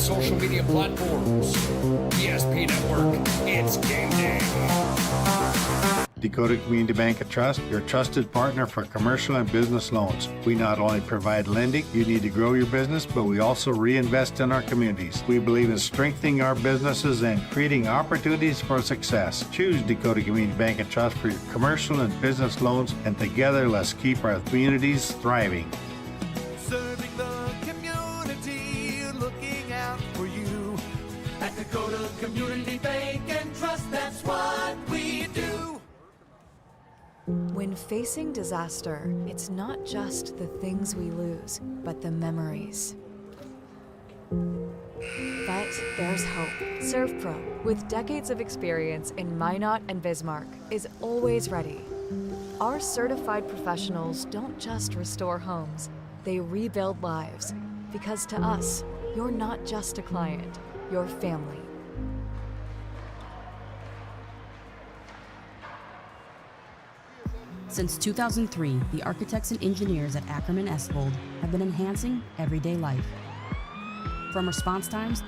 social media platforms. ESP Network, it's game day. Dakota Community Bank and Trust, your trusted partner for commercial and business loans. We not only provide lending you need to grow your business, but we also reinvest in our communities. We believe in strengthening our businesses and creating opportunities for success. Choose Dakota Community Bank and Trust for your commercial and business loans, and together let's keep our communities thriving. Serving the community, looking out for you. At Dakota Community Bank and Trust, that's what we do. When facing disaster, it's not just the things we lose, but the memories. But there's hope. ServPro, with decades of experience in Minot and Bismarck, is always ready. Our certified professionals don't just restore homes, they rebuild lives. Because to us, you're not just a client, you're family. Since 2003, the architects and engineers at Ackerman Esvold have been enhancing everyday life. From response times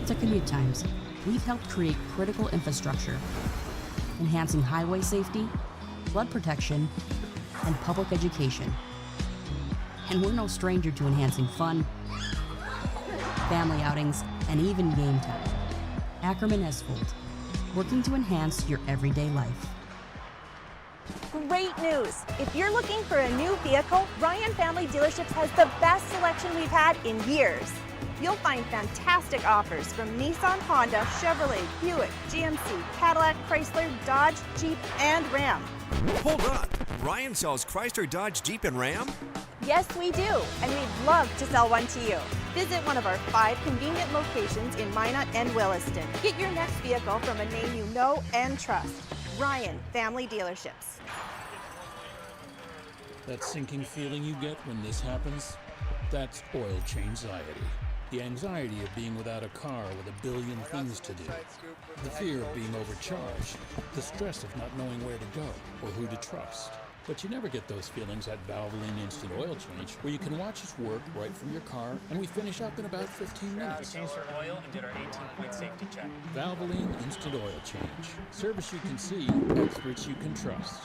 to commute times, we've helped create critical infrastructure, enhancing highway safety, flood protection, and public education. And we're no stranger to enhancing fun, family outings, and even game time. Ackerman Esvold, working to enhance your everyday life. Great news! If you're looking for a new vehicle, Ryan Family Dealerships has the best selection we've had in years. You'll find fantastic offers from Nissan, Honda, Chevrolet, Buick, GMC, Cadillac, Chrysler, Dodge, Jeep, and Ram. Hold on, Ryan sells Chrysler, Dodge, Jeep, and Ram? Yes, we do, and we'd love to sell one to you. Visit one of our 5 convenient locations in Minot and Williston. Get your next vehicle from a name you know and trust. Ryan Family Dealerships. That sinking feeling you get when this happens, that's oil change anxiety. The anxiety of being without a car with a billion things to do. The fear of being overcharged. The stress of not knowing where to go or who to trust. But you never get those feelings at Valvoline Instant Oil Change, where you can watch us work right from your car, and we finish up in about 15 minutes. We changed our oil and did our 18-point safety check. Valvoline Instant Oil Change. Service you can see, experts you can trust.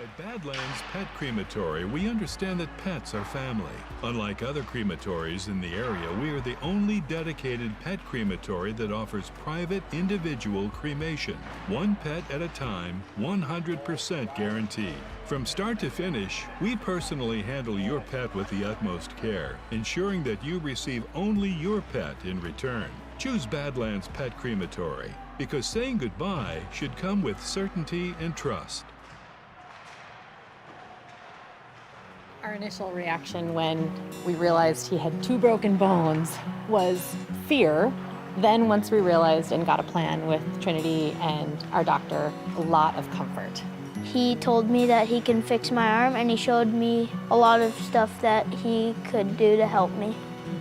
At Badlands Pet Crematory, we understand that pets are family. Unlike other crematories in the area, we are the only dedicated pet crematory that offers private, individual cremation. One pet at a time, 100% guaranteed. From start to finish, we personally handle your pet with the utmost care, ensuring that you receive only your pet in return. Choose Badlands Pet Crematory, because saying goodbye should come with certainty and trust. Our initial reaction when we realized he had 2 broken bones was fear. Then once we realized and got a plan with Trinity and our doctor, a lot of comfort. He told me that he can fix my arm, and he showed me a lot of stuff that he could do to help me.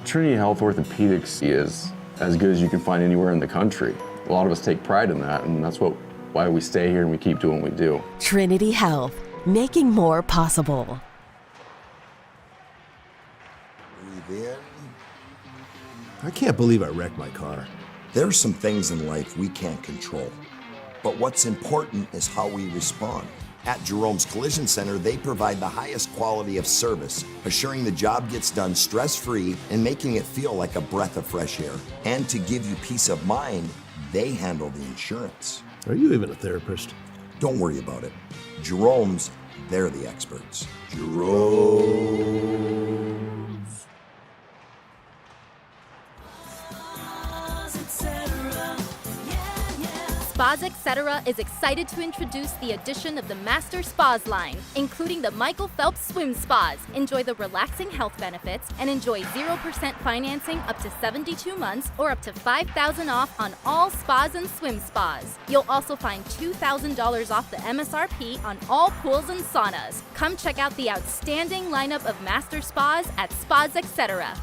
Trinity Health Orthopedics is as good as you can find anywhere in the country. A lot of us take pride in that, and that's why we stay here and we keep doing what we do. Trinity Health, making more possible. I can't believe I wrecked my car. There are some things in life we can't control. But what's important is how we respond. At Jerome's Collision Center, they provide the highest quality of service, assuring the job gets done stress-free and making it feel like a breath of fresh air. And to give you peace of mind, they handle the insurance. Are you even a therapist? Don't worry about it. Jerome's, they're the experts. Jerome. Spas Etc. is excited to introduce the addition of the Master Spas line, including the Michael Phelps Swim Spas. Enjoy the relaxing health benefits and enjoy 0% financing up to 72 months or up to $5,000 off on all spas and swim spas. You'll also find $2,000 off the MSRP on all pools and saunas. Come check out the outstanding lineup of Master Spas at Spas Etc.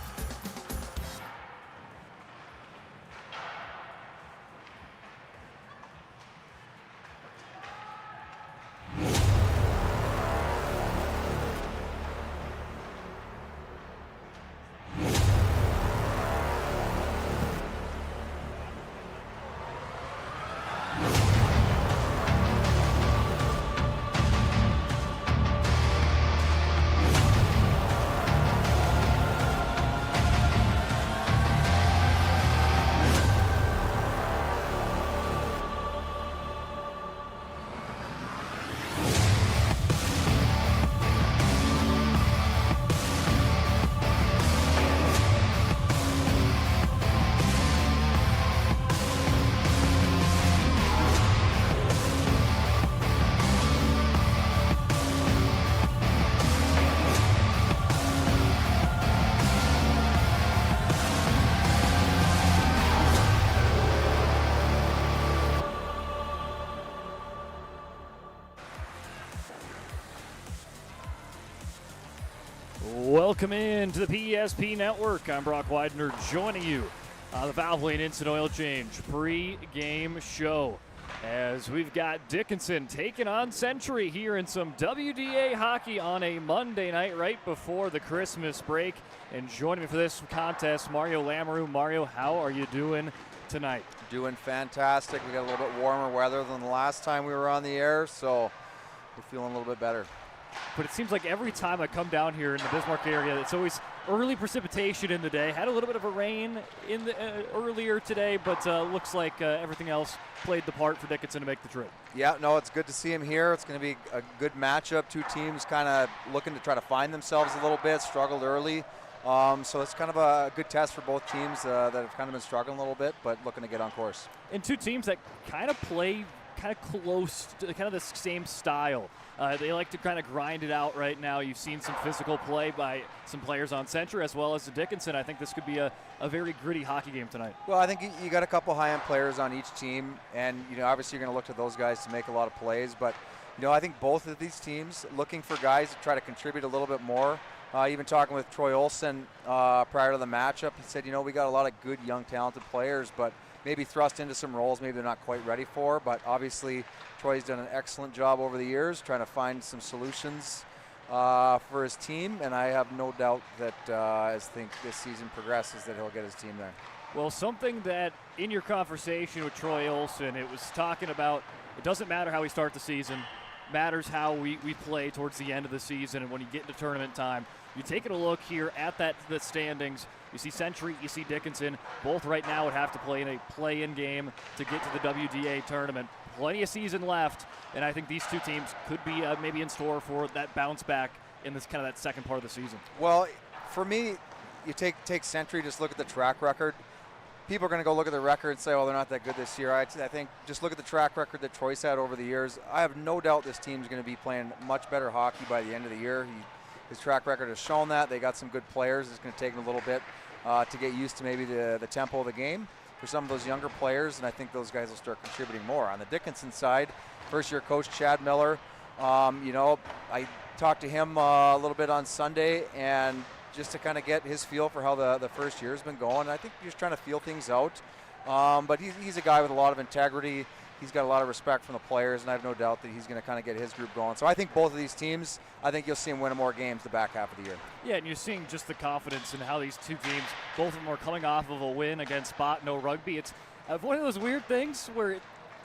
Welcome in to the PSP Network. I'm Brock Widener joining you on the Valvoline Instant Oil Change pre-game show as we've got Dickinson taking on Century here in some WDA hockey on a Monday night right before the Christmas break. And joining me for this contest, Mario Lamoureux. Mario, how are you doing tonight? Doing fantastic. We got a little bit warmer weather than the last time we were on the air, so we're feeling a little bit better. But it seems like every time I come down here in the Bismarck area, it's always early precipitation in the day. Had a little bit of a rain in the earlier today, but looks like everything else played the part for Dickinson to make the trip. Yeah, no, it's good to see him here. It's going to be a good matchup. Two teams kind of looking to try to find themselves a little bit, struggled early. So it's kind of a good test for both teams that have kind of been struggling a little bit, but looking to get on course. And two teams that kind of play kind of close to kind of the same style. They like to kind of grind it out right now. You've seen some physical play by some players on Century as well as the Dickinson. I think this could be a very gritty hockey game tonight. Well, I think you got a couple high-end players on each team, and obviously you're going to look to those guys to make a lot of plays. But I think both of these teams looking for guys to try to contribute a little bit more. Even talking with Troy Olsen prior to the matchup, he said, we got a lot of good, young, talented players, but maybe thrust into some roles maybe they're not quite ready for. But obviously, Troy's done an excellent job over the years trying to find some solutions for his team, and I have no doubt that as this season progresses that he'll get his team there. Well, something that in your conversation with Troy Olsen, it was talking about it doesn't matter how we start the season, matters how we play towards the end of the season and when you get into tournament time. You're taking a look here at the standings. You see Century, you see Dickinson. Both right now would have to play in a play-in game to get to the WDA tournament. Plenty of season left, and I think these two teams could be maybe in store for that bounce back in this kind of that second part of the season. Well, for me, you take Century, just look at the track record. People are going to go look at the record and say, oh, they're not that good this year. I think just look at the track record that Troy's had over the years. I have no doubt this team's going to be playing much better hockey by the end of the year. His track record has shown that. They got some good players. It's going to take them a little bit to get used to maybe the tempo of the game for some of those younger players, and I think those guys will start contributing more. On the Dickinson side, first-year coach Chad Miller, I talked to him a little bit on Sunday, and just to kind of get his feel for how the first year has been going. I think he's just trying to feel things out. But he's a guy with a lot of integrity. He's got a lot of respect from the players, and I have no doubt that he's going to kind of get his group going. So I think both of these teams, I think you'll see them win more games the back half of the year. Yeah, and you're seeing just the confidence in how these two teams, both of them are coming off of a win against Bottineau Rugby. It's one of those weird things where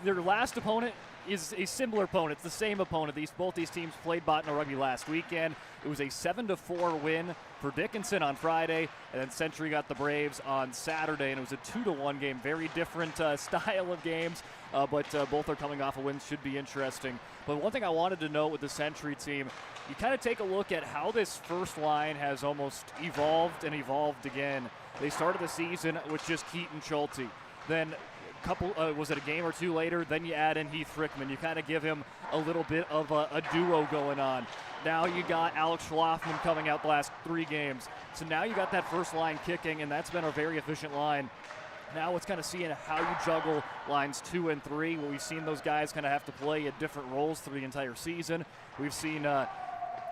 their last opponent is a similar opponent. It's the same opponent. Both these teams played Bottineau Rugby last weekend. It was a 7-4 win for Dickinson on Friday, and then Century got the Braves on Saturday, and it was a 2-1 game. Very different style of games, but both are coming off a win. Should be interesting. But one thing I wanted to note with the Century team, you kind of take a look at how this first line has almost evolved and evolved again. They started the season with just Keaton Schulte. Then was it a game or two later, then you add in Heath Rickman. You kind of give him a little bit of a duo going on. Now you got Alex Schlafman coming out the last 3 games. So now you got that first line kicking, and that's been a very efficient line. Now it's kind of seeing how you juggle lines 2 and 3. Well, we've seen those guys kind of have to play at different roles through the entire season. We've seen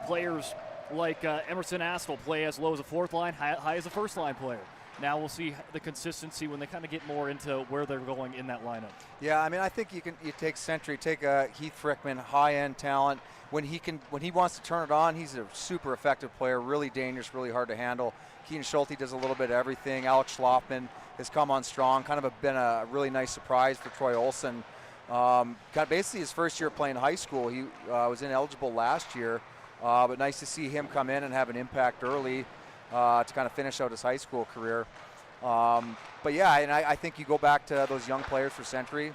players like Emerson Astle play as low as a 4th line, high as a 1st line player. Now we'll see the consistency when they kind of get more into where they're going in that lineup. Yeah, I mean, I think you take Century, take Heath Rickman, high-end talent. When he wants to turn it on, he's a super effective player, really dangerous, really hard to handle. Keaton Schulte does a little bit of everything. Alex Schlafman has come on strong, kind of been a really nice surprise for Troy Olsen. Basically his first year playing high school. He was ineligible last year, but nice to see him come in and have an impact early. To kind of finish out his high school career. But yeah, and I think you go back to those young players for Century,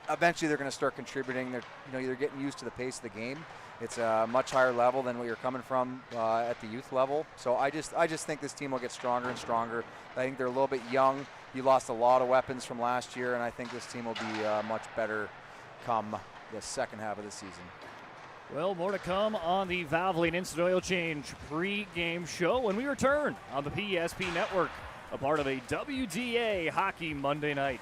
eventually they're going to start contributing. They're getting used to the pace of the game. It's a much higher level than what you're coming from at the youth level. So I just think this team will get stronger and stronger. I think they're a little bit young. You lost a lot of weapons from last year, and I think this team will be much better come the second half of the season. Well, more to come on the Valvoline Instant Oil Change pre-game show when we return on the PSP Network, a part of a WDA Hockey Monday night.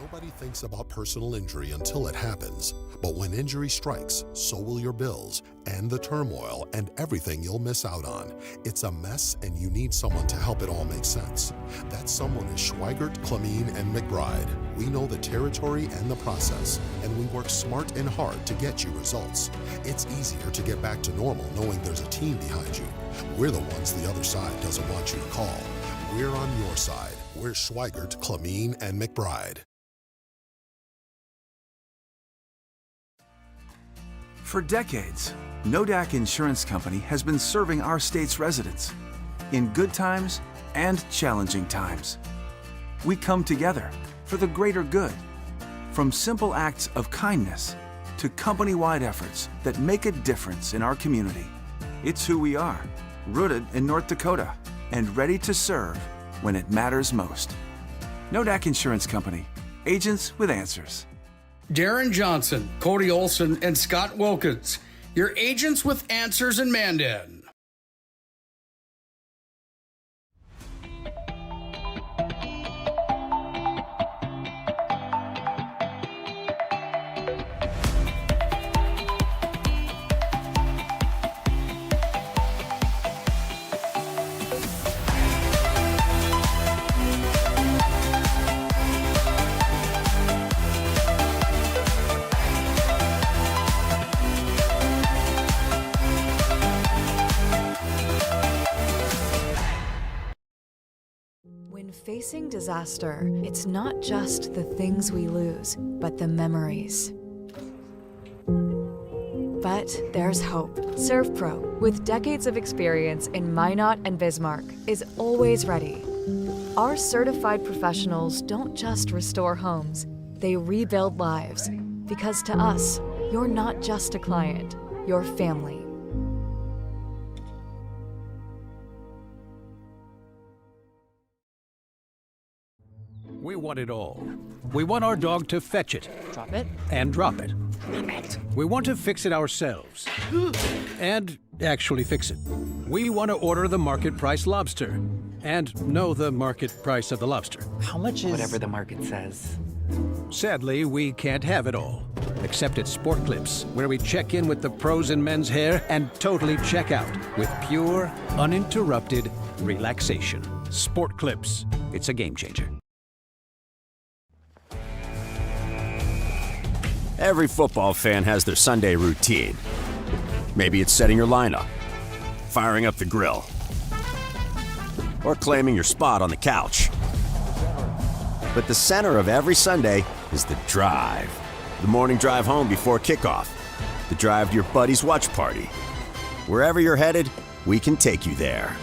Nobody thinks about personal injury until it happens. But when injury strikes, so will your bills and the turmoil and everything you'll miss out on. It's a mess and you need someone to help it all make sense. That someone is Schweigert, Clemene, and McBride. We know the territory and the process, and we work smart and hard to get you results. It's easier to get back to normal knowing there's a team behind you. We're the ones the other side doesn't want you to call. We're on your side. We're Schweigert, Clemene, and McBride. For decades, Nodak Insurance Company has been serving our state's residents in good times and challenging times. We come together for the greater good, from simple acts of kindness to company-wide efforts that make a difference in our community. It's who we are, rooted in North Dakota and ready to serve when it matters most. Nodak Insurance Company, agents with answers. Darren Johnson, Cody Olson, and Scott Wilkins, your agents with answers in Mandan. Facing disaster, it's not just the things we lose, but the memories. But there's hope. ServPro, with decades of experience in Minot and Bismarck, is always ready. Our certified professionals don't just restore homes, they rebuild lives. Because to us, you're not just a client, you're family. We want it all. We want our dog to fetch it. Drop it. And drop it. Name it. We want to fix it ourselves. And actually fix it. We want to order the market price lobster. And know the market price of the lobster. How much is... Whatever the market says. Sadly, we can't have it all. Except at Sport Clips, where we check in with the pros in men's hair and totally check out with pure, uninterrupted relaxation. Sport Clips. It's a game changer. Every football fan has their Sunday routine. Maybe it's setting your lineup, firing up the grill, or claiming your spot on the couch. But the center of every Sunday is the drive. The morning drive home before kickoff. The drive to your buddy's watch party. Wherever you're headed, we can take you there.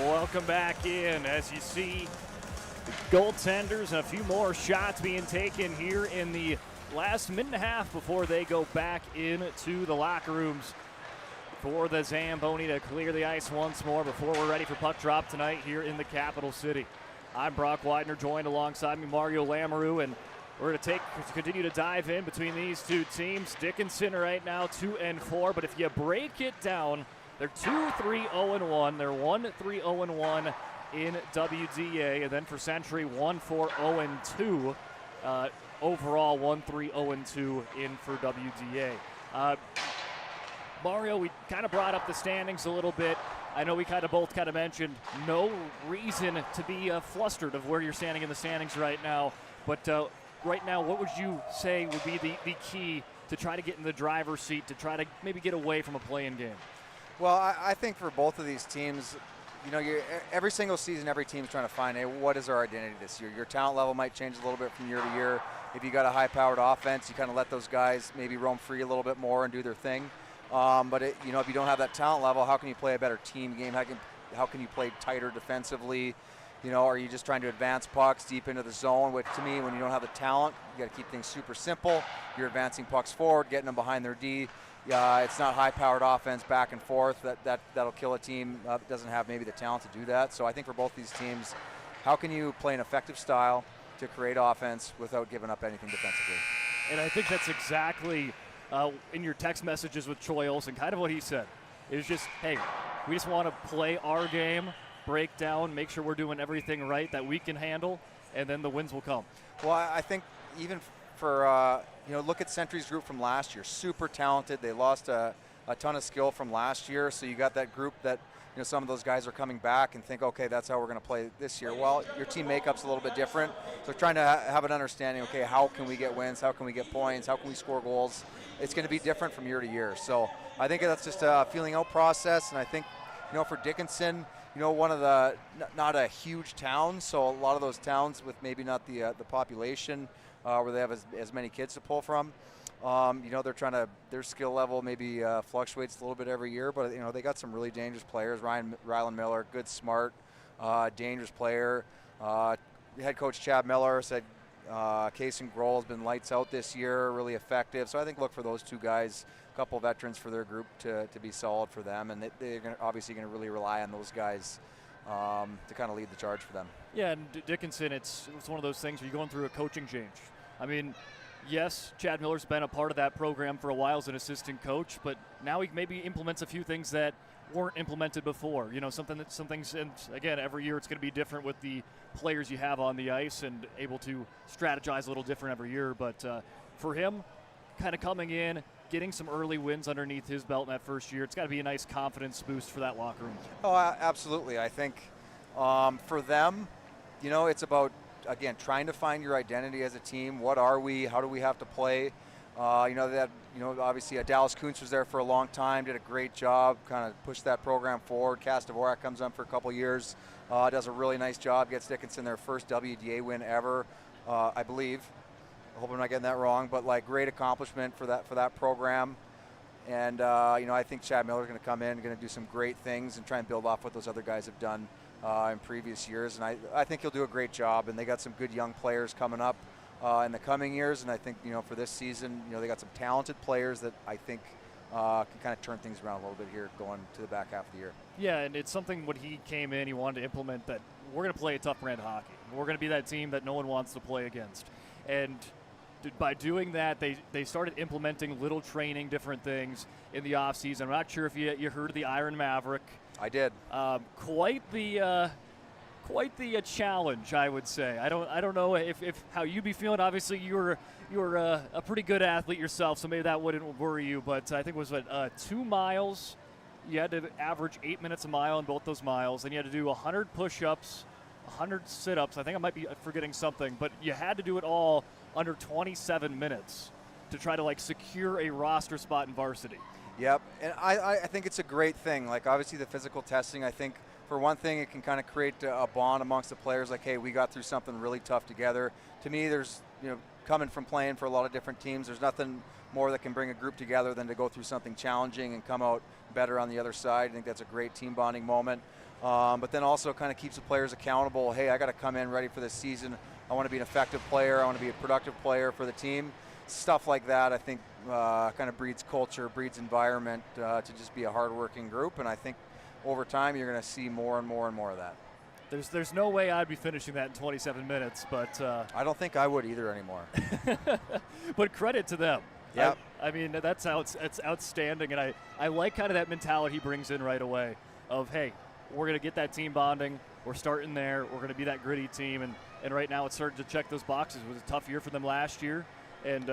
Welcome back in. As you see, the goaltenders and a few more shots being taken here in the last minute and a half before they go back into the locker rooms for the Zamboni to clear the ice once more before we're ready for puck drop tonight here in the capital city. I'm Brock Widener, joined alongside me Mario Lamoureux, and we're going to continue to dive in between these two teams. Dickinson right now 2-4, but if you break it down, they're 2-3-0-1. They're 1-3-0-1 in WDA. And then for Century, 1-4-0-2. Overall, 1-3-0-2 in for WDA. Mario, we kind of brought up the standings a little bit. I know we both mentioned no reason to be flustered of where you're standing in the standings right now. But right now, what would you say would be the key to try to get in the driver's seat, to try to maybe get away from a play-in game? Well, I think for both of these teams, you know, every single season, every team's trying to find, hey, what is our identity this year? Your talent level might change a little bit from year to year. If you got a high-powered offense, you kind of let those guys maybe roam free a little bit more and do their thing. But if you don't have that talent level, how can you play a better team game? How can you play tighter defensively? You know, are you just trying to advance pucks deep into the zone? Which to me, when you don't have the talent, you got to keep things super simple. You're advancing pucks forward, getting them behind their D. It's not high-powered offense back and forth. That'll kill a team that doesn't have maybe the talent to do that. So I think for both these teams, how can you play an effective style to create offense without giving up anything defensively? And I think that's exactly in your text messages with Troy Olsen, kind of what he said. It was just, hey, we just want to play our game, break down, make sure we're doing everything right that we can handle, and then the wins will come. Well, I think even for, look at Century's group from last year. Super talented. They lost a ton of skill from last year, so you got that group that, some of those guys are coming back and think, okay, that's how we're going to play this year. Well, your team makeup's a little bit different. So trying to have an understanding, okay, how can we get wins? How can we get points? How can we score goals? It's going to be different from year to year. So I think that's just a feeling out process. And I think, for Dickinson, one of the, not a huge town, so a lot of those towns with maybe not the population where they have as many kids to pull from, they're trying to, their skill level maybe fluctuates a little bit every year, but they got some really dangerous players. Rylan Miller, good, smart, dangerous player. Head coach Chad Miller said Kason Grohl has been lights out this year, really effective. So I think look for those two guys, a couple veterans for their group to be solid for them, and they're obviously going to really rely on those guys to kind of lead the charge for them. Yeah, and Dickinson, it's one of those things where you're going through a coaching change. I mean, yes, Chad Miller's been a part of that program for a while as an assistant coach, but now he maybe implements a few things that weren't implemented before. Some things, and again, every year it's going to be different with the players you have on the ice and able to strategize a little different every year. But for him, kind of coming in, getting some early wins underneath his belt in that first year, it's got to be a nice confidence boost for that locker room. Oh, absolutely. I think for them, it's about, again, trying to find your identity as a team. What are we? How do we have to play? Obviously Dallas Kuntz was there for a long time, did a great job, kind of pushed that program forward. Cass Dvorak comes on for a couple years, does a really nice job, gets Dickinson their first WDA win ever, I believe. I hope I'm not getting that wrong, but great accomplishment for that program. And I think Chad Miller's going to come in, going to do some great things and try and build off what those other guys have done in previous years. And I think he'll do a great job. And they got some good young players coming up in the coming years. And I think, for this season, they got some talented players that I think can kind of turn things around a little bit here going to the back half of the year. Yeah, and it's something when he came in, he wanted to implement that we're going to play a tough brand of hockey. We're going to be that team that no one wants to play against. And by doing that, they started implementing little training, different things in the offseason. I'm not sure if you heard of the Iron Maverick. I did. Quite the challenge, I would say. I don't know if how you'd be feeling. Obviously, you're a pretty good athlete yourself, so maybe that wouldn't worry you. But I think it was 2 miles. You had to average 8 minutes a mile in both those miles, and you had to do 100 push-ups, 100 sit-ups. I think I might be forgetting something, but you had to do it all under 27 minutes to try to secure a roster spot in varsity. Yep, and I think it's a great thing. Obviously the physical testing, I think for one thing it can kind of create a bond amongst the players. Hey, we got through something really tough together. To me, there's coming from playing for a lot of different teams, there's nothing more that can bring a group together than to go through something challenging and come out better on the other side. I think that's a great team bonding moment. But then also kind of keeps the players accountable. Hey, I got to come in ready for this season. I want to be an effective player. I want to be a productive player for the team. Stuff like that, I think, kind of breeds culture, breeds environment to just be a hardworking group. And I think over time you're going to see more and more and more of that. There's no way I'd be finishing that in 27 minutes, but I don't think I would either anymore. But credit to them. Yep. I mean, that's outstanding, and I like kind of that mentality he brings in right away of, hey, we're going to get that team bonding. We're starting there. We're going to be that gritty team, and right now it's starting to check those boxes. It was a tough year for them last year, and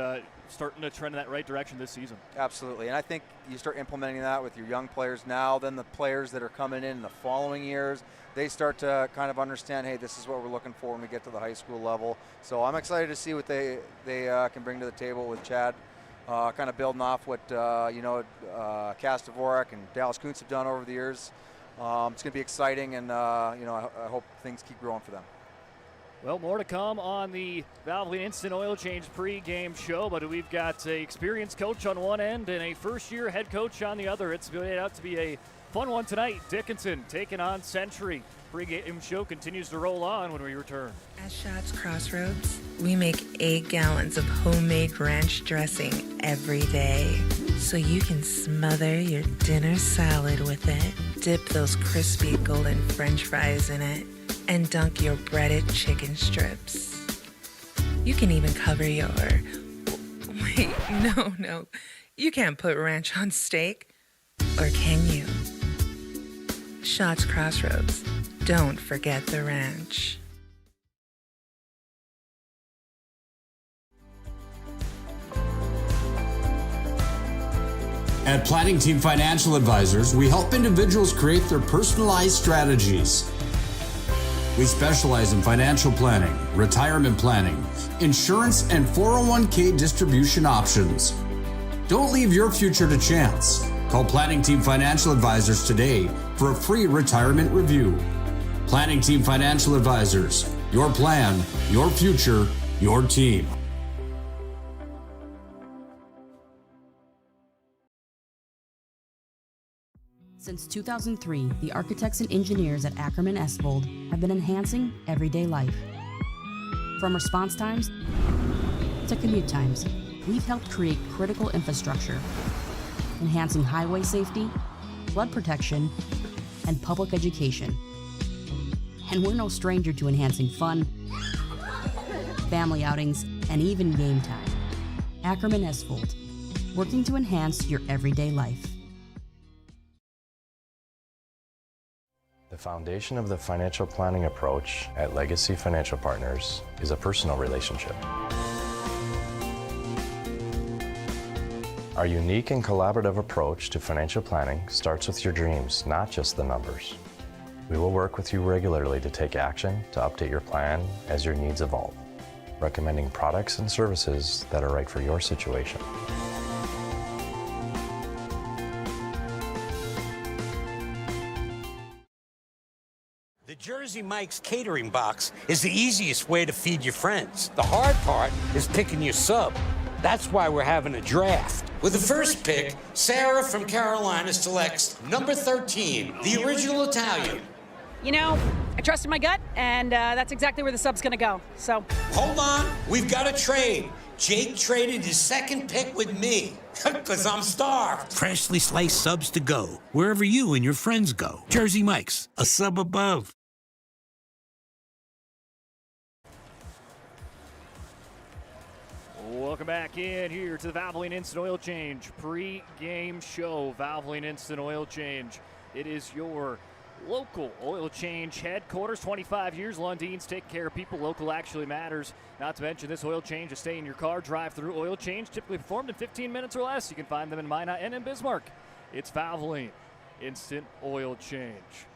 starting to trend in that right direction this season. Absolutely, and I think you start implementing that with your young players now, then the players that are coming in the following years, they start to kind of understand, hey, this is what we're looking for when we get to the high school level. So I'm excited to see what they can bring to the table with Chad, kind of building off what Cass Dvorak and Dallas Kuntz have done over the years. It's going to be exciting, and I hope things keep growing for them. Well, more to come on the Valvoline Instant Oil Change pregame show, but we've got an experienced coach on one end and a first-year head coach on the other. It's going out to be a fun one tonight. Dickinson taking on Century. Pregame show continues to roll on when we return. At Schatz Crossroads, we make 8 gallons of homemade ranch dressing every day, so you can smother your dinner salad with it, dip those crispy golden French fries in it, and dunk your breaded chicken strips. You can even cover your, Wait, no. You can't put ranch on steak. Or can you? Shots Crossroads. Don't forget the ranch. At Planning Team Financial Advisors, we help individuals create their personalized strategies. We specialize in financial planning, retirement planning, insurance, and 401k distribution options. Don't leave your future to chance. Call Planning Team Financial Advisors today for a free retirement review. Planning Team Financial Advisors. Your plan, your future, your team. Since 2003, the architects and engineers at Ackerman Esvold have been enhancing everyday life. From response times to commute times, we've helped create critical infrastructure, enhancing highway safety, flood protection, and public education. And we're no stranger to enhancing fun, family outings, and even game time. Ackerman Esvold, working to enhance your everyday life. The foundation of the financial planning approach at Legacy Financial Partners is a personal relationship. Our unique and collaborative approach to financial planning starts with your dreams, not just the numbers. We will work with you regularly to take action to update your plan as your needs evolve, recommending products and services that are right for your situation. The Jersey Mike's catering box is the easiest way to feed your friends. The hard part is picking your sub. That's why we're having a draft. With the first pick, Sarah from Carolina selects number 13, the original Italian. You know, I trusted my gut, and that's exactly where the sub's gonna go, so. Hold on, we've got a trade. Jake traded his second pick with me, because I'm starved. Freshly sliced subs to go, wherever you and your friends go. Jersey Mike's, a sub above. Welcome back in here to the Valvoline Instant Oil Change pre-game show. Valvoline Instant Oil Change. It is your local oil change headquarters. 25 years, Lundin's taking care of people. Local actually matters. Not to mention this oil change is stay in your car, drive-through oil change, typically performed in 15 minutes or less. You can find them in Minot and in Bismarck. It's Valvoline Instant Oil Change.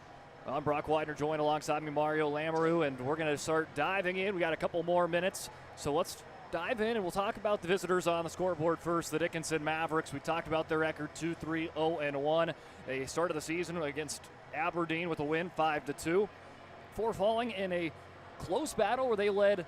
I'm Brock Widener, joined alongside me Mario Lamoureux, and we're going to start diving in. We got a couple more minutes, so let's dive in and we'll talk about the visitors on the scoreboard first. The Dickinson Mavericks. We talked about their record 2-3-0-1. They started the season against Aberdeen with a win 5-2. Before falling in a close battle where they led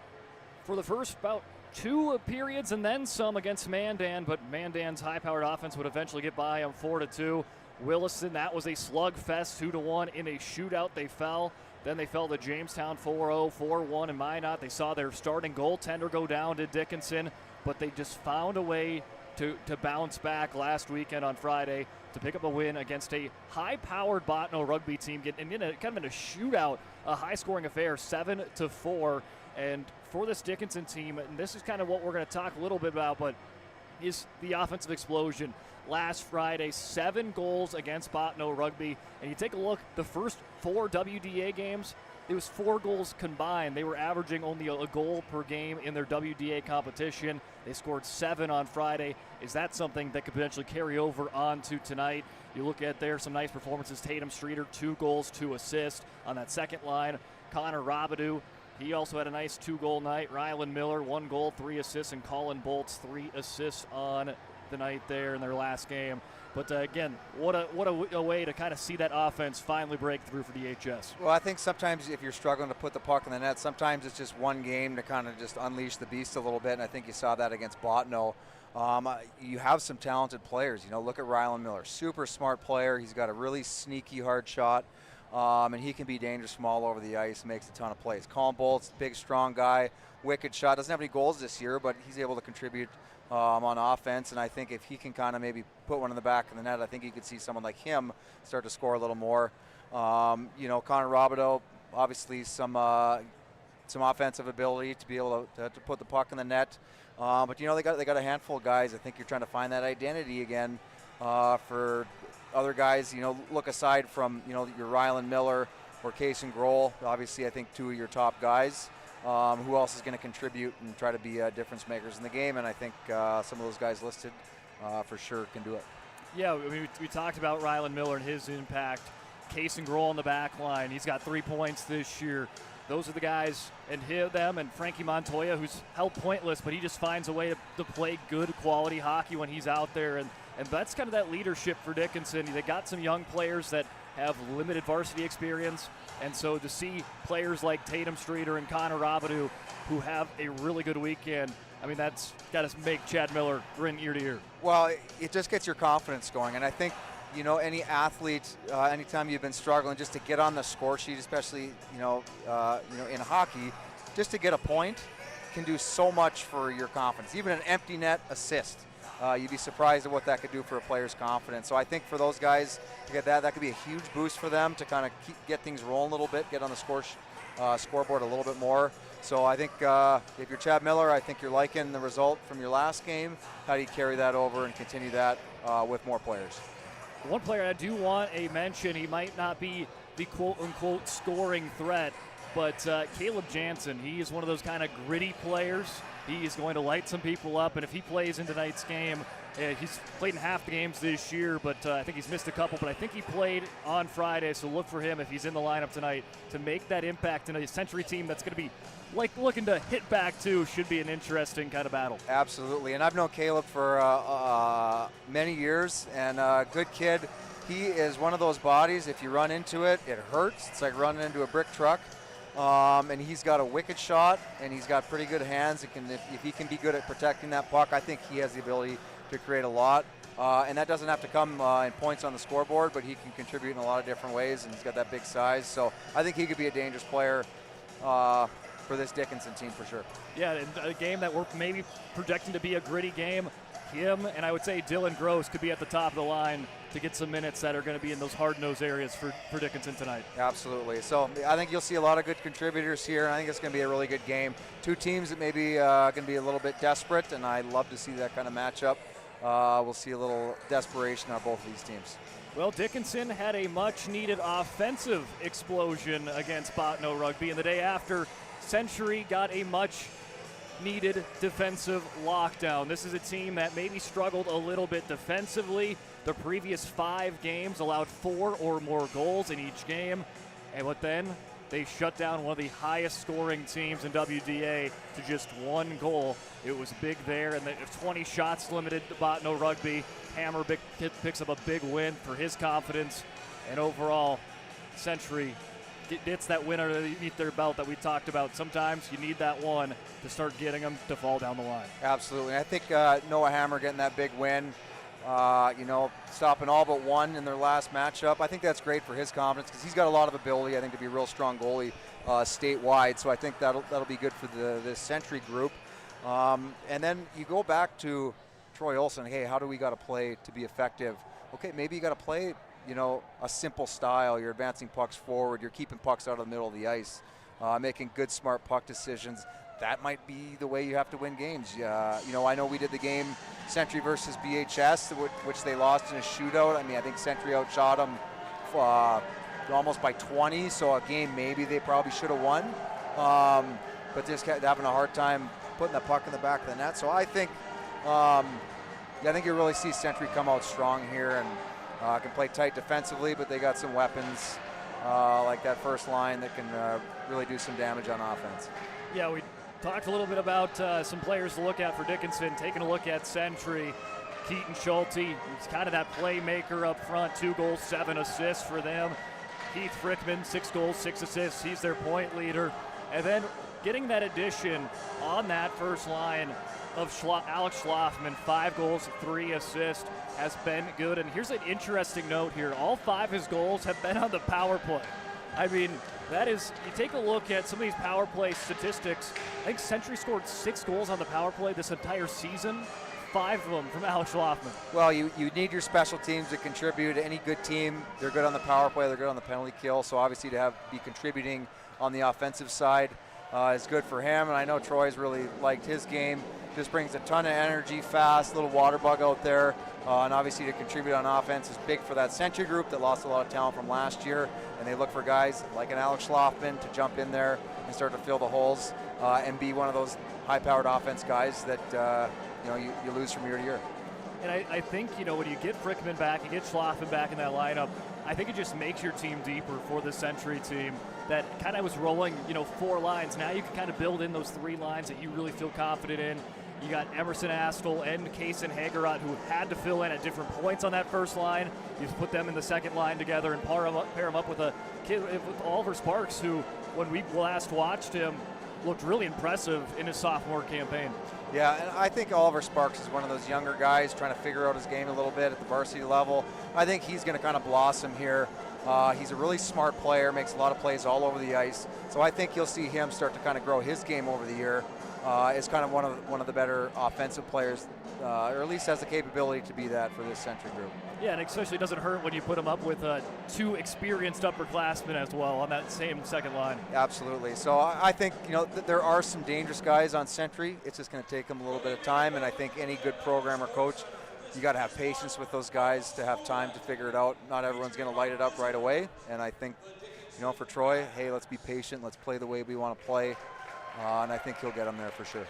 for the first about 2 periods and then some against Mandan, but Mandan's high-powered offense would eventually get by them 4-2. Williston, that was a slugfest, 2-1 in a shootout. They fell. Then they fell to Jamestown 4-0, 4-1 in Minot. They saw their starting goaltender go down to Dickinson, but they just found a way to bounce back last weekend on Friday to pick up a win against a high-powered Botno rugby team, getting in kind of in a shootout, a high-scoring affair, 7-4. And for this Dickinson team, and this is kind of what we're going to talk a little bit about, but is the offensive explosion. Last Friday, 7 goals against Botno rugby. And you take a look, the first 4 WDA games, it was 4 goals combined. They were averaging only a goal per game in their WDA competition. They scored 7 on Friday. Is that something that could potentially carry over onto tonight? You look at there, some nice performances. Tatum Streeter, 2 goals, 2 assists on that second line. Connor Robidoux, he also had a nice 2-goal night. Rylan Miller, 1 goal, 3 assists, and Colin Bolts, 3 assists on the night there in their last game. But again, what a way to kind of see that offense finally break through for DHS. Well, I think sometimes if you're struggling to put the puck in the net, sometimes it's just one game to kind of just unleash the beast a little bit, and I think you saw that against Botno. You have some talented players. You know, look at Rylan Miller, super smart player. He's got a really sneaky hard shot, and he can be dangerous from all over the ice, makes a ton of plays. Colin Bolts, big, strong guy, wicked shot. Doesn't have any goals this year, but he's able to contribute on offense, and I think if he can kind of maybe put one in the back of the net, I think you could see someone like him start to score a little more. You know, Connor Robidoux, obviously some offensive ability to be able to put the puck in the net. But they got a handful of guys. I think you're trying to find that identity again for other guys. Look aside from your Rylan Miller or Kason Grohl. Obviously, I think two of your top guys. Who else is going to contribute and try to be difference makers in the game? And I think some of those guys listed for sure can do it. Yeah, we talked about Rylan Miller and his impact. Kason Grohl on the back line. He's got 3 points this year. Those are the guys, and them and Frankie Montoya, who's held pointless, but he just finds a way to play good quality hockey when he's out there. And that's kind of that leadership for Dickinson. They got some young players that have limited varsity experience. And so to see players like Tatum Streeter and Connor Robidoux who have a really good weekend, that's got to make Chad Miller grin ear to ear. Well, it just gets your confidence going. And I think, any athlete, anytime you've been struggling just to get on the score sheet, especially, in hockey, just to get a point can do so much for your confidence. Even an empty net assist. You'd be surprised at what that could do for a player's confidence. So I think for those guys to get that could be a huge boost for them to kind of get things rolling a little bit, get on the scoreboard a little bit more. So I think if you're Chad Miller, I think you're liking the result from your last game. How do you carry that over and continue that with more players? One player I do want a mention, he might not be the quote-unquote scoring threat, but Caleb Jansen, he is one of those kind of gritty players. He is going to light some people up, and if he plays in tonight's game, he's played in half the games this year, but I think he's missed a couple, but I think he played on Friday, so look for him if he's in the lineup tonight to make that impact in a Century team that's going to be looking to hit back too. Should be an interesting kind of battle. Absolutely, and I've known Caleb for many years, and good kid. He is one of those bodies, if you run into it, it hurts. It's like running into a brick truck. And he's got a wicked shot, and he's got pretty good hands. If he can be good at protecting that puck, I think he has the ability to create a lot. And that doesn't have to come in points on the scoreboard, but he can contribute in a lot of different ways, and he's got that big size. So I think he could be a dangerous player for this Dickinson team for sure. Yeah, and a game that we're maybe projecting to be a gritty game, him and I would say Dylan Gross could be at the top of the line to get some minutes that are going to be in those hard-nosed areas for Dickinson tonight. Absolutely. So I think you'll see a lot of good contributors here, and I think it's going to be a really good game. Two teams that maybe going to be a little bit desperate, and I love to see that kind of matchup. We'll see a little desperation on both of these teams. Well, Dickinson had a much-needed offensive explosion against Botno Rugby, and the day after, Century got a much-needed defensive lockdown. This is a team that maybe struggled a little bit defensively. The previous 5 games allowed 4 or more goals in each game, but then they shut down one of the highest scoring teams in WDA to just 1 goal. It was big there, and the 20 shots limited to Botno Rugby. Hammer picks up a big win for his confidence, and overall, Century gets that win underneath their belt that we talked about. Sometimes you need that one to start getting them to fall down the line. Absolutely. I think Noah Hammer getting that big win, stopping all but one in their last matchup. I think that's great for his confidence because he's got a lot of ability, I think, to be a real strong goalie statewide. So I think that'll be good for the Century group. And then you go back to Troy Olsen. Hey, how do we got to play to be effective? Okay, maybe you got to play a simple style. You're advancing pucks forward. You're keeping pucks out of the middle of the ice, making good, smart puck decisions. That might be the way you have to win games. I know we did the game Century versus BHS, which they lost in a shootout. I think Century outshot them almost by 20, so a game maybe they probably should have won. But just having a hard time putting the puck in the back of the net. So I think you really see Century come out strong here and can play tight defensively, but they got some weapons like that first line that can really do some damage on offense. Yeah, we talked a little bit about some players to look at for Dickinson. Taking a look at Century, Keaton Schulte, he's kind of that playmaker up front, 2 goals, 7 assists for them. Heath Frickman, 6 goals, 6 assists, he's their point leader. And then getting that addition on that first line of Alex Schlafman, 5 goals, 3 assists, has been good. And here's an interesting note here. All 5 of his goals have been on the power play. That is, you take a look at some of these power play statistics. I think Century scored 6 goals on the power play this entire season, 5 of them from Alex Schlafman. Well, you need your special teams to contribute. Any good team, they're good on the power play, they're good on the penalty kill. So obviously to be contributing on the offensive side. is good for him, and I know Troy's really liked his game. Just brings a ton of energy, fast, little water bug out there, and obviously to contribute on offense is big for that Century group that lost a lot of talent from last year, and they look for guys like an Alex Schlafman to jump in there and start to fill the holes and be one of those high-powered offense guys that you lose from year to year. And I think, when you get Frickman back, you get Schlafman back in that lineup, I think it just makes your team deeper for the Century team that kind of was rolling, 4 lines. Now you can kind of build in those 3 lines that you really feel confident in. You got Emerson Astle and Kaysen Hagerot, who had to fill in at different points on that first line. You just put them in the second line together and pair them up with a kid with Oliver Sparks, who, when we last watched him, looked really impressive in his sophomore campaign. Yeah, and I think Oliver Sparks is one of those younger guys trying to figure out his game a little bit at the varsity level. I think he's going to kind of blossom here. He's a really smart player, makes a lot of plays all over the ice. So I think you'll see him start to kind of grow his game over the year. Is kind of one of the better offensive players, or at least has the capability to be that for this Century group. Yeah, and especially doesn't hurt when you put him up with 2 experienced upperclassmen as well on that same second line. Absolutely. So I think there are some dangerous guys on Century. It's just going to take them a little bit of time, and I think any good program or coach, you got to have patience with those guys to have time to figure it out. Not everyone's going to light it up right away, and I think for Troy, hey, let's be patient. Let's play the way we want to play. And I think he'll get them there for sure.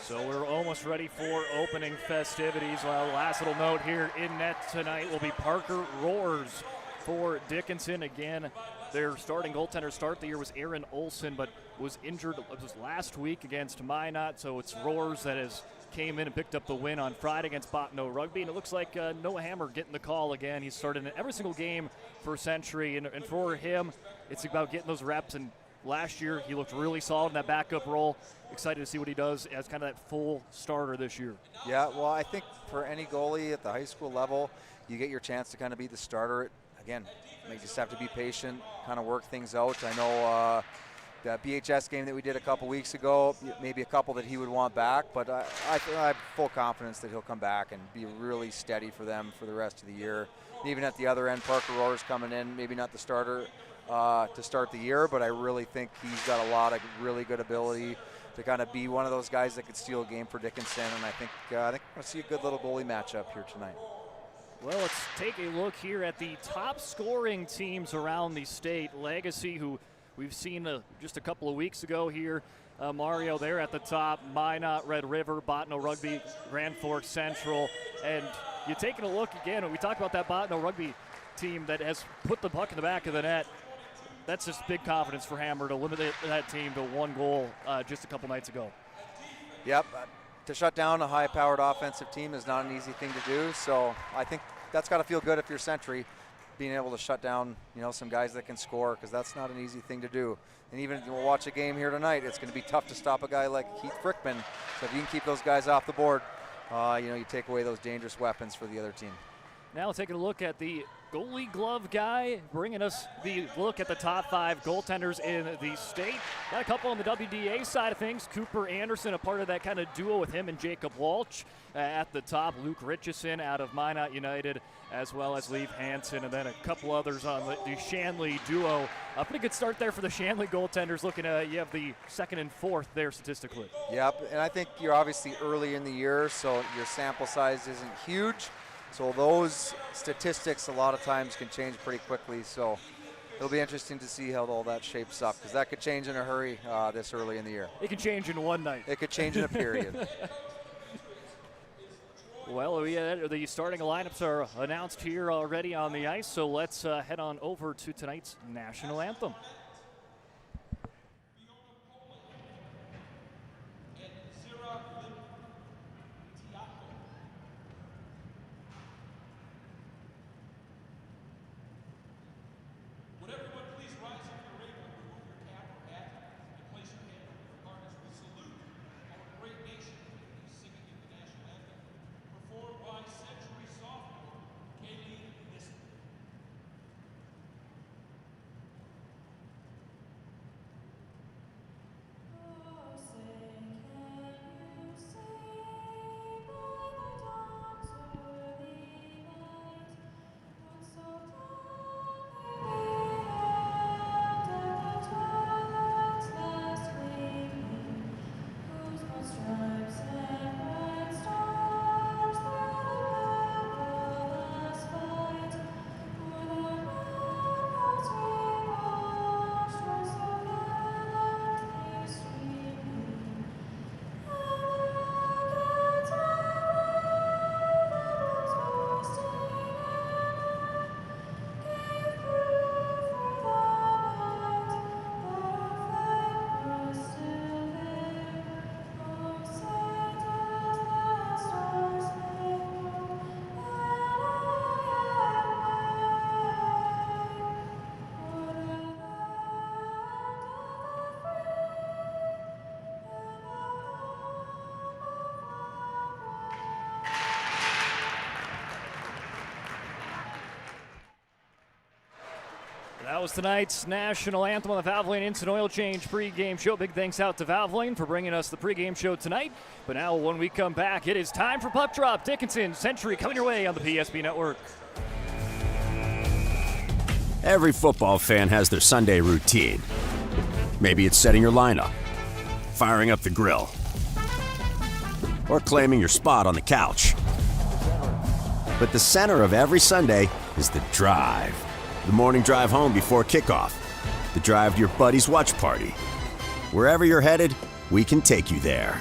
So we're almost ready for opening festivities. Well, last little note here, in net tonight will be Parker Roars for Dickinson. Again, their starting goaltender start the year was Aaron Olson, but was injured just last week against Minot. So it's Roars that came in and picked up the win on Friday against Botno Rugby. And it looks like Noah Hammer getting the call again. He's started in every single game for Century. And for him, it's about getting those reps. And last year, he looked really solid in that backup role. Excited to see what he does as kind of that full starter this year. Yeah, well, I think for any goalie at the high school level, you get your chance to kind of be the starter. Again, you just have to be patient, kind of work things out. I know the BHS game that we did a couple weeks ago, maybe a couple that he would want back, but I have full confidence that he'll come back and be really steady for them for the rest of the year. Even at the other end, Parker Roars coming in, maybe not the starter to start the year, but I really think he's got a lot of really good ability to kind of be one of those guys that could steal a game for Dickinson, and I think we're going to see a good little goalie matchup here tonight. Well, let's take a look here at the top scoring teams around the state. Legacy, who we've seen just a couple of weeks ago here. Mario there at the top, Minot, Red River, Botno Rugby, Grand Forks Central, and you're taking a look again, when we talk about that Botno Rugby team that has put the puck in the back of the net. That's just big confidence for Hammer to limit that team to 1 goal just a couple nights ago. Yep, to shut down a high-powered offensive team is not an easy thing to do, so I think that's got to feel good if you're Century, being able to shut down some guys that can score, because that's not an easy thing to do. And even we'll watch a game here tonight, it's going to be tough to stop a guy like Keith Frickman. So if you can keep those guys off the board, you take away those dangerous weapons for the other team. Now taking a look at the goalie glove guy, bringing us the look at the top 5 goaltenders in the state. Got a couple on the WDA side of things. Cooper Anderson, a part of that kind of duo with him and Jacob Walsh. At the top, Luke Richardson out of Minot United, as well as Leif Hansen, and then a couple others on the Shanley duo. A pretty good start there for the Shanley goaltenders. Looking at, you have the 2nd and 4th there statistically. Yep, and I think you're obviously early in the year, so your sample size isn't huge. So those statistics a lot of times can change pretty quickly. So it'll be interesting to see how all that shapes up, because that could change in a hurry this early in the year. It could change in one night. It could change in a period. Well, the starting lineups are announced here already on the ice, so let's head on over to tonight's national anthem. That was tonight's national anthem on the Valvoline Instant Oil Change pregame show. Big thanks out to Valvoline for bringing us the pregame show tonight. But now when we come back, it is time for Puck Drop. Dickinson, Century coming your way on the PSP Network. Every football fan has their Sunday routine. Maybe it's setting your lineup, firing up the grill, or claiming your spot on the couch. But the center of every Sunday is the drive. The morning drive home before kickoff. The drive to your buddy's watch party. Wherever you're headed, we can take you there.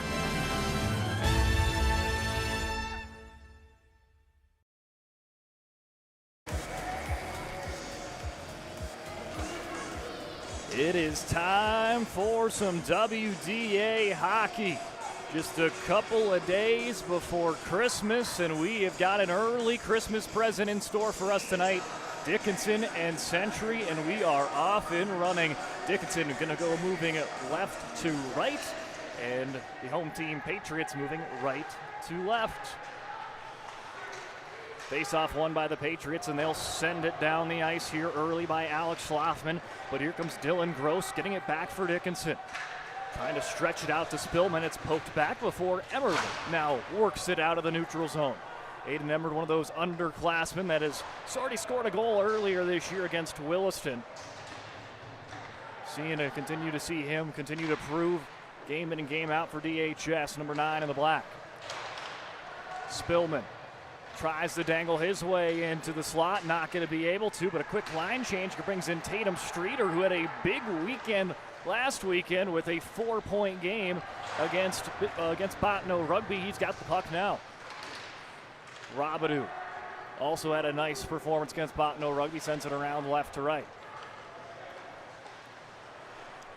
It is time for some WDA hockey. Just a couple of days before Christmas, and we have got an early Christmas present in store for us tonight. Dickinson and Century, and we are off and running. Dickinson going to go moving left to right, and the home team Patriots moving right to left. Face-off won by the Patriots, and they'll send it down the ice here early by Alex Schlafman. But here comes Dylan Gross getting it back for Dickinson. Trying to stretch it out to Spillman. It's poked back before Emmerman now works it out of the neutral zone. Aiden Emmerd, one of those underclassmen that has already scored a goal earlier this year against Williston. Continue to see him continue to prove game in and game out for DHS, number 9 in the black. Spillman tries to dangle his way into the slot, not going to be able to, but a quick line change brings in Tatum Streeter, who had a big weekend last weekend with a 4-point game against Bottineau Rugby. He's got the puck now. Robidoux also had a nice performance against Bottineau Rugby, sends it around left to right.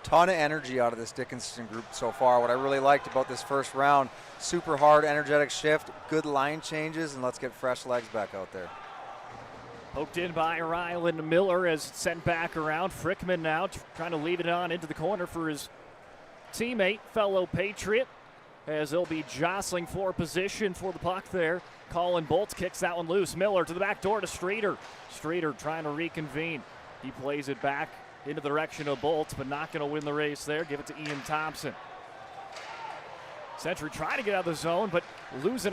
Ton of energy out of this Dickinson group so far. What I really liked about this first round, super hard, energetic shift, good line changes, and let's get fresh legs back out there. Poked in by Ryland Miller as sent back around. Frickman now trying to lead it on into the corner for his teammate, fellow Patriot, as they'll be jostling for position for the puck there. Colin Bolts kicks that one loose. Miller to the back door to Streeter. Streeter trying to reconvene. He plays it back into the direction of Bolts, but not going to win the race there. Give it to Ian Thompson. Century trying to get out of the zone, but losing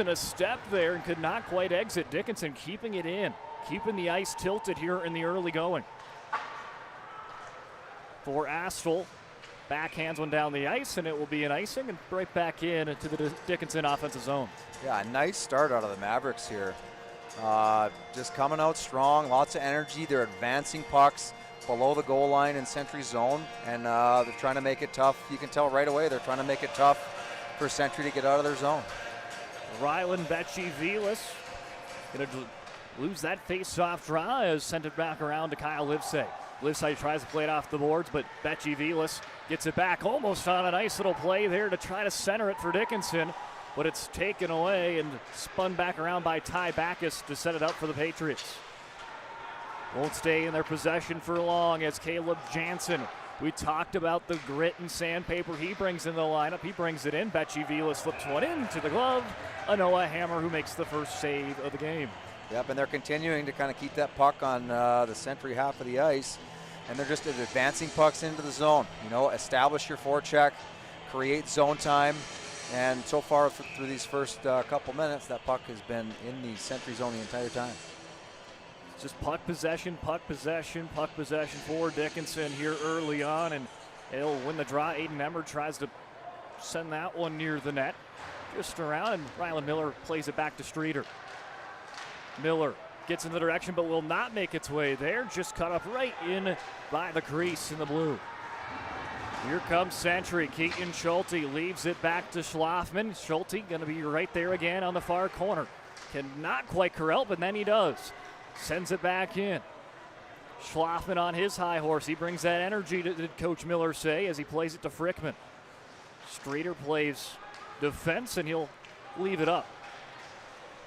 a step there and could not quite exit. Dickinson keeping it in, keeping the ice tilted here in the early going. For Astle, backhands one down the ice, and it will be an icing and right back in to the Dickinson offensive zone. Yeah, a nice start out of the Mavericks here. Just coming out strong, lots of energy. They're advancing pucks below the goal line in Century zone, and they're trying to make it tough. You can tell right away they're trying to make it tough for Century to get out of their zone. Ryland Becci-Velas going to lose that face-off draw as sent it back around to Kyle Livesay. Livesay tries to play it off the boards, but Becci-Velas gets it back almost on a nice little play there to try to center it for Dickinson, but it's taken away and spun back around by Ty Backus to set it up for the Patriots. Won't stay in their possession for long as Caleb Jansen. We talked about the grit and sandpaper he brings in the lineup. He brings it in. Becci-Velas flips one into the glove. A Noah Hammer who makes the first save of the game. Yep, and they're continuing to kind of keep that puck on the Century half of the ice, and they're just advancing pucks into the zone. You know, establish your forecheck, create zone time, and so far through these first couple minutes, that puck has been in the Century zone the entire time. It's just puck possession for Dickinson here early on, and they'll win the draw. Aiden Emmerd tries to send that one near the net. Just around, and Ryland Miller plays it back to Streeter. Miller gets in the direction but will not make its way there. Just cut up right in by the crease in the blue. Here comes Century. Keaton Schulte leaves it back to Schlafman. Schulte going to be right there again on the far corner. Cannot quite corral, but then he does. Sends it back in. Schlafman on his high horse. He brings that energy, did Coach Miller say, as he plays it to Frickman. Streeter plays defense, and he'll leave it up.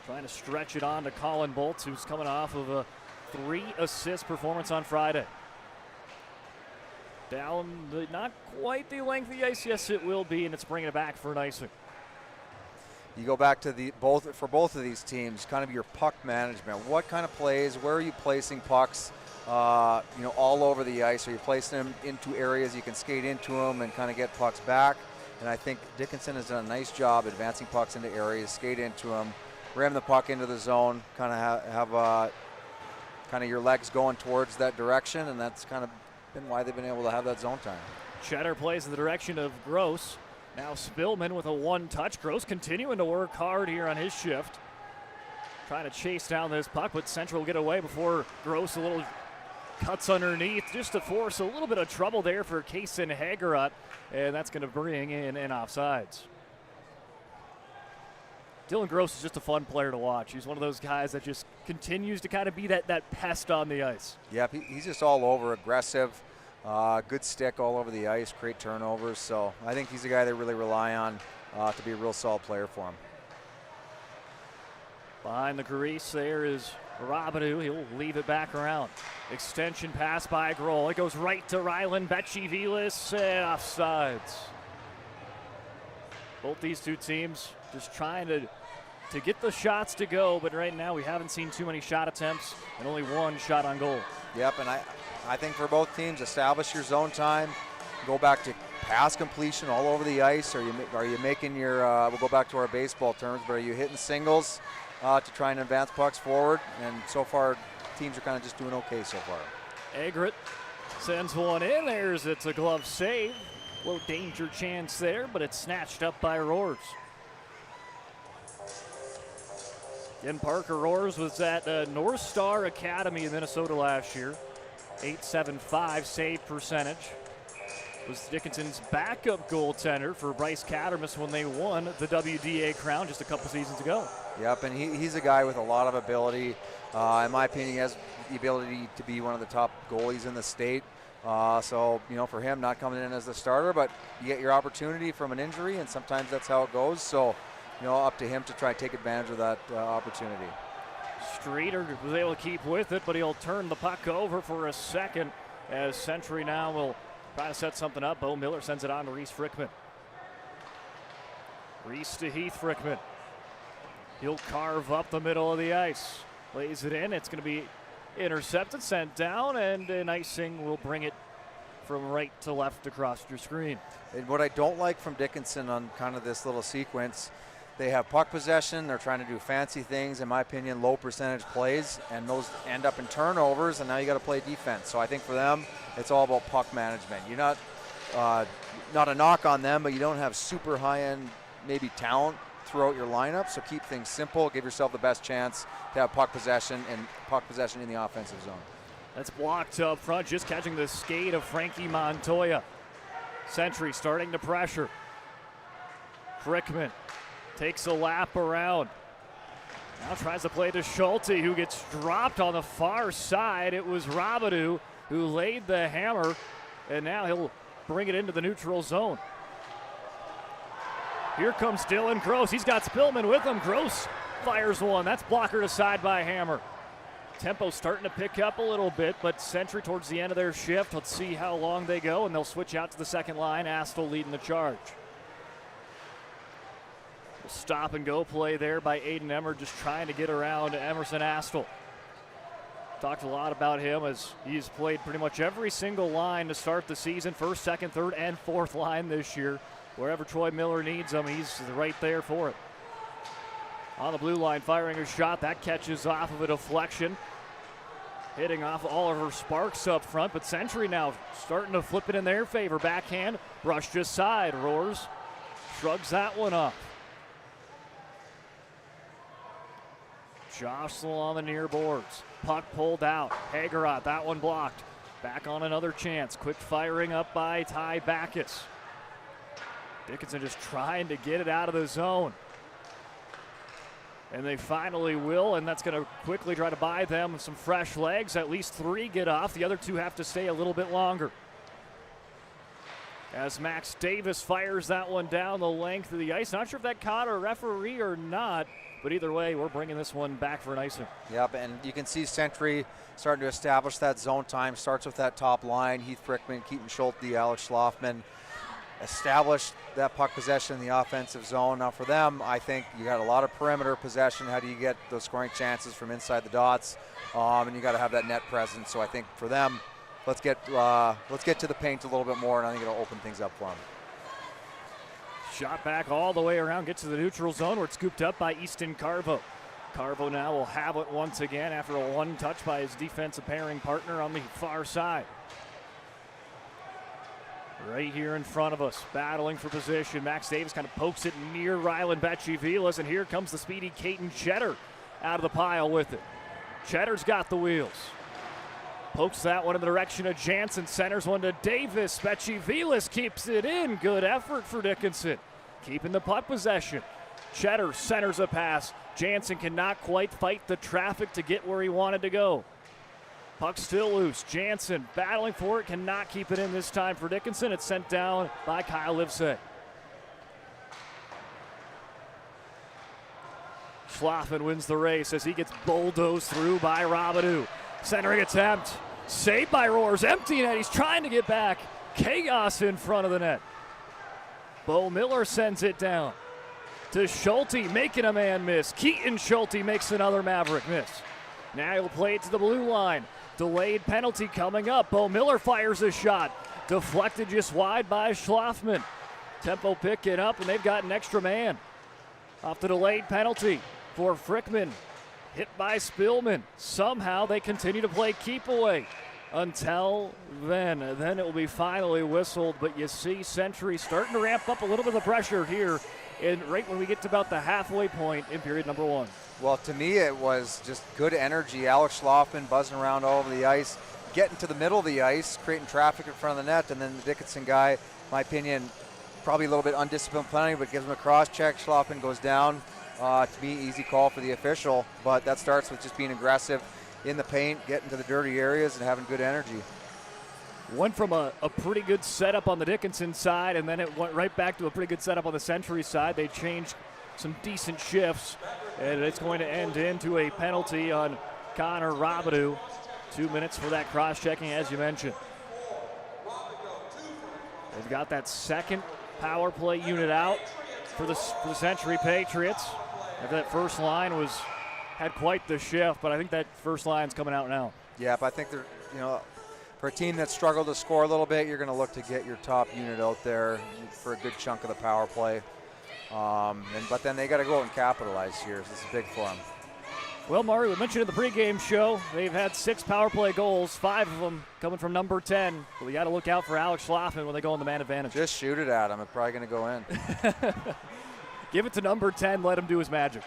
Trying to stretch it on to Colin Bolts, who's coming off of a 3-assist performance on Friday. Down not quite the length of the ice. Yes, it will be, and it's bringing it back for an icing. You go back to both of these teams, kind of your puck management. What kind of plays? Where are you placing pucks? All over the ice. Are you placing them into areas you can skate into them and kind of get pucks back? And I think Dickinson has done a nice job advancing pucks into areas, skate into them, ram the puck into the zone, kind of have kind of your legs going towards that direction, and that's kind of been why they've been able to have that zone time. Cheddar plays in the direction of Gross. Now Spillman with a one-touch. Gross continuing to work hard here on his shift. Trying to chase down this puck, but Central will get away before Gross a little cuts underneath just to force a little bit of trouble there for Kaysen Hagerut, and that's going to bring in an offsides. Dylan Gross is just a fun player to watch. He's one of those guys that just continues to kind of be that pest on the ice. Yep, he's just all over, aggressive, good stick all over the ice, great turnovers. So I think he's a guy they really rely on to be a real solid player for him. Behind the crease there is Robidoux. He'll leave it back around. Extension pass by Grohl. It goes right to Rylan Bechivilis, and offsides. Both these two teams just trying to get the shots to go, but right now we haven't seen too many shot attempts and only one shot on goal. Yep, and I think for both teams, establish your zone time, go back to pass completion all over the ice. Are you making your, we'll go back to our baseball terms, but are you hitting singles to try and advance pucks forward? And so far, teams are kind of just doing okay so far. Egret sends one in. It's a glove save. Low danger chance there, but it's snatched up by Roars. Again, Parker Roars was at North Star Academy in Minnesota last year. .875 save percentage. Was Dickinson's backup goaltender for Bryce Cattermas when they won the WDA crown just a couple seasons ago. Yep, and he's a guy with a lot of ability. In my opinion, he has the ability to be one of the top goalies in the state. So, for him, not coming in as the starter, but you get your opportunity from an injury, and sometimes that's how it goes. So, up to him to try and take advantage of that opportunity. Streeter was able to keep with it, but he'll turn the puck over for a second as Century now will try to set something up. Bo Miller sends it on to Reese Frickman. Reese to Heath Frickman. He'll carve up the middle of the ice. Lays it in. It's going to be intercepted, sent down, and an icing will bring it from right to left across your screen. And what I don't like from Dickinson on kind of this little sequence, they have puck possession. They're trying to do fancy things, in my opinion, low percentage plays, and those end up in turnovers, and now you got to play defense. So I think for them, it's all about puck management. You're not a knock on them, but you don't have super high-end maybe talent throughout your lineup, so keep things simple. Give yourself the best chance to have puck possession in the offensive zone. That's blocked up front, just catching the skate of Frankie Montoya. Century starting to pressure. Frickman takes a lap around. Now tries to play to Schulte, who gets dropped on the far side. It was Robidoux who laid the hammer, and now he'll bring it into the neutral zone. Here comes Dylan Gross. He's got Spillman with him. Gross fires one. That's blockered aside by Hammer. Tempo starting to pick up a little bit, but Century towards the end of their shift. Let's see how long they go, and they'll switch out to the second line. Astle leading the charge. Stop and go play there by Aiden Emmer, just trying to get around Emerson Astle. Talked a lot about him as he's played pretty much every single line to start the season. First, second, third, and fourth line this year. Wherever Troy Miller needs him, he's right there for it. On the blue line, firing a shot. That catches off of a deflection. Hitting off Oliver Sparks up front, but Century now starting to flip it in their favor. Backhand, brushed aside. Roars shrugs that one off. Jostle on the near boards. Puck pulled out. Hagerot, that one blocked. Back on another chance. Quick firing up by Ty Backus. Dickinson just trying to get it out of the zone. And they finally will, and that's going to quickly try to buy them some fresh legs. At least 3 get off. The other 2 have to stay a little bit longer. As Max Davis fires that one down the length of the ice. Not sure if that caught a referee or not, but either way, we're bringing this one back for an icing. Yep, and you can see Century starting to establish that zone time. Starts with that top line. Heath Frickman, Keaton Schulte, Alex Schlafman. establish that puck possession in the offensive zone. Now for them, I think you got a lot of perimeter possession. How do you get those scoring chances from inside the dots? And you got to have that net presence. So I think for them, let's get to the paint a little bit more, and I think it'll open things up for them. Shot back all the way around, gets to the neutral zone where it's scooped up by Easton Carvo. Carvo now will have it once again after a one touch by his defensive pairing partner on the far side. Right here in front of us, battling for position. Max Davis kind of pokes it near Rylan Betchivilas, and here comes the speedy Caden Cheddar out of the pile with it. Cheddar's got the wheels. Pokes that one in the direction of Jansen, centers one to Davis. Betchivilas keeps it in. Good effort for Dickinson, keeping the puck possession. Cheddar centers a pass. Jansen cannot quite fight the traffic to get where he wanted to go. Puck still loose. Jansen battling for it, cannot keep it in this time for Dickinson. It's sent down by Kyle Livesey. Schlaffen wins the race as he gets bulldozed through by Robidoux. Centering attempt, saved by Roars, empty net. He's trying to get back. Chaos in front of the net. Bo Miller sends it down to Schulte, making a man miss. Keaton Schulte makes another Maverick miss. Now he'll play it to the blue line. Delayed penalty coming up. Bo Miller fires a shot. Deflected just wide by Schlaffman. Tempo picking up, and they've got an extra man. Off the delayed penalty for Frickman. Hit by Spillman. Somehow they continue to play keep away until then. Then it will be finally whistled, but you see Century starting to ramp up a little bit of the pressure here, and right when we get to about the halfway point in period number one. Well, to me, it was just good energy. Alex Schlaffen buzzing around all over the ice, getting to the middle of the ice, creating traffic in front of the net, and then the Dickinson guy, in my opinion, probably a little bit undisciplined plenty, but gives him a cross check. Schlaffen goes down. To me, easy call for the official, but that starts with just being aggressive in the paint, getting to the dirty areas, and having good energy. Went from a pretty good setup on the Dickinson side, and then it went right back to a pretty good setup on the Century side. They changed some decent shifts, and it's going to end into a penalty on Connor Robidoux. 2 minutes for that cross-checking, as you mentioned. They've got that second power play unit out for the Century Patriots. After that first line had quite the shift, but I think that first line's coming out now. Yeah, but I think they're, for a team that struggled to score a little bit, you're going to look to get your top unit out there for a good chunk of the power play. But then they got to go out and capitalize here. This is big for them. Well, Maury, we mentioned in the pregame show, they've had 6 power play goals, 5 of them coming from number 10. But we got to look out for Alex Schlaffen when they go on the man advantage. Just shoot it at him. It's probably going to go in. Give it to number 10. Let him do his magic.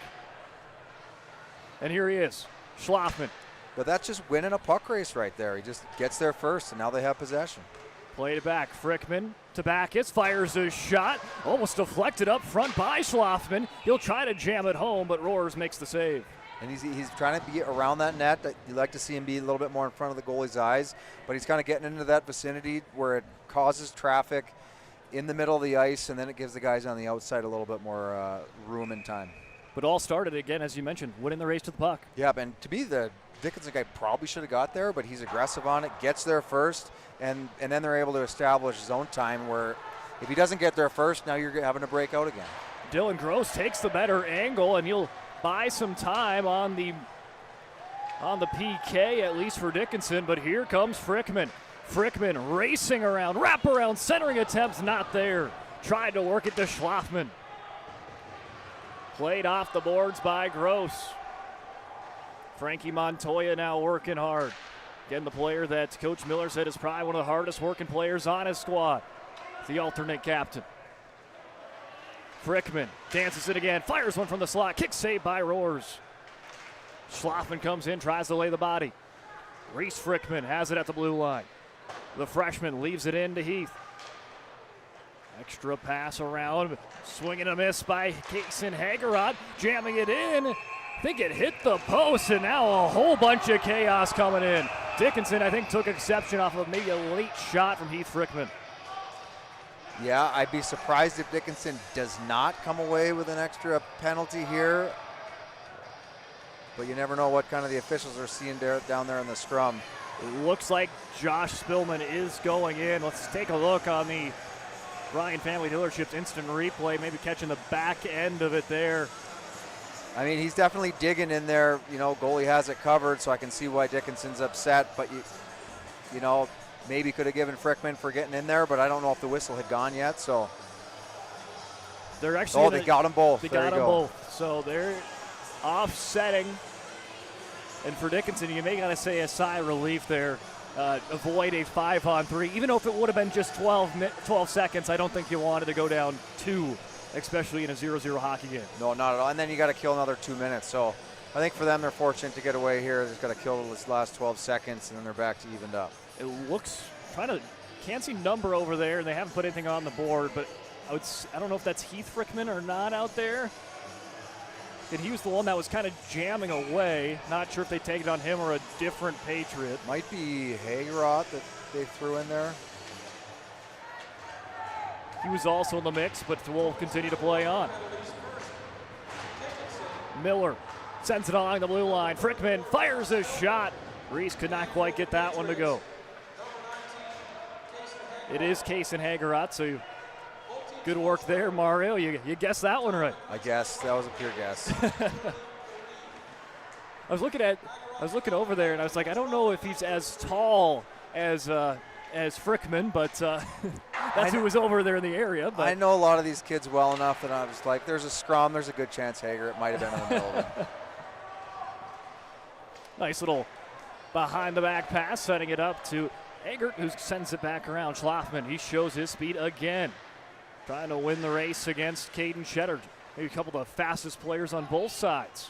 And here he is, Schlaffen. But that's just winning a puck race right there. He just gets there first, and now they have possession. Played it back. Frickman to Backus, fires a shot. Almost deflected up front by Schlaffen. He'll try to jam it home, but Roars makes the save. And he's trying to be around that net. You like to see him be a little bit more in front of the goalie's eyes, but he's kind of getting into that vicinity where it causes traffic in the middle of the ice, and then it gives the guys on the outside a little bit more room and time. But all started, again, as you mentioned, winning the race to the puck. Yeah, and to me, the Dickinson guy probably should have got there, but he's aggressive on it, gets there first, and then they're able to establish zone time where if he doesn't get there first, now you're having to break out again. Dylan Gross takes the better angle, and he'll buy some time on the PK, at least for Dickinson, but here comes Frickman. Frickman racing around, wraparound, centering attempts not there. Tried to work it to Schlaffman. Played off the boards by Gross. Frankie Montoya now working hard. Again, the player that Coach Miller said is probably one of the hardest working players on his squad. The alternate captain. Frickman dances it again, fires one from the slot, kick saved by Roars. Schlaffen comes in, tries to lay the body. Reese Frickman has it at the blue line. The freshman leaves it in to Heath. Extra pass around, swing and a miss by Kason Hagerot, jamming it in. I think it hit the post, and now a whole bunch of chaos coming in. Dickinson, I think, took exception off of maybe a late shot from Heath Frickman. Yeah, I'd be surprised if Dickinson does not come away with an extra penalty here. But you never know what kind of the officials are seeing down there in the scrum. It looks like Josh Spillman is going in. Let's take a look on the Ryan Family Dealerships instant replay, maybe catching the back end of it there. I mean, he's definitely digging in there. You know, goalie has it covered, so I can see why Dickinson's upset. But, you know, maybe could have given Frickman for getting in there, but I don't know if the whistle had gone yet. So they're actually they got them both. They got them both. So they're offsetting. And for Dickinson, you may gotta say a sigh of relief there. Avoid a 5-on-3. Even if it would have been just 12 seconds, I don't think you wanted to go down 2, especially in a 0-0 hockey game. No, not at all. And then you got to kill another 2 minutes. So I think for them, they're fortunate to get away here. They've got to kill this last 12 seconds, and then they're back to evened up. It looks, can't see number over there, and they haven't put anything on the board, but I don't know if that's Heath Frickman or not out there. And he was the one that was kind of jamming away. Not sure if they take it on him or a different Patriot. Might be Hagerot that they threw in there. He was also in the mix, but will continue to play on. Miller sends it along the blue line. Frickman fires a shot. Reese could not quite get that one to go. It is Case and Hagerot, so good work there, Mario. You guessed that one right. I guess that was a pure guess. I was looking over there, and I was like, I don't know if he's as tall as Frickman, but that's who was over there in the area. But I know a lot of these kids well enough that I was like, there's a scrum, there's a good chance Hager. It might have been in the middle of it. Nice little behind the back pass, setting it up to Egert, who sends it back around. Schlafman, he shows his speed again. Trying to win the race against Caden Sheddard. Maybe a couple of the fastest players on both sides.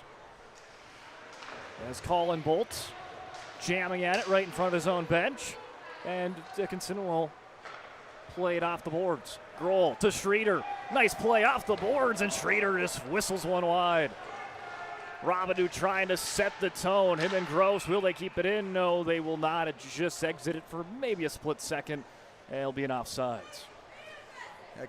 As Colin Bolt jamming at it right in front of his own bench. And Dickinson will play it off the boards. Grohl to Schrader. Nice play off the boards, and Schrader just whistles one wide. Robidoux trying to set the tone. Him and Gross, will they keep it in? No, they will not. It just exited for maybe a split second, and it'll be an offsides.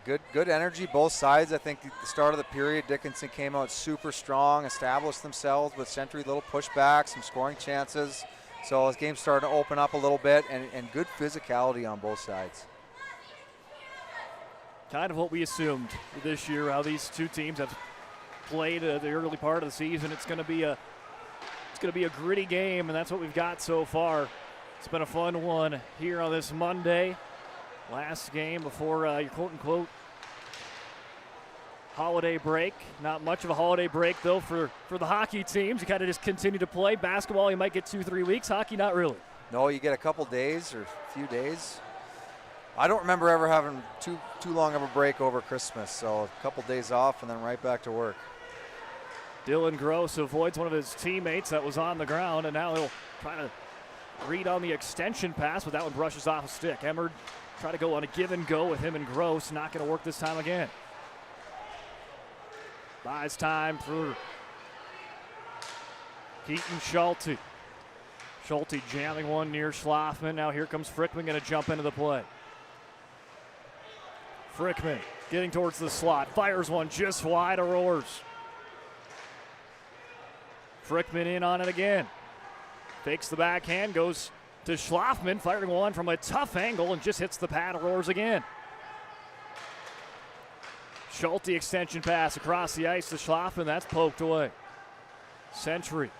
Yeah, good energy, both sides. I think at the start of the period, Dickinson came out super strong, established themselves with Century, little pushback, some scoring chances. So this game started to open up a little bit, and good physicality on both sides. Kind of what we assumed this year, how these two teams have played the early part of the season. It's going to be a gritty game, and that's what we've got so far. It's been a fun one here on this Monday. Last game before your quote-unquote holiday break. Not much of a holiday break, though, for the hockey teams. You kind of just continue to play. Basketball, you might get 2-3 weeks. Hockey, not really. No, you get a couple days or a few days. I don't remember ever having too long of a break over Christmas, so a couple days off and then right back to work. Dylan Gross avoids one of his teammates that was on the ground, and now he'll try to read on the extension pass, but that one brushes off a stick. Emmerd try to go on a give and go with him and Gross. Not going to work this time again. Buys time for Keaton Schulte. Schulte jamming one near Schlafman. Now here comes Frickman, going to jump into the play. Frickman getting towards the slot. Fires one just wide of Roars. Frickman in on it again. Fakes the backhand, goes to Schlafman, firing one from a tough angle and just hits the pad of Roars again. Schulte extension pass across the ice to Schlafman. That's poked away. Century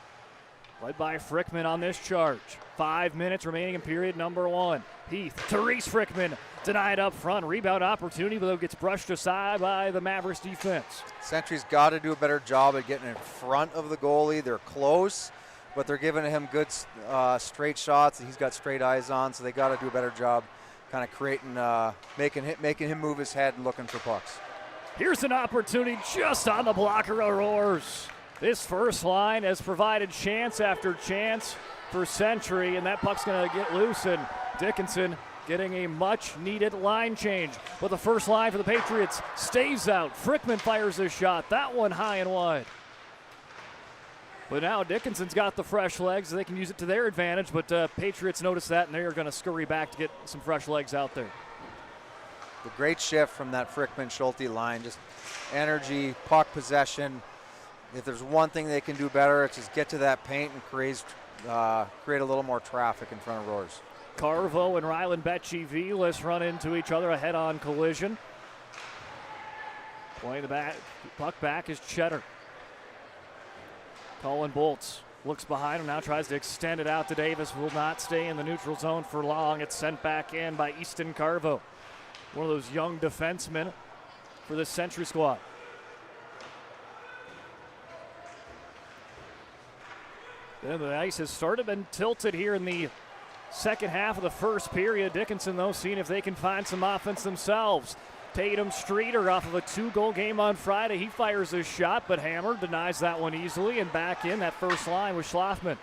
led by Frickman on this charge. 5 minutes remaining in period number 1. Heath to Reese Frickman. Denied up front. Rebound opportunity, but it gets brushed aside by the Mavericks defense. Century's got to do a better job at getting in front of the goalie. They're close, but they're giving him good straight shots that he's got straight eyes on, so they got to do a better job kind of creating, making him move his head and looking for pucks. Here's an opportunity just on the blocker of Roars. This first line has provided chance after chance for Century, and that puck's going to get loose, and Dickinson getting a much-needed line change. But the first line for the Patriots stays out. Frickman fires his shot. That one high and wide. But now Dickinson's got the fresh legs. They can use it to their advantage, but Patriots notice that, and they're going to scurry back to get some fresh legs out there. The great shift from that Frickman-Schulte line. Just energy, puck possession. If there's one thing they can do better, it's just get to that paint and create a little more traffic in front of Roars. Carvo and Ryland Becci Vilas run into each other, a head-on collision. Playing the puck back is Cheddar. Colin Bolts looks behind him now, tries to extend it out to Davis. Will not stay in the neutral zone for long. It's sent back in by Easton Carvo, one of those young defensemen for the Century squad. Then the ice has sort of been tilted here in the second half of the first period. Dickinson, though, seeing if they can find some offense themselves. Tatum Streeter off of a 2-goal game on Friday. He fires his shot, but Hammer denies that one easily, and back in that first line with Schlafman.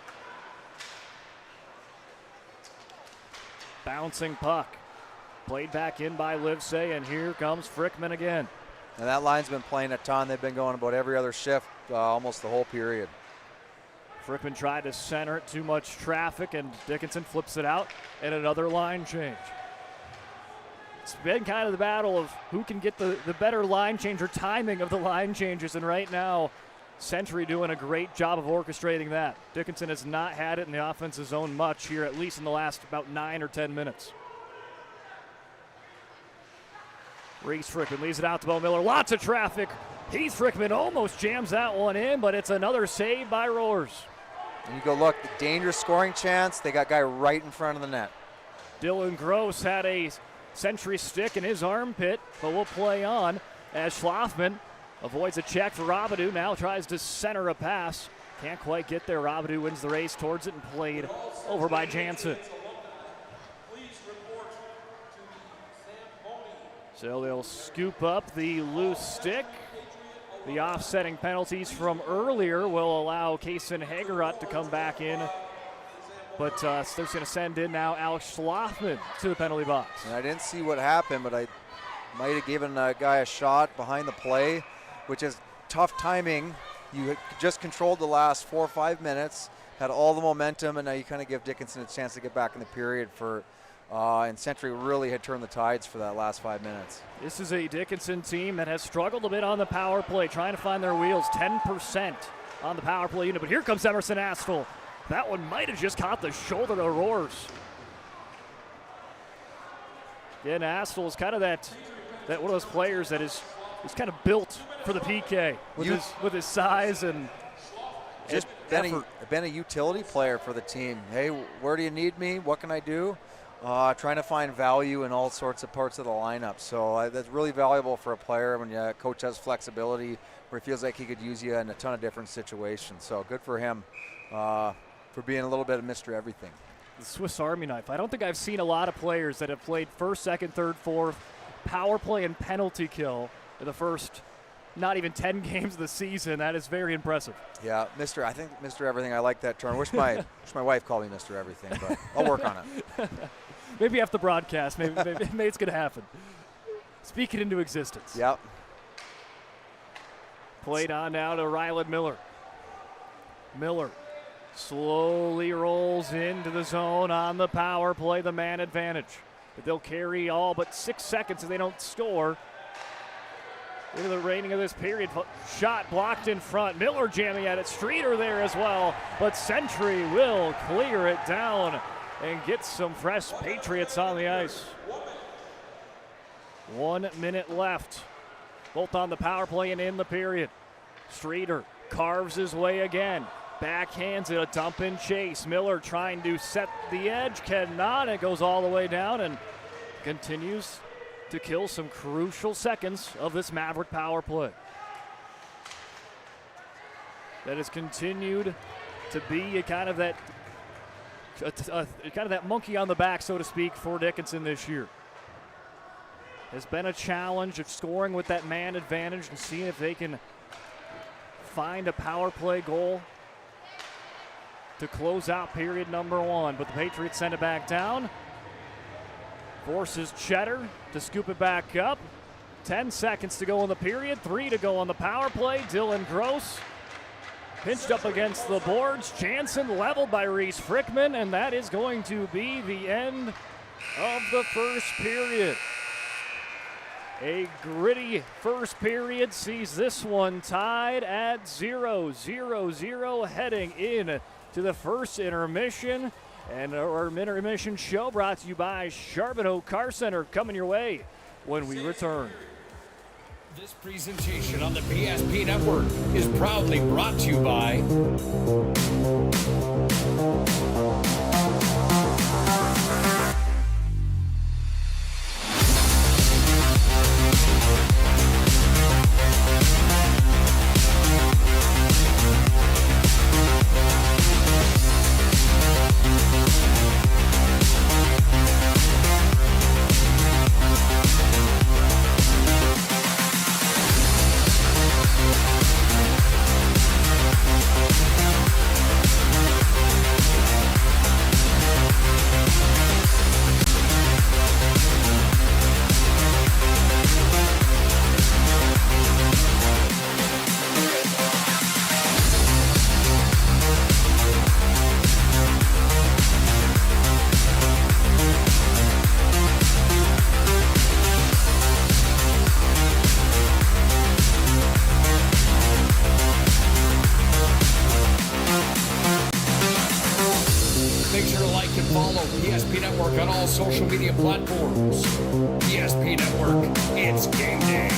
Bouncing puck. Played back in by Livesey, and here comes Frickman again. And that line's been playing a ton. They've been going about every other shift almost the whole period. Frickman tried to center it, too much traffic, and Dickinson flips it out, and another line change. It's been kind of the battle of who can get the better line change or timing of the line changes, and right now, Century doing a great job of orchestrating that. Dickinson has not had it in the offensive zone much here, at least in the last about 9 or 10 minutes. Reese Frickman leaves it out to Bo Miller. Lots of traffic. Heath Frickman almost jams that one in, but it's another save by Roars. And you go look, the dangerous scoring chance, they got guy right in front of the net. Dylan Gross had a Century stick in his armpit, but will play on as Schlafman avoids a check for Robidoux. Now tries to center a pass. Can't quite get there. Robidoux wins the race towards it and played over by Jansen. So they'll scoop up the loose stick. The offsetting penalties from earlier will allow Kaysen Hagerut to come back in. But they're going to send in now Alex Schlafman to the penalty box. And I didn't see what happened, but I might have given a guy a shot behind the play, which is tough timing. You just controlled the last 4 or 5 minutes, had all the momentum, and now you kind of give Dickinson a chance to get back in the period for and Century really had turned the tides for that last 5 minutes. This is a Dickinson team that has struggled a bit on the power play, trying to find their wheels. 10% on the power play unit, but here comes Emerson Astle. That one might have just caught the shoulder of Roars. Again, Astle is kind of that one of those players that is kind of built for the PK with his size and just been a utility player for the team. Hey, where do you need me? What can I do? Trying to find value in all sorts of parts of the lineup. So that's really valuable for a player when your coach has flexibility where he feels like he could use you in a ton of different situations. So good for him for being a little bit of Mr. Everything. The Swiss Army knife. I don't think I've seen a lot of players that have played first, second, third, fourth, power play and penalty kill in the first not even 10 games of the season. That is very impressive. Yeah, I think Mr. Everything, I like that term. Wish my wife called me Mr. Everything, but I'll work on it. Maybe after the broadcast, maybe it's going to happen. Speak it into existence. Yep. Played on now to Ryland Miller. Miller slowly rolls into the zone on the power play, the man advantage. But they'll carry all but 6 seconds if they don't score. Into the rating of this period. Shot blocked in front. Miller jamming at it. Streeter there as well. But Century will clear it down and get some fresh Patriots on the ice. 1 minute left. Both on the power play and in the period. Streeter carves his way again. Backhands it, a dump and chase. Miller trying to set the edge. Cannot. It goes all the way down and continues to kill some crucial seconds of this Maverick power play. That has continued to be a kind of that monkey on the back, so to speak, for Dickinson this year. Has been a challenge of scoring with that man advantage and seeing if they can find a power play goal to close out period number 1. But the Patriots send it back down. Forces Cheddar to scoop it back up. 10 seconds to go in the period. 3 to go on the power play. Dylan Gross pinched up against the boards. Jansen leveled by Reese Frickman, and that is going to be the end of the first period. A gritty first period sees this one tied at 0-0-0 heading in to the first intermission. And our intermission show brought to you by Charbonneau Car Center, coming your way when we return. This presentation on the PSP Network is proudly brought to you by PSP Network on all social media platforms. PSP Network, it's game day.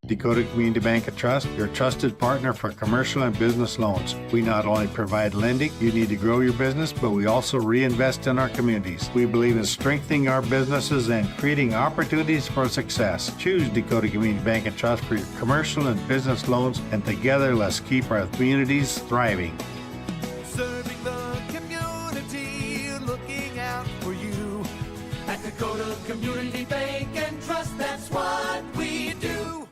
Dakota Community Bank and Trust, your trusted partner for commercial and business loans. We not only provide lending you need to grow your business, but we also reinvest in our communities. We believe in strengthening our businesses and creating opportunities for success. Choose Dakota Community Bank and Trust for your commercial and business loans, and together let's keep our communities thriving. Serving the community, looking out for you. At Dakota Community Bank and Trust, that's what we do.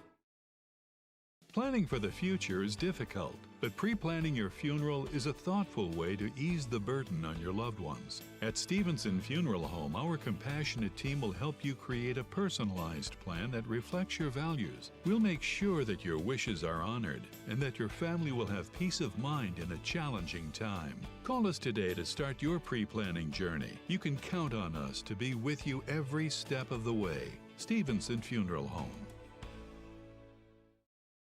Planning for the future is difficult, but pre-planning your funeral is a thoughtful way to ease the burden on your loved ones. At Stevenson Funeral Home, our compassionate team will help you create a personalized plan that reflects your values. We'll make sure that your wishes are honored and that your family will have peace of mind in a challenging time. Call us today to start your pre-planning journey. You can count on us to be with you every step of the way. Stevenson Funeral Home.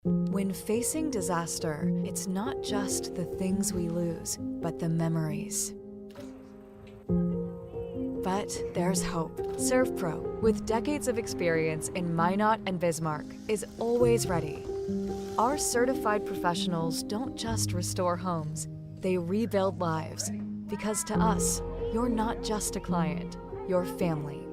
When facing disaster, it's not just the things we lose, but the memories. But there's hope. ServPro, with decades of experience in Minot and Bismarck, is always ready. Our certified professionals don't just restore homes, they rebuild lives. Because to us, you're not just a client, you're family.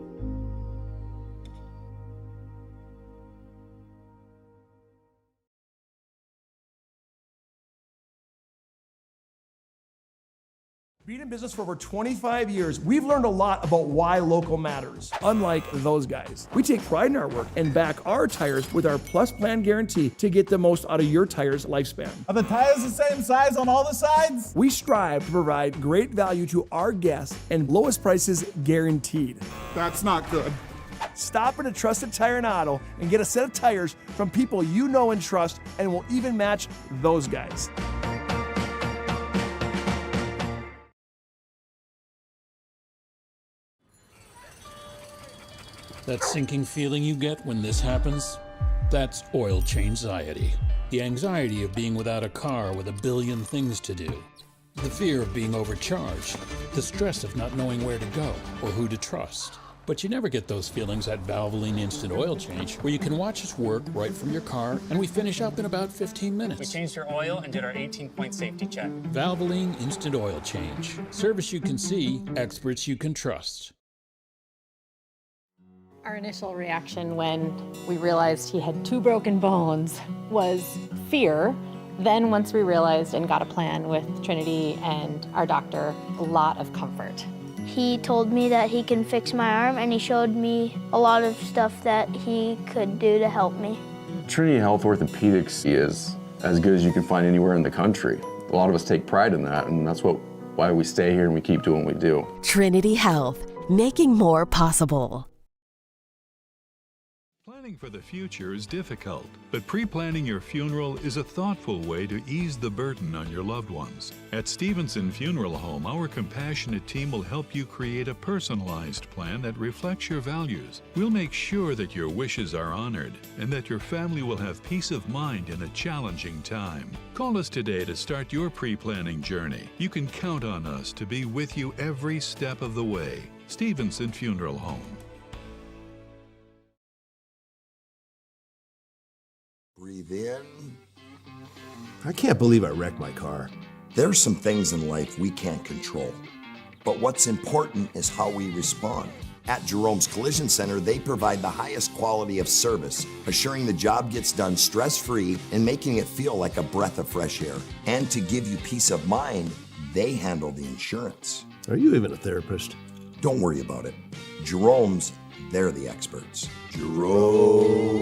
Being in business for over 25 years, we've learned a lot about why local matters, unlike those guys. We take pride in our work and back our tires with our Plus Plan guarantee to get the most out of your tire's lifespan. Are the tires the same size on all the sides? We strive to provide great value to our guests and lowest prices guaranteed. That's not good. Stop at a trusted tire and auto and get a set of tires from people you know and trust, and will even match those guys. That sinking feeling you get when this happens? That's oil change-anxiety. The anxiety of being without a car with a billion things to do. The fear of being overcharged. The stress of not knowing where to go or who to trust. But you never get those feelings at Valvoline Instant Oil Change, where you can watch us work right from your car, and we finish up in about 15 minutes. We changed your oil and did our 18-point safety check. Valvoline Instant Oil Change. Service you can see, experts you can trust. Our initial reaction when we realized he had 2 broken bones was fear. Then once we realized and got a plan with Trinity and our doctor, a lot of comfort. He told me that he can fix my arm, and he showed me a lot of stuff that he could do to help me. Trinity Health Orthopedics is as good as you can find anywhere in the country. A lot of us take pride in that, and that's why we stay here and we keep doing what we do. Trinity Health, making more possible. Planning for the future is difficult, but pre-planning your funeral is a thoughtful way to ease the burden on your loved ones. At Stevenson Funeral Home, our compassionate team will help you create a personalized plan that reflects your values. We'll make sure that your wishes are honored and that your family will have peace of mind in a challenging time. Call us today to start your pre-planning journey. You can count on us to be with you every step of the way. Stevenson Funeral Home. I can't believe I wrecked my car. There's some things in life we can't control, but what's important is how we respond. At Jerome's Collision Center, they provide the highest quality of service, assuring the job gets done stress-free and making it feel like a breath of fresh air. And to give you peace of mind, they handle the insurance. Are you even a therapist? Don't worry about it. Jerome's, they're the experts. Jerome's.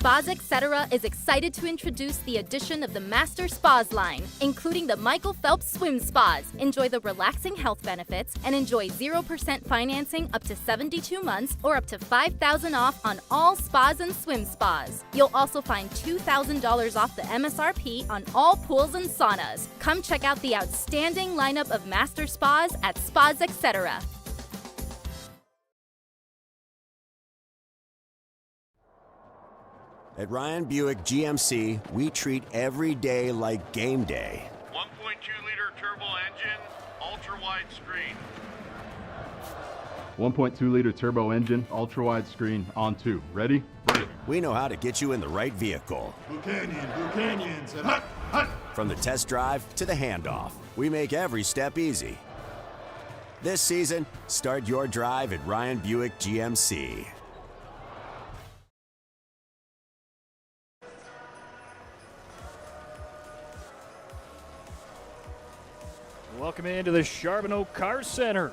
Spas Etc. is excited to introduce the addition of the Master Spas line, including the Michael Phelps Swim Spas. Enjoy the relaxing health benefits and enjoy 0% financing up to 72 months or up to $5,000 off on all spas and swim spas. You'll also find $2,000 off the MSRP on all pools and saunas. Come check out the outstanding lineup of Master Spas at Spas Etc. At Ryan Buick GMC, we treat every day like game day. 1.2-liter turbo engine, ultra-wide screen. 1.2-liter turbo engine, ultra-wide screen, on 2. Ready? Bring it. We know how to get you in the right vehicle. Blue Canyons, and hut, hut. From the test drive to the handoff, we make every step easy. This season, start your drive at Ryan Buick GMC. Welcome into the Charbonneau Car Center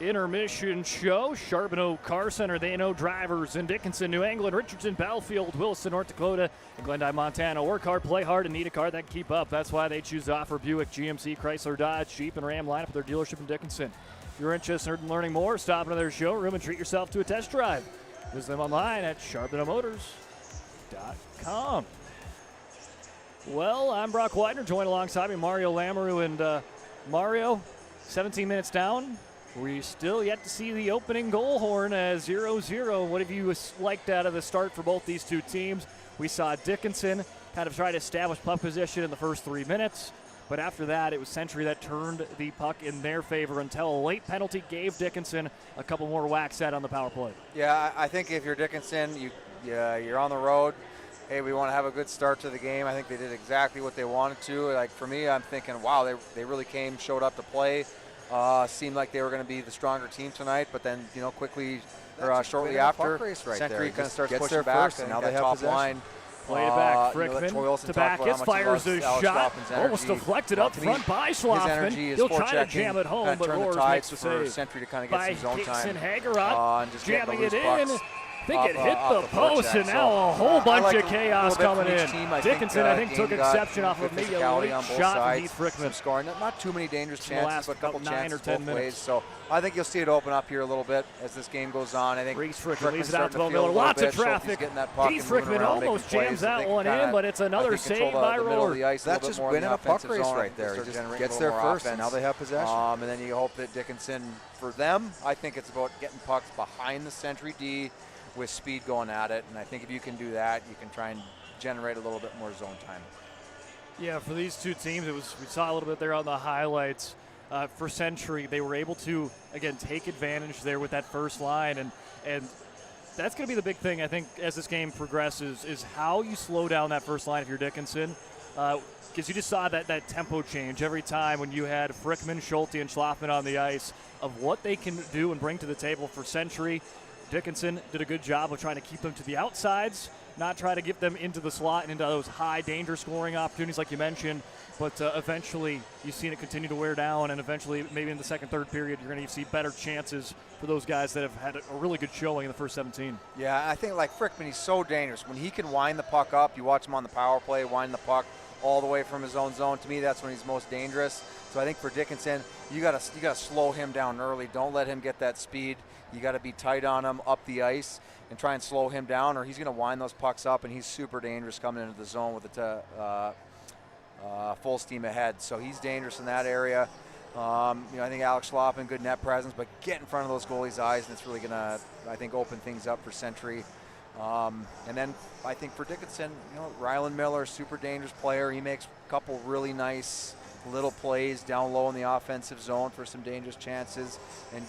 Intermission show. Charbonneau Car Center, they know drivers in Dickinson, New England, Richardson, Belfield, Wilson, North Dakota, and Glendive, Montana. Work hard, play hard, and need a car that can keep up. That's why they choose to offer Buick, GMC, Chrysler, Dodge, Jeep, and Ram lineup at their dealership in Dickinson. If you're interested in learning more, stop into their showroom and treat yourself to a test drive. Visit them online at charbonneaumotors.com. Well, I'm Brock Widener, joined alongside me Mario Lamoureux, and Mario, 17 minutes down. We still yet to see the opening goal horn as 0-0. What have you liked out of the start for both these two teams? We saw Dickinson kind of try to establish puck position in the first 3 minutes, but after that, it was Century that turned the puck in their favor until a late penalty gave Dickinson a couple more whacks at on the power play. Yeah, I think if you're Dickinson, you're on the road. Hey, we want to have a good start to the game. I think they did exactly what they wanted to. Like for me, I'm thinking, wow, they really showed up to play. Seemed like they were going to be the stronger team tonight, but then quickly or shortly after, Century kind of starts pushing back, and now they have top line. Played it back, Frickman to back it, fires his shot, almost deflected up front by Schlafman. He'll try to jam it home, but Roars makes the save. Century to kind of get some zone time. Hagerot jamming it in. I think it hit the post, and now a whole bunch of chaos coming in. Dickinson, I think, took exception off of maybe a late shot from Heath Frickman. Scoring, not too many dangerous chances, but a couple chances both ways. So I think you'll see it open up here a little bit as this game goes on. I think Frickman leaves it out to Bo Miller. Lots of traffic. Heath Frickman almost jams that one in, but it's another save by Rohr. That's just winning a puck race right there. He just gets there first, and now they have possession. And then you hope that Dickinson, for them, I think it's about getting pucks behind the Century D with speed going at it, and I think if you can do that, you can try and generate a little bit more zone time. Yeah, for these two teams, we saw a little bit there on the highlights. For Century, they were able to, again, take advantage there with that first line, and that's going to be the big thing, I think, as this game progresses, is how you slow down that first line if you're Dickinson, because you just saw that tempo change every time when you had Frickman, Schulte, and Schlafman on the ice of what they can do and bring to the table for Century. Dickinson did a good job of trying to keep them to the outsides, not try to get them into the slot and into those high danger scoring opportunities like you mentioned, but eventually you've seen it continue to wear down, and eventually maybe in the second, third period you're going to see better chances for those guys that have had a really good showing in the first 17. Yeah, I think like Frickman, he's so dangerous. When he can wind the puck up, you watch him on the power play, wind the puck all the way from his own zone. To me, that's when he's most dangerous. So I think for Dickinson, you gotta slow him down early. Don't let him get that speed. You got to be tight on him up the ice and try and slow him down, or he's going to wind those pucks up, and he's super dangerous coming into the zone with the full steam ahead. So he's dangerous in that area. I think Alex Schlafman, good net presence, but get in front of those goalies' eyes, and it's really going to, I think, open things up for Century. And then I think for Dickinson, Rylan Miller, super dangerous player. He makes a couple really nice little plays down low in the offensive zone for some dangerous chances. And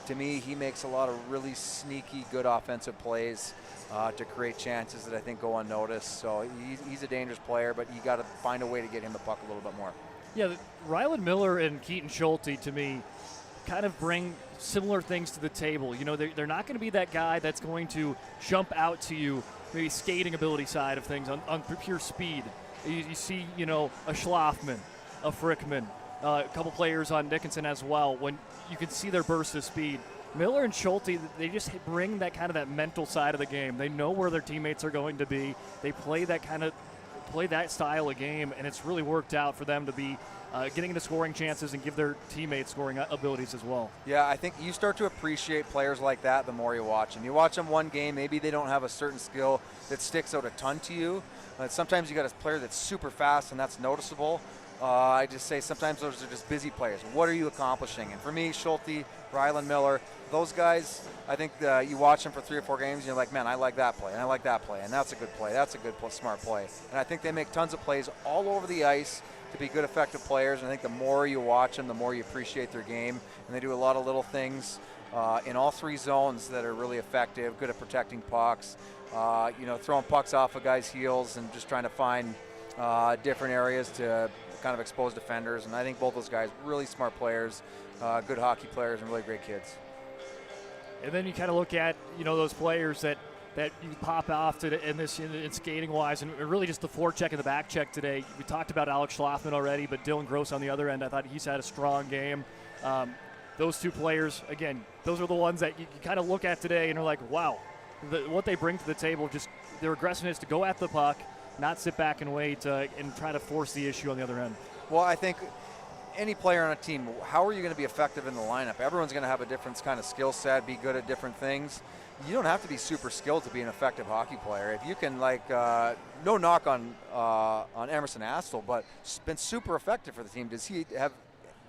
to me, he makes a lot of really sneaky, good offensive plays to create chances that I think go unnoticed. So he's a dangerous player, but you got to find a way to get him the puck a little bit more. Yeah, Ryland Miller and Keaton Schulte, to me, kind of bring similar things to the table. You know, they're not going to be that guy that's going to jump out to you, maybe skating ability side of things on pure speed. You see, you know, a Schlafman, a Frickman, a couple players on Dickinson as well, when you can see their burst of speed. Miller and Schulte, they just bring that kind of that mental side of the game. They know where their teammates are going to be. They play that style of game, and it's really worked out for them to be getting into scoring chances and give their teammates scoring abilities as well. Yeah, I think you start to appreciate players like that the more you watch them. You watch them one game, maybe they don't have a certain skill that sticks out a ton to you. Sometimes you got a player that's super fast and that's noticeable. I just say sometimes those are just busy players. What are you accomplishing? And for me, Schulte, Ryland Miller, those guys, I think you watch them for 3 or 4 games and you're like, man, I like that play, and I like that play, and that's a good play, that's a good smart play. And I think they make tons of plays all over the ice to be good, effective players. And I think the more you watch them, the more you appreciate their game. And they do a lot of little things in all 3 zones that are really effective, good at protecting pucks, you know, throwing pucks off a guy's heels and just trying to find different areas to kind of expose defenders. And I think both those guys, really smart players, good hockey players, and really great kids. And then you kind of look at, you know, those players that you pop off in skating wise, and really just the forecheck and the back check today. We talked about Alex Schlafman already, but Dylan Gross on the other end, I thought he's had a strong game. Those 2 players, again, those are the ones that you kind of look at today and are like, wow, what they bring to the table, just their aggressiveness to go at the puck, not sit back and wait and try to force the issue on the other end. Well, I think any player on a team, how are you going to be effective in the lineup? Everyone's going to have a different kind of skill set, be good at different things. You don't have to be super skilled to be an effective hockey player. If you can, like, no knock on Emerson Astle, but been super effective for the team. Does he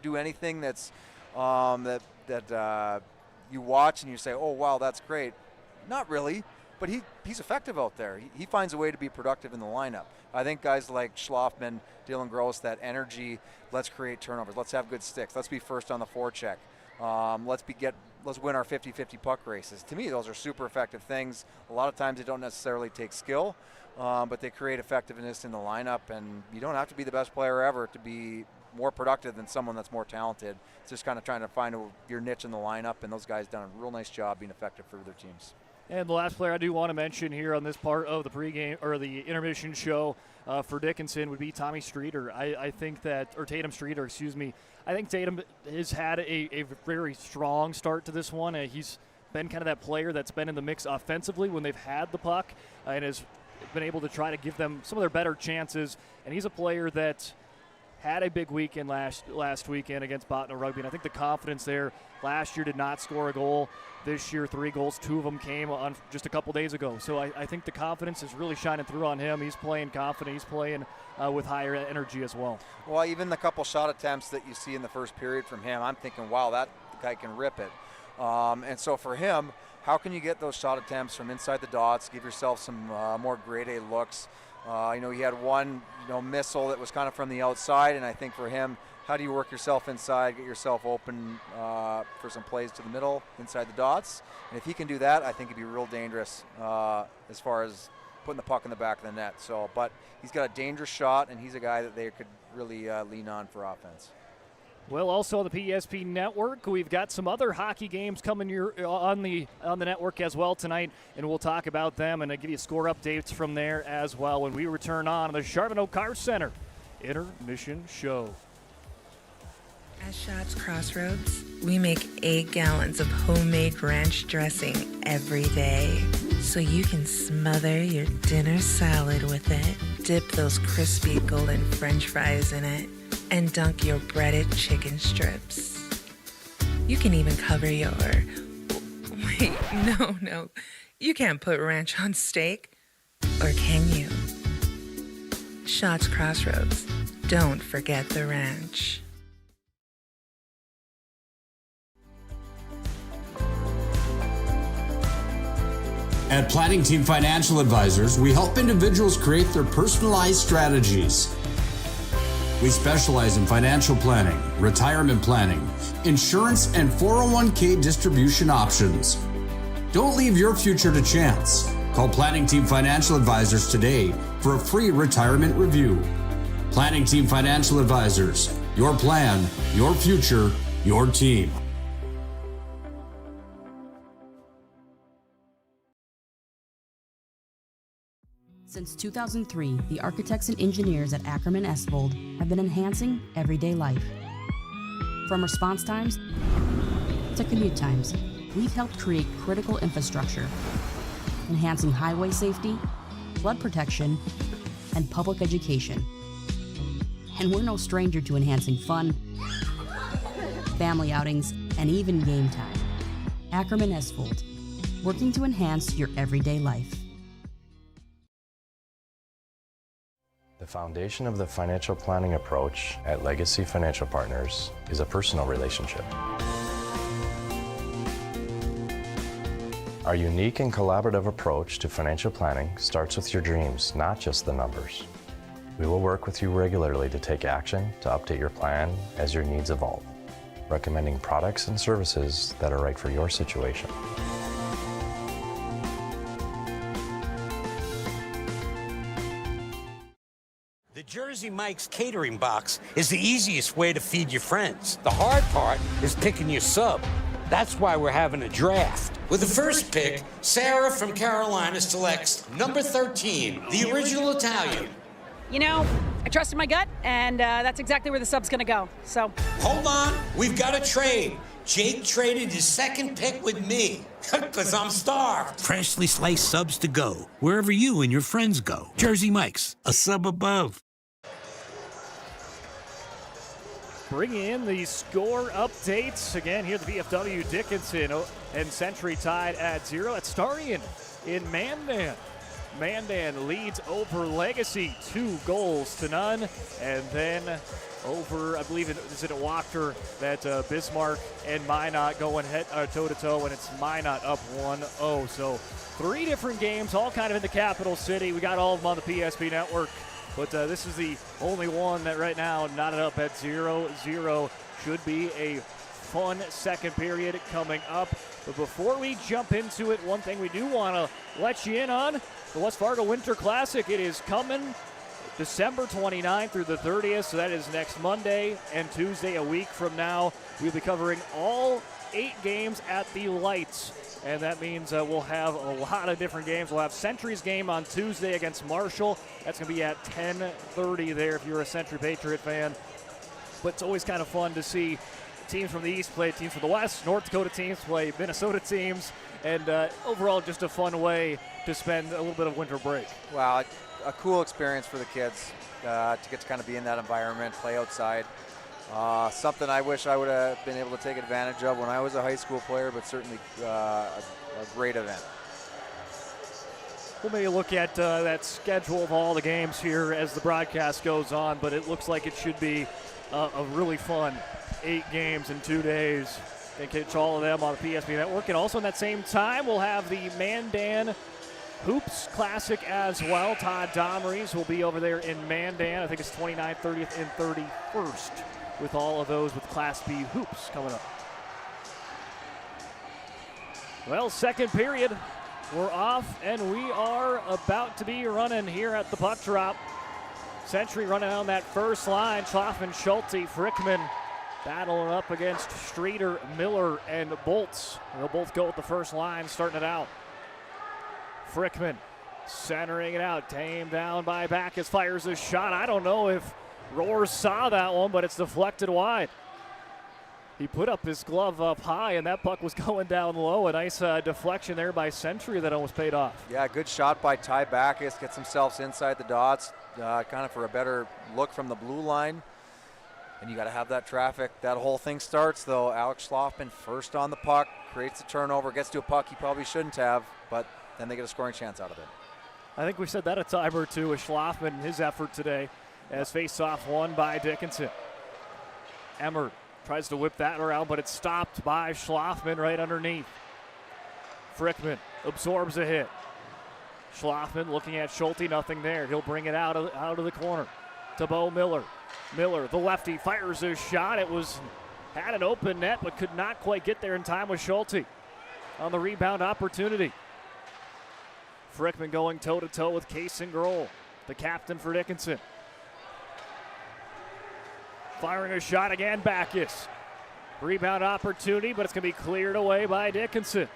do anything that's that you watch and you say, oh wow, that's great? Not really, but he's effective out there. He finds a way to be productive in the lineup. I think guys like Schlafman, Dylan Gross, that energy, let's create turnovers, let's have good sticks, let's be first on the forecheck, let's win our 50-50 puck races. To me, those are super effective things. A lot of times they don't necessarily take skill, but they create effectiveness in the lineup, and you don't have to be the best player ever to be more productive than someone that's more talented. It's just kind of trying to find your niche in the lineup, and those guys done a real nice job being effective for their teams. And the last player I do want to mention here on this part of the pregame or the intermission show for Dickinson would be Tommy Streeter. I think that, or Tatum Streeter, excuse me. I think Tatum has had a very strong start to this one. He's been kind of that player that's been in the mix offensively when they've had the puck and has been able to try to give them some of their better chances. And he's a player that had a big weekend last weekend against Botno Rugby, and I think the confidence there. Last year did not score a goal. This year 3 goals, 2 of them came on just a couple days ago. So I think the confidence is really shining through on him. He's playing confident. He's playing with higher energy as well. Well, even the couple shot attempts that you see in the first period from him, I'm thinking, wow, that guy can rip it. And so for him, how can you get those shot attempts from inside the dots, give yourself some more grade A looks? You know, he had one, missile that was kind of from the outside, and I think for him, how do you work yourself inside, get yourself open for some plays to the middle, inside the dots? And if he can do that, I think he'd be real dangerous as far as putting the puck in the back of the net. So, but he's got a dangerous shot, and he's a guy that they could really lean on for offense. Well, also on the PSP network, we've got some other hockey games coming on the network as well tonight, and we'll talk about them and give you score updates from there as well when we return on the Charbonneau Car Center Intermission Show. At Shots Crossroads, we make 8 gallons of homemade ranch dressing every day, so you can smother your dinner salad with it, dip those crispy golden French fries in it, and dunk your breaded chicken strips. You can even cover your... Wait, no. You can't put ranch on steak. Or can you? Shots Crossroads. Don't forget the ranch. At Planning Team Financial Advisors, we help individuals create their personalized strategies. We specialize in financial planning, retirement planning, insurance, and 401k distribution options. Don't leave your future to chance. Call Planning Team Financial Advisors today for a free retirement review. Planning Team Financial Advisors. Your plan, your future, your team. Since 2003, the architects and engineers at Ackerman Esvold have been enhancing everyday life. From response times to commute times, we've helped create critical infrastructure, enhancing highway safety, flood protection, and public education. And we're no stranger to enhancing fun, family outings, and even game time. Ackerman Esvold, working to enhance your everyday life. The foundation of the financial planning approach at Legacy Financial Partners is a personal relationship. Our unique and collaborative approach to financial planning starts with your dreams, not just the numbers. We will work with you regularly to take action to update your plan as your needs evolve, recommending products and services that are right for your situation. The Jersey Mike's catering box is the easiest way to feed your friends. The hard part is picking your sub. That's why we're having a draft. With the first pick, Sarah from Carolina selects number 13, the original Italian. You know, I trusted my gut, and that's exactly where the sub's gonna go, so. Hold on, we've got a trade. Jake traded his second pick with me, because I'm starved. Freshly sliced subs to go, wherever you and your friends go. Jersey Mike's, a sub above. Bringing in the score updates. Again, here at the VFW, Dickinson and Century tied at 0. It's starting in Mandan. Mandan leads over Legacy 2-0. And then over, I believe, is it at Wachter that Bismarck and Minot going toe-to-toe, and it's Minot up 1-0. So 3 different games, all kind of in the capital city. We got all of them on the PSP network. But this is the only one that right now knotted up at 0-0. Should be a fun second period coming up. But before we jump into it, one thing we do want to let you in on, the West Fargo Winter Classic. It is coming December 29th through the 30th, so that is next Monday and Tuesday, a week from now. We'll be covering all 8 games at the Lights. And that means we'll have a lot of different games. We'll have Century's game on Tuesday against Marshall. That's going to be at 10:30 there if you're a Century Patriot fan. But it's always kind of fun to see teams from the East play teams from the West, North Dakota teams play Minnesota teams, and overall just a fun way to spend a little bit of winter break. Wow, a cool experience for the kids to get to kind of be in that environment, play outside. Something I wish I would have been able to take advantage of when I was a high school player, but certainly a great event. We'll maybe look at that schedule of all the games here as the broadcast goes on, but it looks like it should be a really fun 8 games in 2 days. You can catch all of them on the PSP network. And also in that same time, we'll have the Mandan Hoops Classic as well. Todd Domries will be over there in Mandan. I think it's 29th, 30th, and 31st. With all of those with Class B hoops coming up. Well, second period, we're off, and we are about to be running here at the puck drop. Century running on that first line. Schlaffman, Schulte, Frickman battling up against Streeter, Miller, and Bolts. They'll both go with the first line, starting it out. Frickman centering it out, tamed down by Backus, fires a shot. I don't know if Roars saw that one, but it's deflected wide. He put up his glove up high, and that puck was going down low. A nice deflection there by Century that almost paid off. Yeah, good shot by Ty Backus. Gets himself inside the dots, kind of for a better look from the blue line. And you got to have that traffic. That whole thing starts, though. Alex Schlaffman first on the puck, creates a turnover, gets to a puck he probably shouldn't have, but then they get a scoring chance out of it. I think we said that a time or two with Schlaffman, his effort today. As face-off won by Dickinson. Emmer tries to whip that around, but it's stopped by Schlaffman right underneath. Frickman absorbs a hit. Schlaffman looking at Schulte, nothing there. He'll bring it out of the corner to Bo Miller. Miller, the lefty, fires his shot. Had an open net, but could not quite get there in time with Schulte on the rebound opportunity. Frickman going toe-to-toe with Case and Grohl, the captain for Dickinson. Firing a shot again, Backus. Rebound opportunity, but it's going to be cleared away by Dickinson.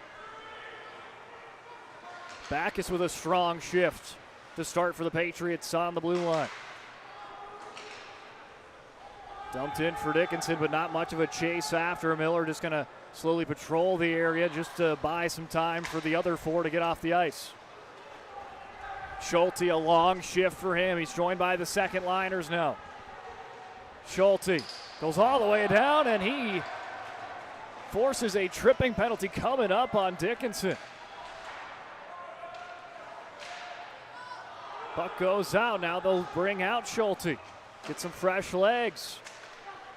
Backus with a strong shift to start for the Patriots on the blue line. Dumped in for Dickinson, but not much of a chase after. Miller just going to slowly patrol the area just to buy some time for the other four to get off the ice. Schulte, a long shift for him. He's joined by the second liners now. Schulte goes all the way down, and he forces a tripping penalty coming up on Dickinson. Puck goes out. Now they'll bring out Schulte. Get some fresh legs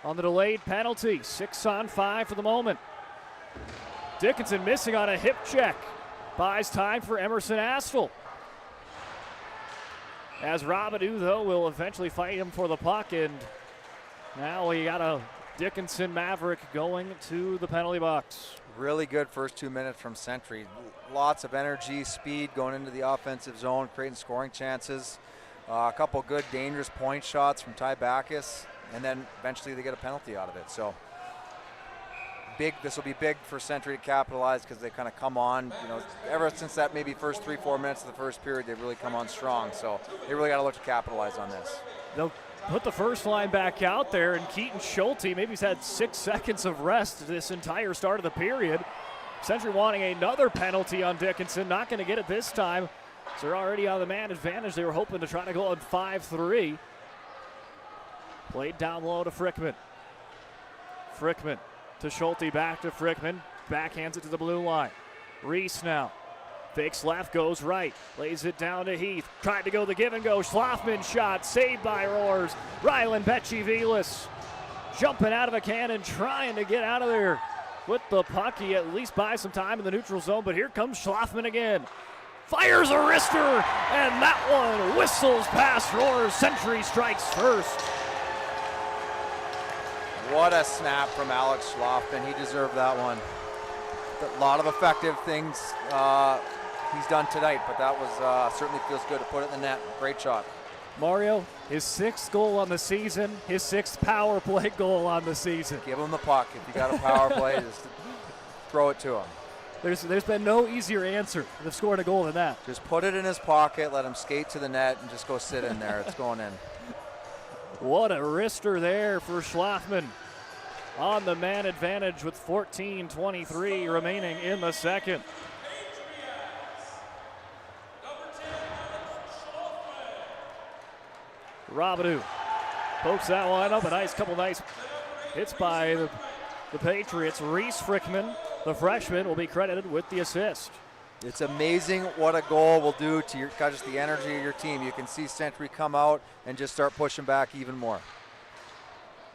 on the delayed penalty. 6-on-5 for the moment. Dickinson missing on a hip check. Buys time for Emerson Astle. As Robidoux, though, will eventually fight him for the puck, and now we got a Dickinson Maverick going to the penalty box. Really good first 2 minutes from Century. Lots of energy, speed going into the offensive zone, creating scoring chances. A couple good dangerous point shots from Ty Backus, and then eventually they get a penalty out of it. So big. This will be big for Century to capitalize because they kind of come on. Ever since that maybe first 3-4 minutes of the first period, they've really come on strong. So they really got to look to capitalize on this. They'll put the first line back out there, and Keaton Schulte, maybe he's had 6 seconds of rest this entire start of the period. Century wanting another penalty on Dickinson, not going to get it this time. So they're already on the man advantage. They were hoping to try to go on 5-3. Played down low to Frickman. Frickman to Schulte, back to Frickman. Backhands it to the blue line. Reese now. Fakes left, goes right. Lays it down to Heath. Tried to go the give and go. Schlafman shot, saved by Roars. Rylan Bechivilis jumping out of a cannon, trying to get out of there with the puck. He at least buys some time in the neutral zone, but here comes Schlafman again. Fires a wrister, and that one whistles past Roars. Century strikes first. What a snap from Alex Schlafman. He deserved that one. A lot of effective things he's done tonight, but that was certainly feels good to put it in the net. Great shot. Mario, his 6th goal on the season, his 6th power play goal on the season. Give him the puck. If you got a power play, just throw it to him. There's been no easier answer than scoring a goal than that. Just put it in his pocket, let him skate to the net, and just go sit in there. It's going in. What a wrister there for Schlafman. On the man advantage with 14:23 remaining in the second. Robidoux pokes that one up. A couple nice hits by the Patriots. Reese Frickman, the freshman, will be credited with the assist. It's amazing what a goal will do to just the energy of your team. You can see Century come out and just start pushing back even more.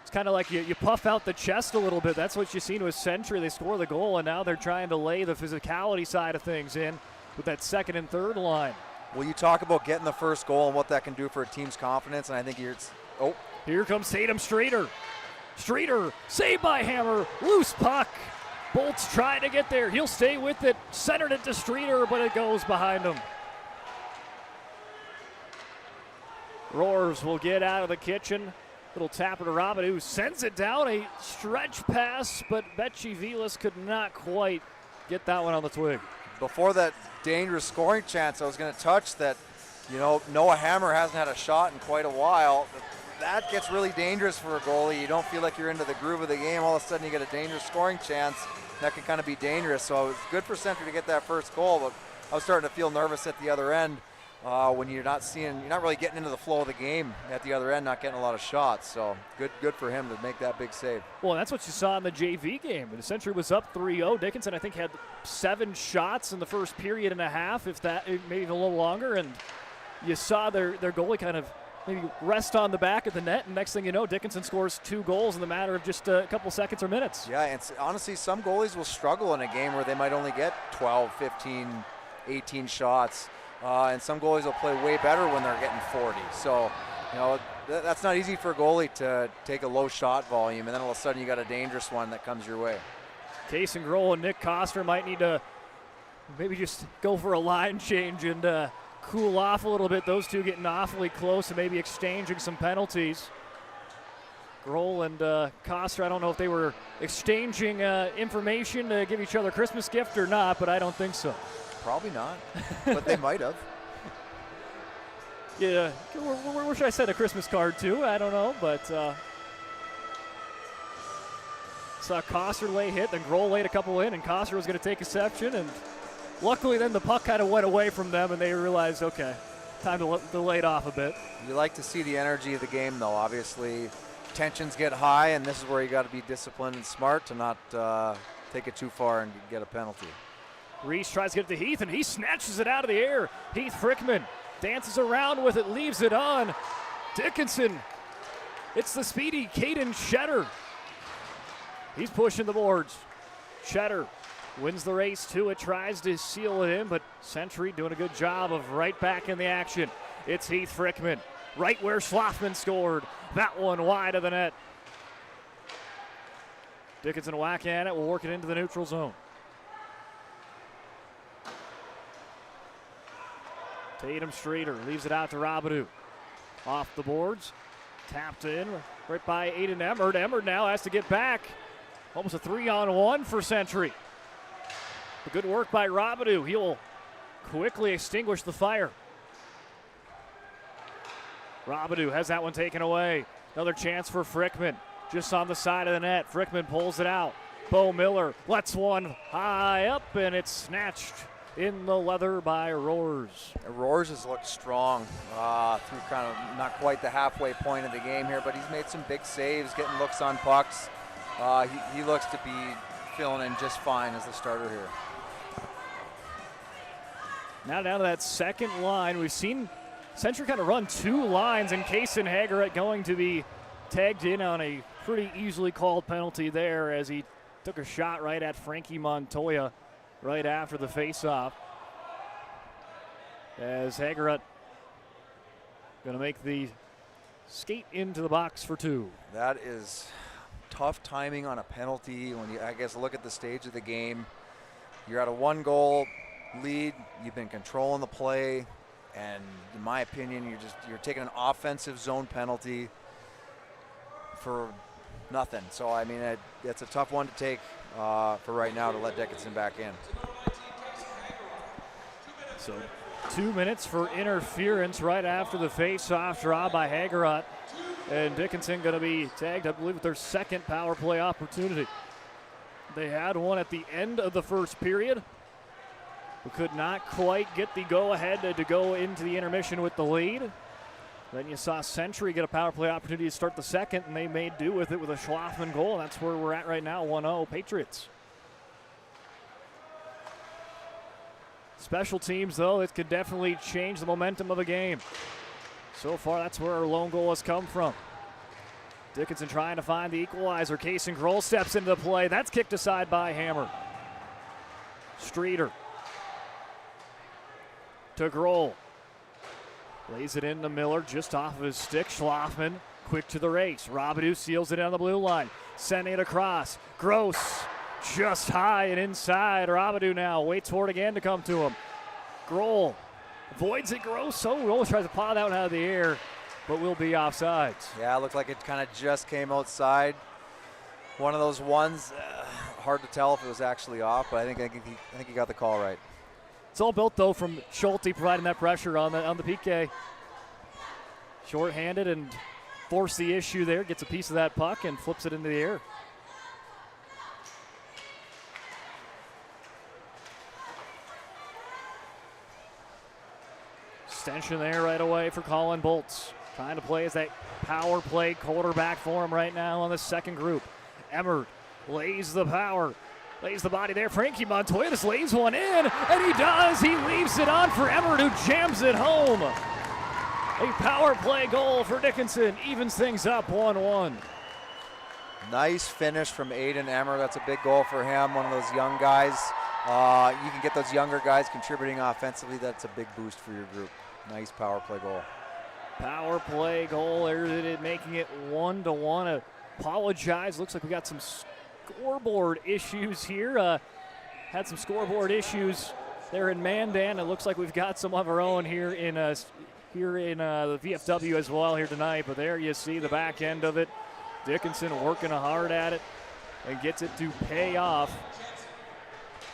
It's kind of like you puff out the chest a little bit. That's what you've seen with Century. They score the goal, and now they're trying to lay the physicality side of things in with that second and third line. Well, you talk about getting the first goal and what that can do for a team's confidence, and I think Here comes Tatum Streeter. Streeter, saved by Hammer, loose puck. Bolt's trying to get there. He'll stay with it. Centered it to Streeter, but it goes behind him. Roars will get out of the kitchen. Little tapper to Robidoux, sends it down. A stretch pass, but Bechivilis could not quite get that one on the twig. Before that dangerous scoring chance I was going to touch that, Noah Hammer hasn't had a shot in quite a while. That gets really dangerous for a goalie. You don't feel like you're into the groove of the game. All of a sudden you get a dangerous scoring chance. That can kind of be dangerous. So it was good for Century to get that first goal, but I was starting to feel nervous at the other end when you're not really getting into the flow of the game at the other end, not getting a lot of shots. So good for him to make that big save. Well, that's what you saw in the JV game. The Century was up 3-0. Dickinson, I think, had 7 shots in the first period and a half, if that, maybe a little longer. And you saw their goalie kind of maybe rest on the back of the net, and next thing you know, Dickinson scores 2 goals in the matter of just a couple seconds or minutes. Yeah, and honestly, some goalies will struggle in a game where they might only get 12, 15, 18 shots, and some goalies will play way better when they're getting 40. So, that's not easy for a goalie to take a low shot volume, and then all of a sudden you got a dangerous one that comes your way. Case and Grohl and Nick Koster might need to maybe just go for a line change and cool off a little bit. Those two getting awfully close and maybe exchanging some penalties. Grohl and Koster, I don't know if they were exchanging information to give each other a Christmas gift or not, but I don't think so. Probably not, but they might have. Yeah, wish I sent a Christmas card too. I don't know, but saw Koster lay hit, then Grohl laid a couple in, and Koster was going to take exception, and luckily then the puck kind of went away from them, and they realized, okay, time to lay it off a bit. You like to see the energy of the game, though. Obviously, tensions get high, and this is where you got to be disciplined and smart to not take it too far and get a penalty. Reese tries to get it to Heath, and he snatches it out of the air. Heath Frickman dances around with it, leaves it on. Dickinson. It's the speedy Caden Cheddar. He's pushing the boards. Cheddar wins the race to it, tries to seal it in, but Century doing a good job of right back in the action. It's Heath Frickman, right where Schlafman scored. That one wide of the net. Dickinson whack at it, will work it into the neutral zone. Tatum Streeter leaves it out to Robidoux. Off the boards, tapped in right by Aiden Emmerd. Emmerd now has to get back. Almost a 3-on-1 for Century. But good work by Robidoux. He'll quickly extinguish the fire. Robidoux has that one taken away. Another chance for Frickman. Just on the side of the net. Frickman pulls it out. Bo Miller lets one high up, and it's snatched in the leather by Roars. Roars has looked strong through kind of not quite the halfway point of the game here, but he's made some big saves, getting looks on pucks. He looks to be filling in just fine as the starter here. Now down to that second line. We've seen Century kind of run two lines, and Kaysen Hagerett going to be tagged in on a pretty easily called penalty there as he took a shot right at Frankie Montoya right after the faceoff. As Hagerett going to make the skate into the box for two. That is tough timing on a penalty when you, I guess, look at the stage of the game. You're at a 1-goal lead. You've been controlling the play, and in my opinion, you're taking an offensive zone penalty for nothing. So I mean, it's a tough one to take for right now to let Dickinson back in. So 2 minutes for interference right after the face-off draw by Hagerott. And Dickinson going to be tagged, I believe, with their second power play opportunity. They had one at the end of the first period, but could not quite get the go-ahead to go into the intermission with the lead. Then you saw Century get a power play opportunity to start the second, and they made do with it with a Schlafman goal. And that's where we're at right now, 1-0 Patriots. Special teams, though, it could definitely change the momentum of the game. So far, that's where our lone goal has come from. Dickinson trying to find the equalizer. Kaysen Grohl steps into the play. That's kicked aside by Hammer. Streeter to Grohl. Lays it into Miller just off of his stick. Schlafman quick to the race. Robidoux seals it on the blue line. Sending it across. Gross just high and inside. Robidoux now waits for it again to come to him. Grohl avoids it. Gross. So Grohl tries to paw that one out of the air, but will be offsides. Yeah, it looked like it kind of just came outside. One of those ones, hard to tell if it was actually off, but I think he got the call right. It's all built, though, from Schulte providing that pressure on the PK. Short-handed and force the issue there. Gets a piece of that puck and flips it into the air. Extension there right away for Colin Bolts. Trying to play as that power play quarterback for him right now on the second group. Emmerd lays the power. Lays the body there. Frankie Montoya just lays one in, and he does. He leaves it on for Emmerd, who jams it home. A power play goal for Dickinson. Evens things up 1-1. Nice finish from Aiden Emmerd. That's a big goal for him. One of those young guys. You can get those younger guys contributing offensively. That's a big boost for your group. Nice power play goal. Power play goal, making it 1-1. Apologize. Looks like we got some scoreboard issues here. Had some scoreboard issues there in Mandan. It looks like we've got some of our own here in the VFW as well here tonight. But there you see the back end of it. Dickinson working hard at it and gets it to pay off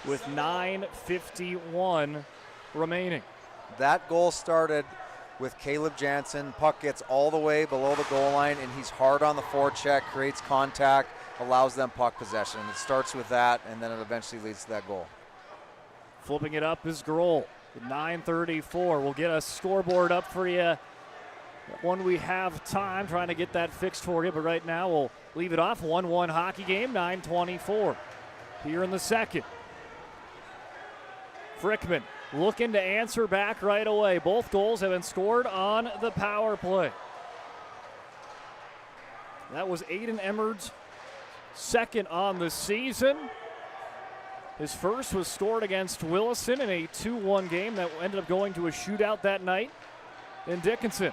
with 9:51 remaining. That goal started with Caleb Jansen. Puck gets all the way below the goal line, and he's hard on the forecheck, creates contact, allows them puck possession. It starts with that, and then it eventually leads to that goal. Flipping it up is Grohl. 9:34. We'll get a scoreboard up for you when we have time, trying to get that fixed for you. But right now, we'll leave it off. 1-1 hockey game, 9:24 here in the second. Frickman looking to answer back right away. Both goals have been scored on the power play. That was Aiden Emmerd's second on the season. His first was scored against Williston in a 2-1 game that ended up going to a shootout that night in Dickinson.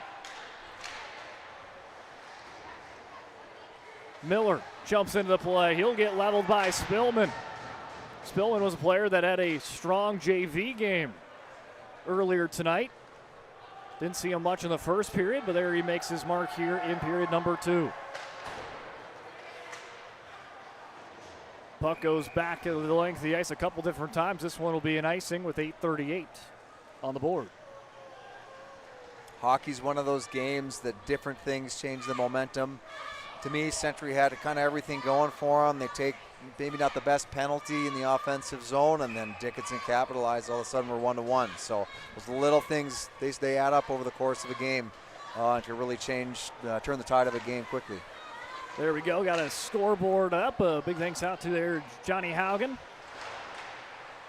Miller jumps into the play. He'll get leveled by Spillman. Spillman was a player that had a strong JV game earlier tonight. Didn't see him much in the first period, but there he makes his mark here in period number 2. Puck goes back to the length of the ice a couple different times. This one will be an icing with 8:38 on the board. Hockey's one of those games that different things change the momentum. To me, Century had kind of everything going for them. They take maybe not the best penalty in the offensive zone, and then Dickinson capitalized. All of a sudden, we're 1-1. So those little things, they add up over the course of a game to really change, turn the tide of a game quickly. There we go. Got a scoreboard up. Big thanks out to there, Johnny Haugen,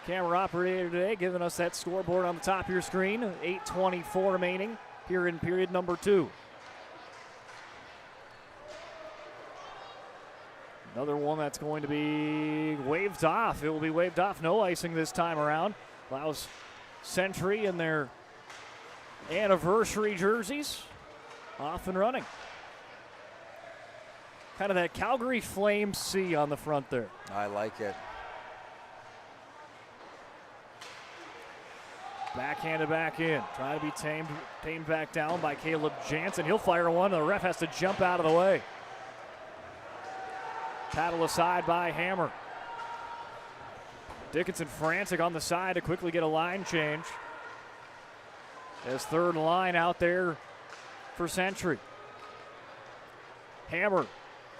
camera operator today, giving us that scoreboard on the top of your screen. 8:24 remaining here in period number 2. Another one that's going to be waved off. It will be waved off. No icing this time around. Allows Century in their anniversary jerseys off and running. Kind of that Calgary Flames C on the front there. I like it. Backhanded back in. Try to be tamed back down by Caleb Jansen. He'll fire one. The ref has to jump out of the way. Paddle aside by Hammer. Dickinson frantic on the side to quickly get a line change. His third line out there for Century. Hammer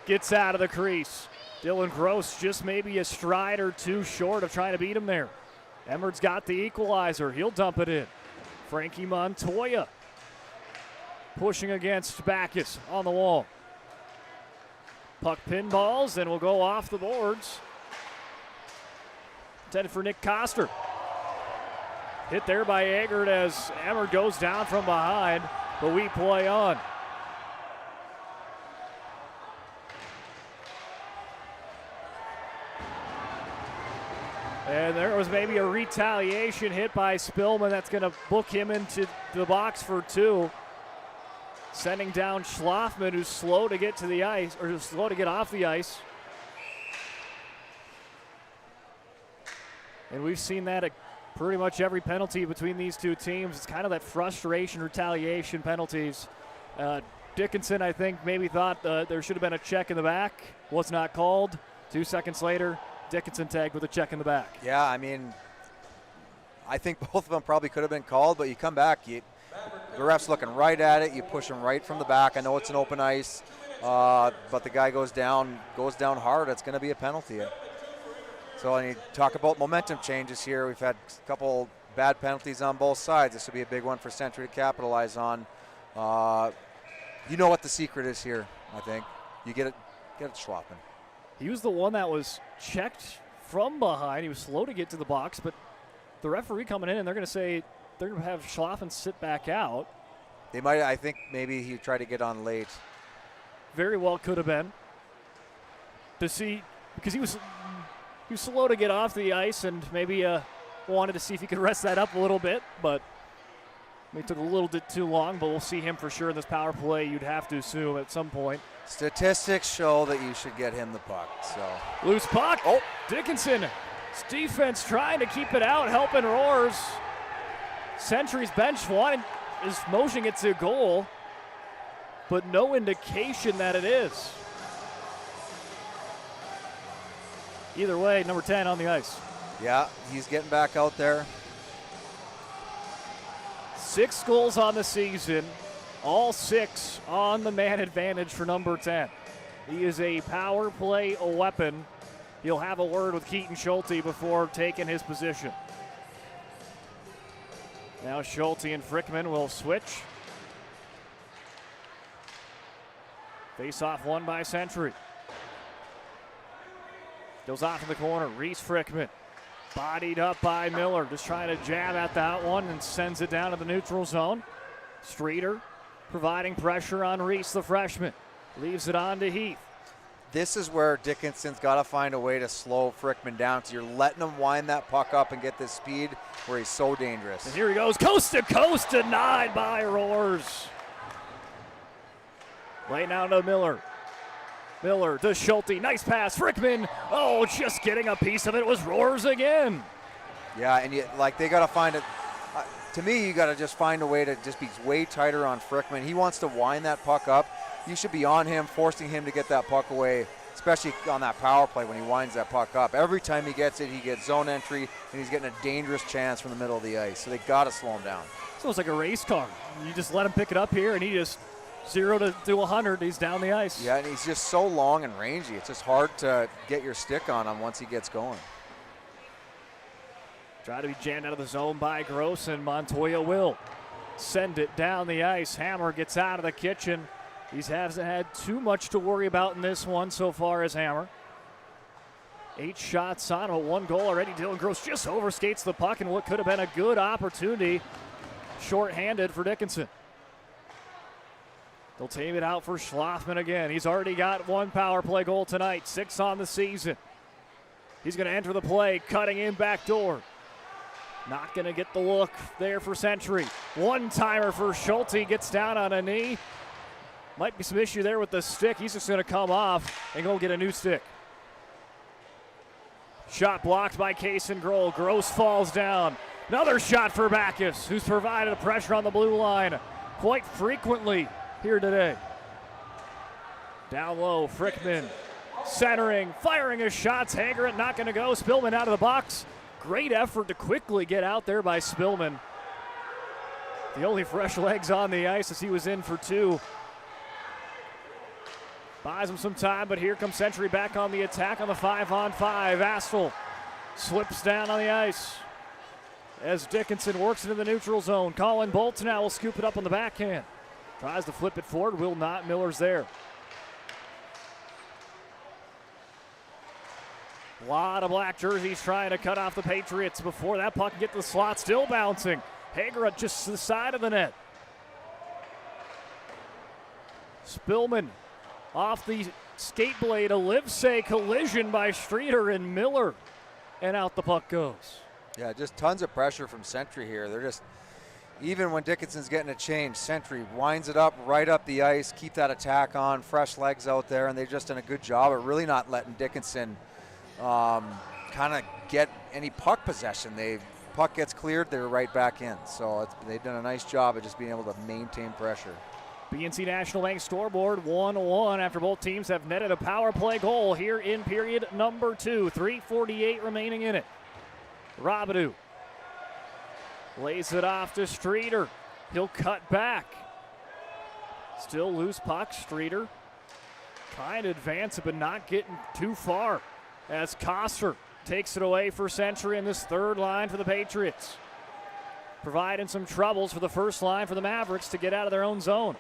gets out of the crease. Dylan Gross just maybe a stride or two short of trying to beat him there. Emmerd's got the equalizer. He'll dump it in. Frankie Montoya pushing against Backus on the wall. Puck pinballs and will go off the boards. Intended for Nick Koster. Hit there by Eggert as Emmerd goes down from behind, but we play on. And there was maybe a retaliation hit by Spillman that's going to book him into the box for 2. Sending down Schlafman, who's slow to get to the ice, or slow to get off the ice. And we've seen that at pretty much every penalty between these two teams. It's kind of that frustration, retaliation penalties. Dickinson, I think, maybe thought there should have been a check in the back. Was not called. 2 seconds later, Dickinson tagged with a check in the back. Yeah, I mean, I think both of them probably could have been called, but you come back, the ref's looking right at it. You push him right from the back. I know it's an open ice, but the guy goes down hard. It's going to be a penalty. So when you talk about momentum changes here, we've had a couple bad penalties on both sides. This will be a big one for Century to capitalize on. You know what the secret is here, I think. You get it Schlappen. He was the one that was checked from behind. He was slow to get to the box, but the referee coming in, and they're going to say they're going to have Schlaffen sit back out. They might, I think maybe he tried to get on late. Very well could have been. To see, because he was slow to get off the ice and maybe wanted to see if he could rest that up a little bit, but He took a little bit too long, but we'll see him for sure in this power play, you'd have to assume, at some point. Statistics show that you should get him the puck. So loose puck. Oh, Dickinson. His defense trying to keep it out, helping Roars. Century's bench one is motioning it to goal, but no indication that it is. Either way, number 10 on the ice. Yeah, he's getting back out there. 6 goals on the season, all 6 on the man advantage for number 10. He is a power play weapon. He'll have a word with Keaton Schulte before taking his position. Now Schulte and Frickman will switch. Face-off won by Century. Goes off in the corner, Reese Frickman. Bodied up by Miller, just trying to jab at that one and sends it down to the neutral zone. Streeter providing pressure on Reese, the freshman. Leaves it on to Heath. This is where Dickinson's got to find a way to slow Frickman down, because you're letting him wind that puck up and get this speed where he's so dangerous. And here he goes, coast to coast, denied by Roars. Right now to Miller. Miller to Schulte, nice pass, Frickman. Oh, just getting a piece of it was Roars again. Yeah, and they got to find it. To me, you got to just find a way to just be way tighter on Frickman. He wants to wind that puck up. You should be on him, forcing him to get that puck away, especially on that power play when he winds that puck up. Every time he gets it, he gets zone entry, and he's getting a dangerous chance from the middle of the ice. So they got to slow him down. So it's like a race car. You just let him pick it up here, and he just 0 to 100, he's down the ice. Yeah, and he's just so long and rangy. It's just hard to get your stick on him once he gets going. Try to be jammed out of the zone by Gross, and Montoya will send it down the ice. Hammer gets out of the kitchen. He hasn't had too much to worry about in this one so far as Hammer. 8 shots on, but 1 goal already. Dylan Gross just overskates the puck, and what could have been a good opportunity, shorthanded for Dickinson. They'll tame it out for Schlafman again. He's already got 1 power play goal tonight, 6 on the season. He's going to enter the play, cutting in back door. Not going to get the look there for Century. One-timer for Schulte, gets down on a knee. Might be some issue there with the stick. He's just going to come off and go get a new stick. Shot blocked by Case and Grohl. Gross falls down. Another shot for Backus, who's provided a pressure on the blue line quite frequently here today. Down low, Frickman centering, firing his shots. Hagerett not going to go. Spillman out of the box. Great effort to quickly get out there by Spillman. The only fresh legs on the ice as he was in for 2. Buys him some time, but here comes Century back on the attack on the 5-on-5. Astle slips down on the ice as Dickinson works into the neutral zone. Colin Bolts now will scoop it up on the backhand. Tries to flip it forward, will not. Miller's there. A lot of black jerseys trying to cut off the Patriots before that puck can get to the slot. Still bouncing. Hager just to the side of the net. Spillman off the skate blade. A Livesay collision by Streeter and Miller. And out the puck goes. Yeah, just tons of pressure from Century here. They're just, even when Dickinson's getting a change, Century winds it up right up the ice, keep that attack on, fresh legs out there, and they've just done a good job of really not letting Dickinson kind of get any puck possession. Puck gets cleared, they're right back in. So they've done a nice job of just being able to maintain pressure. BNC National Bank scoreboard 1-1 after both teams have netted a power play goal here in period number 2. 3:48 remaining in it. Robidoux lays it off to Streeter. He'll cut back. Still loose puck. Streeter trying to advance it, but not getting too far as Koster takes it away for Century in this third line for the Patriots. Providing some troubles for the first line for the Mavericks to get out of their own zone.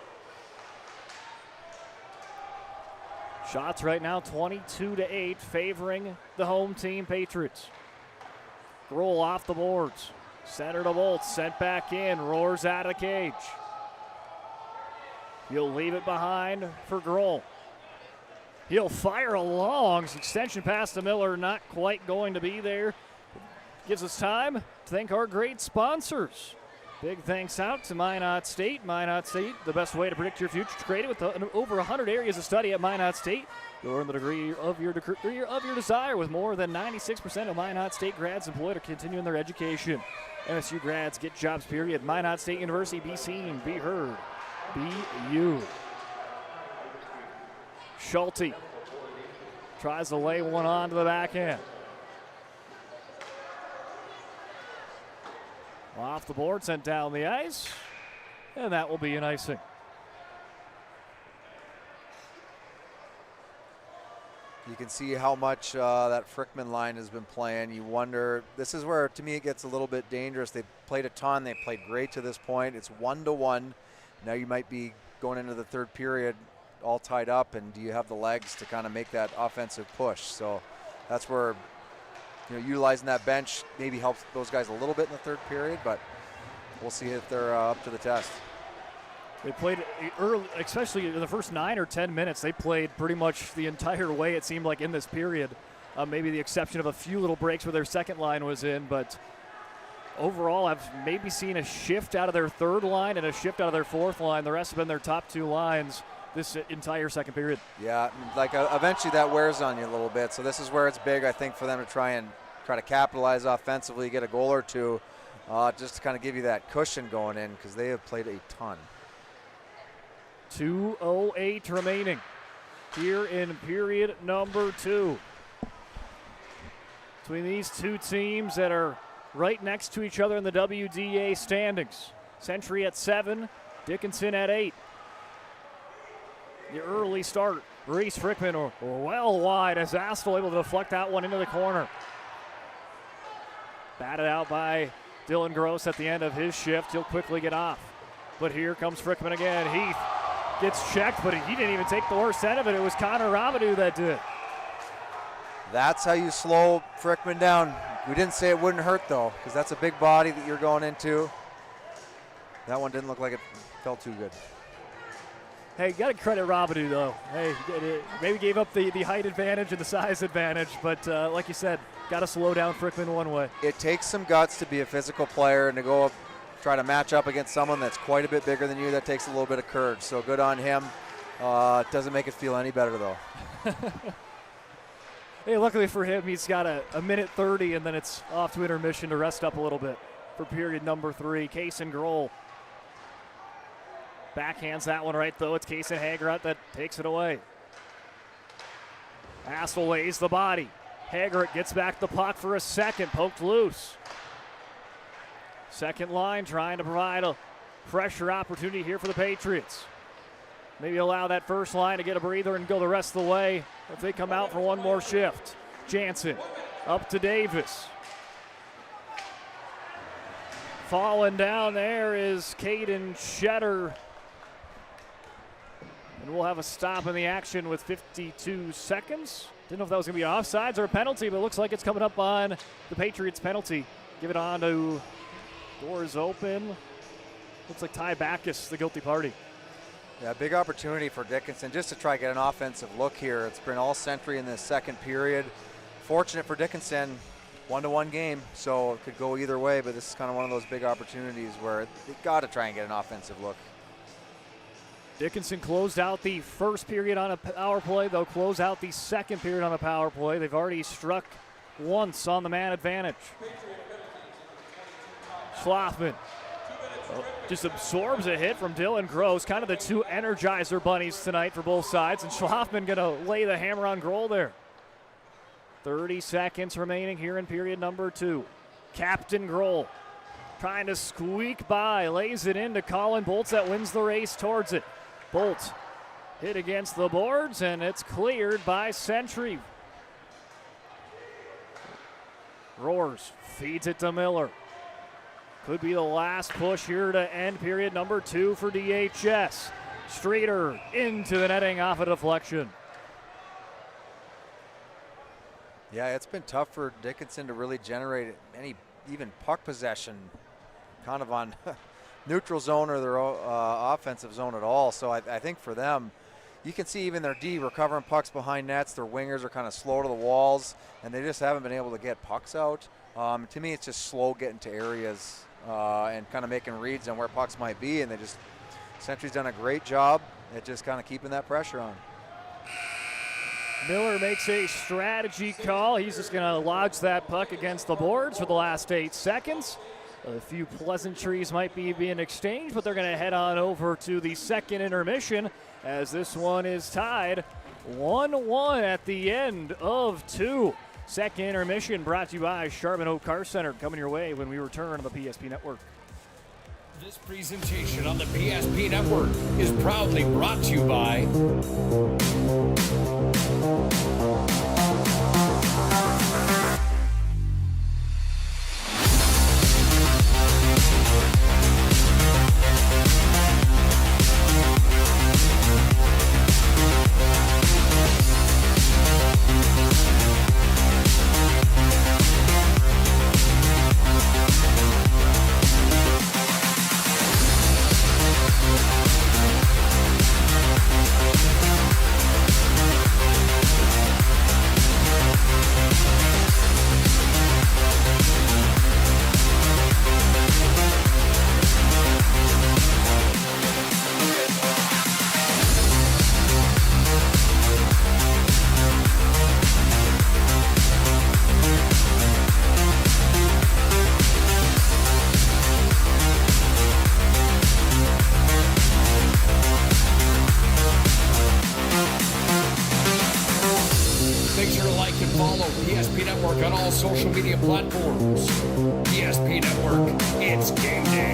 Shots right now 22-8 favoring the home team Patriots. Grohl off the boards. Center to Bolts, sent back in, roars out of the cage. He'll leave it behind for Grohl. He'll fire a long extension pass to Miller, not quite going to be there. Gives us time to thank our great sponsors. Big thanks out to Minot State. Minot State, the best way to predict your future. Created with over 100 areas of study at Minot State. You'll earn the degree of your desire, with more than 96% of Minot State grads employed or continuing their education. MSU grads get jobs, period. Minot State University, be seen, be heard, be you. Schulte tries to lay one on to the backhand. Off the board, sent down the ice, and that will be an icing. You can see how much that Frickman line has been playing. You wonder, this is where, to me, it gets a little bit dangerous. They've played a ton. They've played great to this point. It's 1-1. Now you might be going into the third period all tied up, and do you have the legs to kind of make that offensive push? So that's where, utilizing that bench maybe helps those guys a little bit in the third period, but we'll see if they're up to the test. They played early, especially in the first 9 or 10 minutes. They played pretty much the entire way, it seemed like, in this period. Maybe the exception of a few little breaks where their second line was in, but overall I've maybe seen a shift out of their third line and a shift out of their fourth line. The rest have been their top two lines this entire second period. Yeah, like eventually that wears on you a little bit. So this is where it's big, I think, for them to try to capitalize offensively, get a goal or two, just to kind of give you that cushion going in, because they have played a ton. 2:08 remaining here in period number 2. Between these two teams that are right next to each other in the WDA standings. Century at 7, Dickinson at 8. The early start, Reese Frickman well wide as Astle able to deflect that one into the corner. Batted out by Dylan Gross at the end of his shift. He'll quickly get off. But here comes Frickman again. Heath gets checked, but he didn't even take the worst end of it. It was Connor Ramadou that did it. That's how you slow Frickman down. We didn't say it wouldn't hurt, though, because that's a big body that you're going into. That one didn't look like it felt too good. Hey, you got to credit Ramadou, though. Hey, maybe gave up the height advantage and the size advantage, but like you said, got to slow down Frickman one way. It takes some guts to be a physical player and to go up, try to match up against someone that's quite a bit bigger than you. That takes a little bit of courage, so good on him. It doesn't make it feel any better, though. Hey, luckily for him, he's got a minute 30, and then it's off to intermission to rest up a little bit for period number 3. Kaysen Grohl backhands that one right, though. It's Kaysen Hagerut that takes it away. Astle lays the body. Hagerut gets back the puck for a second, poked loose. Second line trying to provide a pressure opportunity here for the Patriots. Maybe allow that first line to get a breather and go the rest of the way if they come out for one more shift. Jansen up to Davis. Falling down there is Caden Shetter. And we'll have a stop in the action with 52 seconds. Didn't know if that was going to be an offsides or a penalty, but it looks like it's coming up on the Patriots penalty. Give it on to, doors open. Looks like Ty Backus, the guilty party. Yeah, big opportunity for Dickinson just to try to get an offensive look here. It's been all Century in this second period. Fortunate for Dickinson, 1-1 game, so it could go either way, but this is kind of one of those big opportunities where they got to try and get an offensive look. Dickinson closed out the first period on a power play. They'll close out the second period on a power play. They've already struck once on the man advantage. Schlafman just absorbs a hit from Dylan Gross. Kind of the two Energizer bunnies tonight for both sides. And Schlafman going to lay the hammer on Grohl there. 30 seconds remaining here in period number 2. Captain Grohl trying to squeak by. Lays it into Colin Bolts that wins the race towards it. Bolt hit against the boards, and it's cleared by Century. Roars feeds it to Miller. Could be the last push here to end period number 2 for DHS. Streeter into the netting off a deflection. Yeah, it's been tough for Dickinson to really generate any even puck possession kind of on neutral zone or their offensive zone at all. So I think for them, you can see even their D recovering pucks behind nets. Their wingers are kind of slow to the walls, and they just haven't been able to get pucks out. To me, it's just slow getting to areas and kind of making reads on where pucks might be, and Century's done a great job at just kind of keeping that pressure on. Miller makes a strategy call. He's just going to lodge that puck against the boards for the last 8 seconds. A few pleasantries might be being exchanged, but they're going to head on over to the second intermission as this one is tied 1-1 at the end of 2. Second intermission brought to you by Charbonneau Oak Car Center, coming your way when we return on the PSP Network. This presentation on the PSP Network is proudly brought to you by social media platforms. PSP Network, it's game day.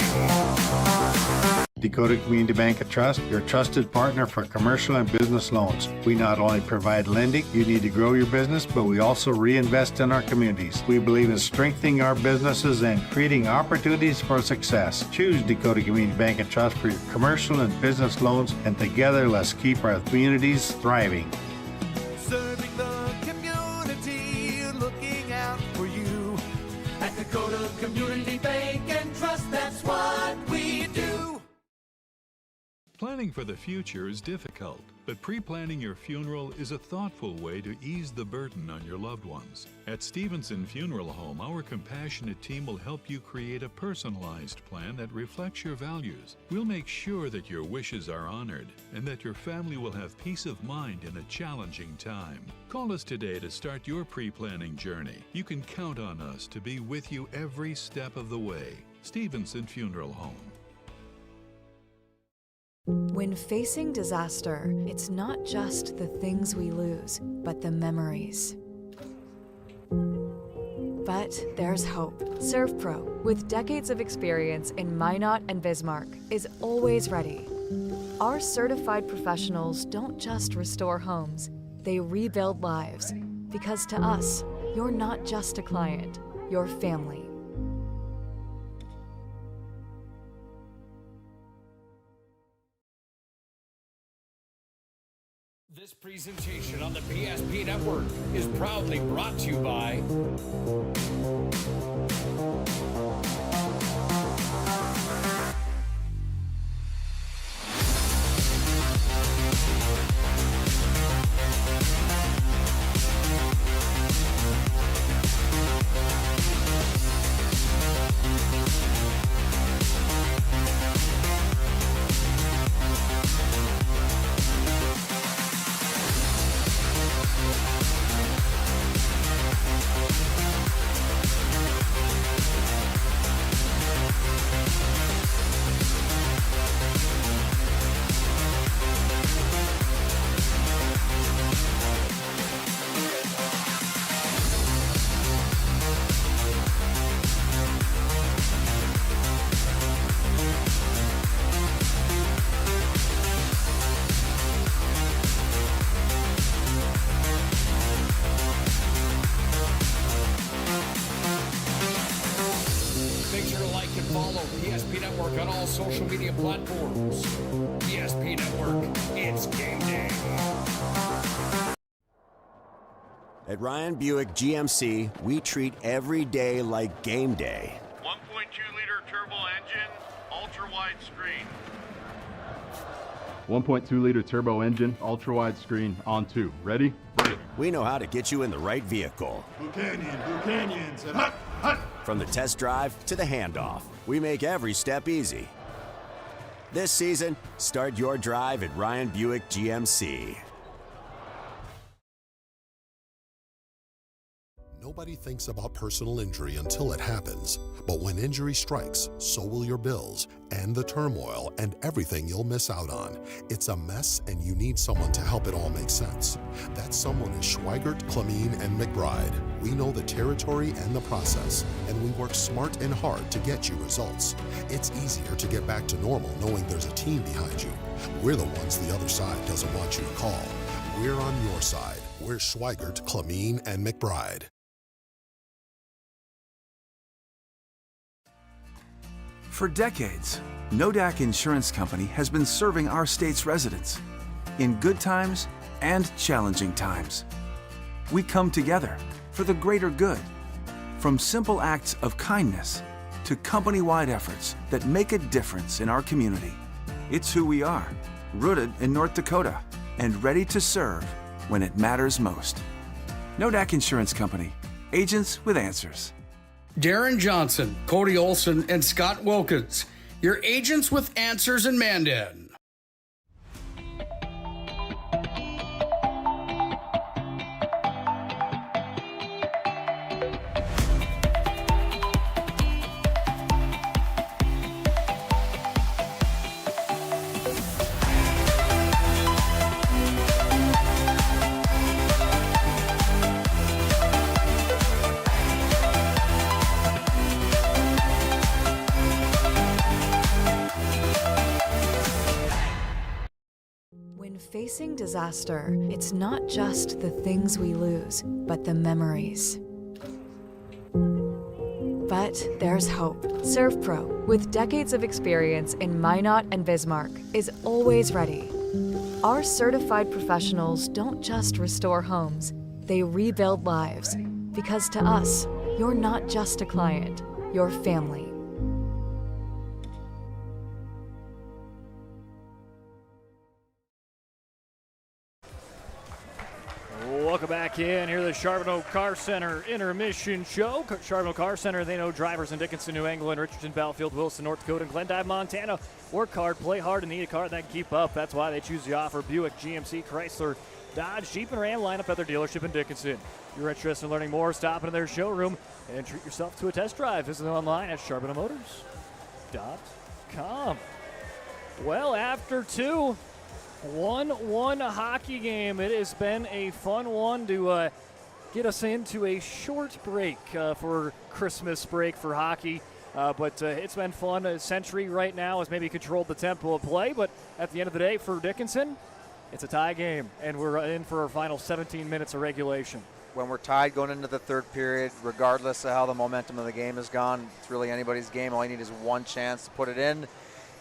Dakota Community Bank and Trust, your trusted partner for commercial and business loans. We not only provide lending you need to grow your business, but we also reinvest in our communities. We believe in strengthening our businesses and creating opportunities for success. Choose Dakota Community Bank and Trust for your commercial and business loans, and together let's keep our communities thriving. Serving the community, looking out for you. At Dakota Community Bank and Trust, that's what we do. Planning for the future is difficult, but pre-planning your funeral is a thoughtful way to ease the burden on your loved ones. At Stevenson Funeral Home, our compassionate team will help you create a personalized plan that reflects your values. We'll make sure that your wishes are honored and that your family will have peace of mind in a challenging time. Call us today to start your pre-planning journey. You can count on us to be with you every step of the way. Stevenson Funeral Home. When facing disaster, it's not just the things we lose, but the memories. But there's hope. ServPro, with decades of experience in Minot and Bismarck, is always ready. Our certified professionals don't just restore homes, they rebuild lives. Because to us, you're not just a client, you're family. This presentation on the PSP Network is proudly brought to you by PSP Network on all social media platforms. PSP Network, it's game day. At Ryan Buick GMC, we treat every day like game day. 1.2-liter turbo engine, ultra-wide screen. 1.2-liter turbo engine, ultra-wide screen, on 2. Ready? We know how to get you in the right vehicle. Blue Canyons, and hot, hot. From the test drive to the handoff, we make every step easy. This season, start your drive at Ryan Buick GMC. Nobody thinks about personal injury until it happens. But when injury strikes, so will your bills and the turmoil and everything you'll miss out on. It's a mess and you need someone to help it all make sense. That someone is Schweigert, Clamine, and McBride. We know the territory and the process, and we work smart and hard to get you results. It's easier to get back to normal knowing there's a team behind you. We're the ones the other side doesn't want you to call. We're on your side. We're Schweigert, Clamine, and McBride. For decades, Nodak Insurance Company has been serving our state's residents in good times and challenging times. We come together for the greater good, from simple acts of kindness to company-wide efforts that make a difference in our community. It's who we are, rooted in North Dakota and ready to serve when it matters most. Nodak Insurance Company, agents with answers. Darren Johnson, Cody Olson, and Scott Wilkins, your agents with answers in Mandan. Facing disaster, it's not just the things we lose, but the memories. But there's hope. ServPro, with decades of experience in Minot and Bismarck, is always ready. Our certified professionals don't just restore homes, they rebuild lives. Because to us, you're not just a client, you're family. Welcome back in here to the Charbonneau Car Center Intermission Show. Charbonneau Car Center, they know drivers in Dickinson, New England, Richardson, Battlefield, Wilson, North Dakota, and Glendive, Montana. Work hard, play hard, and need a car that can keep up. That's why they choose the offer Buick, GMC, Chrysler, Dodge, Jeep, and Ram lineup at their dealership in Dickinson. If you're interested in learning more, stop into their showroom and treat yourself to a test drive. Visit them online at charbonneaumotors.com. Well, after 1-1 hockey game. It has been a fun one to get us into a short break for Christmas break for hockey. But it's been fun. Century right now has maybe controlled the tempo of play, but at the end of the day for Dickinson, it's a tie game, and we're in for our final 17 minutes of regulation. When we're tied going into the third period, regardless of how the momentum of the game has gone, it's really anybody's game. All you need is one chance to put it in.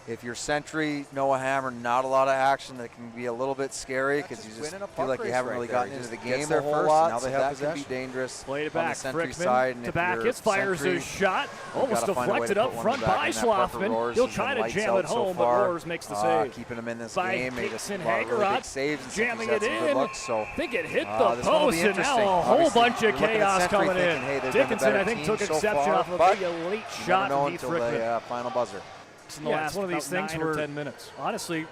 If you're Sentry, Noah Hammer, not a lot of action. That can be a little bit scary because you just feel like you haven't really gotten into the game a whole lot. Now they have possession. That can be dangerous. Played it on back. the Sentry Frickman side. to back. It fires his shot. Almost deflected up front by Schloffman. He'll try to jam it home, but Roars makes the save. Keeping him in this by game. Dickinson, Hagerot jamming it in. I think it hit the post, and now a Obviously, whole bunch of chaos coming in. Hey, Dickinson, I think, took exception off of a late shot from Heath Frickman. Final buzzer. Yeah, it's one of these things where 10 minutes. Honestly,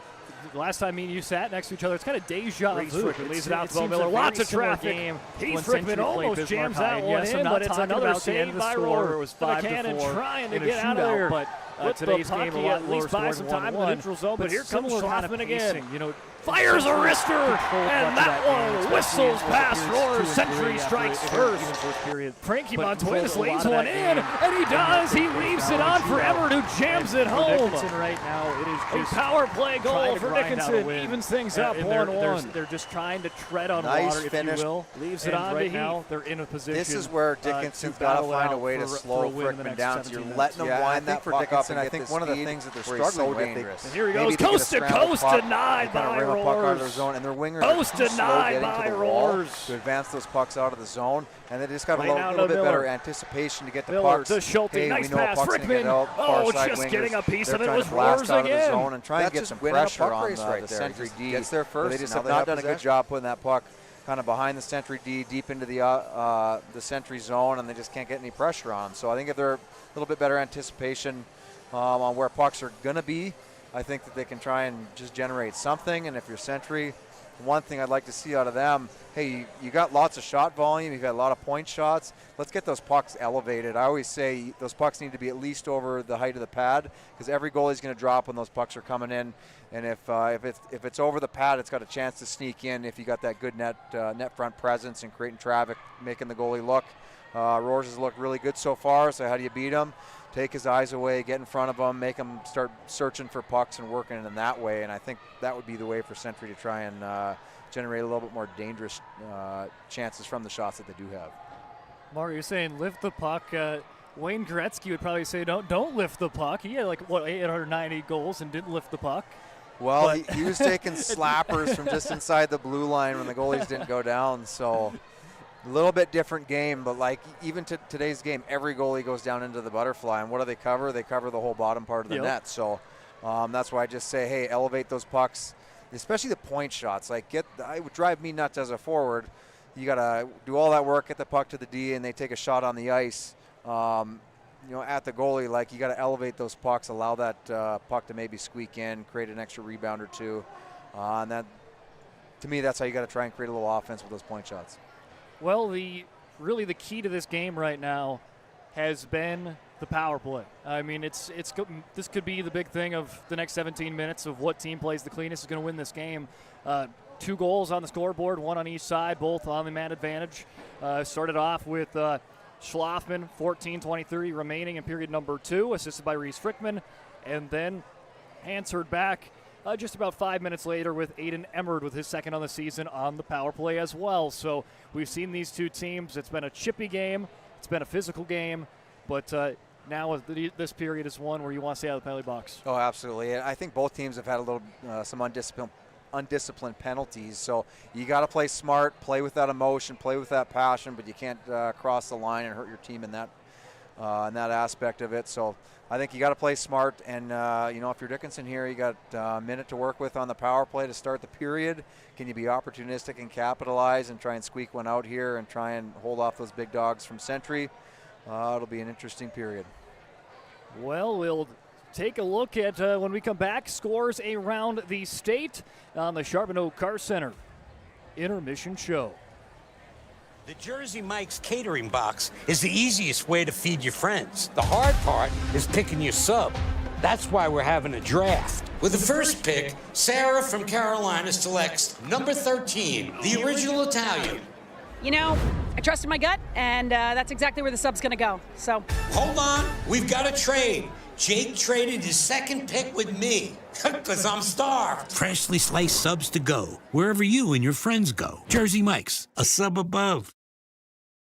the last time me and you sat next to each other, it's kind of deja vu. Frickman leaves it out to Bo Miller. Lots Lots of of traffic. Heath Frickman almost jams that one in, but it's another save by Roar. It was the cannon trying to get out of there. But today's game, at least buy some time in the neutral zone. But here comes Schloffman again. Fires a wrister, and that one whistles past Roar. Century strikes first. Frankie Montoya lays one in, and he does. He leaves it on for Everett, who jams it home. Right now, it is a power play goal for Dickinson. Evens things up 1-1. They're just trying to tread on Nice water, finish. if you will. Leaves it on right to now. Heath. They're in a position. This is where Dickinson's got to find a way to slow Frickman down. So you're letting him wind that puck up. I think one of the things that they're struggling with. And here he goes, coast to coast, denied by Roars. And their wingers Post are too slow denied getting by to the wall Roars. to advance those pucks out of the zone, and they just got Right a now little to bit Miller. better anticipation to get the Miller pucks. to Schulte, Hey, nice we know a pass, puck's gonna Frickman. get out, far side Just wingers, getting a piece they're of it trying was to blast Roars out of the again. zone and trying to get some pressure on the Century D. Gets there first. They just and have now they not done a good possession. job putting that puck kind of behind the Century D, deep into the Century zone, and they just can't get any pressure on them. So I think if they're a little bit better anticipation on where pucks are going to be, I think that they can try and just generate something. And if you're Century, one thing I'd like to see out of them, hey, you got lots of shot volume, you've got a lot of point shots. Let's get those pucks elevated. I always say those pucks need to be at least over the height of the pad, because every goalie's going to drop when those pucks are coming in. And if it's over the pad, it's got a chance to sneak in if you got that good net front presence and creating traffic, making the goalie look. Roars has looked really good so far, so how do you beat him? Take his eyes away, get in front of him, make him start searching for pucks and working it in that way. And I think that would be the way for Century to try and generate a little bit more dangerous chances from the shots that they do have. Mark, you're saying lift the puck. Wayne Gretzky would probably say don't lift the puck. He had 890 goals and didn't lift the puck. Well, he was taking slappers from just inside the blue line when the goalies didn't go down. So a little bit different game, but even to today's game, every goalie goes down into the butterfly. And what do they cover? They cover the whole bottom part of the net. So that's why I just say, hey, elevate those pucks, especially the point shots. It would drive me nuts as a forward. You got to do all that work, get the puck to the D, and they take a shot on the ice. At the goalie, you got to elevate those pucks, allow that puck to maybe squeak in, create an extra rebound or two. And that, to me, that's how you got to try and create a little offense with those point shots. Well, the key to this game right now has been the power play. I mean, this could be the big thing of the next 17 minutes of what team plays the cleanest is going to win this game. 2 goals on the scoreboard, 1 on each side, both on the man advantage. Started off with Schlafman, 14:23 remaining in period number 2, assisted by Reese Frickman, and then answered back just about 5 minutes later with Aiden Emmerd with his second on the season on the power play as well. So we've seen these two teams. It's been a chippy game. It's been a physical game. But now this period is one where you want to stay out of the penalty box. Oh, absolutely. I think both teams have had a little some undisciplined penalties. So you got to play smart, play with that emotion, play with that passion, but you can't cross the line and hurt your team in that aspect of it. So I think you got to play smart, and if you're Dickinson here, you got a minute to work with on the power play to start the period. Can you be opportunistic and capitalize and try and squeak one out here and try and hold off those big dogs from Century? It'll be an interesting period. Well, we'll take a look at when we come back, scores around the state on the Charbonneau Car Center Intermission Show. The Jersey Mike's catering box is the easiest way to feed your friends. The hard part is picking your sub. That's why we're having a draft. With the first pick, Sarah from Carolina selects number 13, the original Italian. I trusted my gut, and that's exactly where the sub's going to go. So Hold on, we've got a trade. Jake traded his second pick with me, because I'm starved. Freshly sliced subs to go, wherever you and your friends go. Jersey Mike's, a sub above.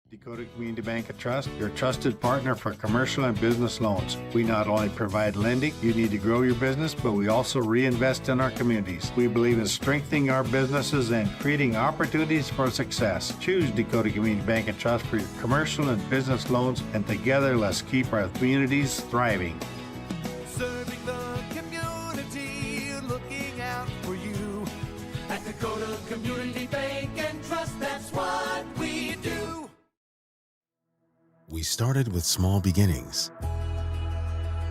Dakota Community Bank and Trust, your trusted partner for commercial and business loans. We not only provide lending you need to grow your business, but we also reinvest in our communities. We believe in strengthening our businesses and creating opportunities for success. Choose Dakota Community Bank and Trust for your commercial and business loans, and together let's keep our communities thriving. Serving the community, looking out for you. At Dakota Community Bank and Trust, that's what we do. We started with small beginnings.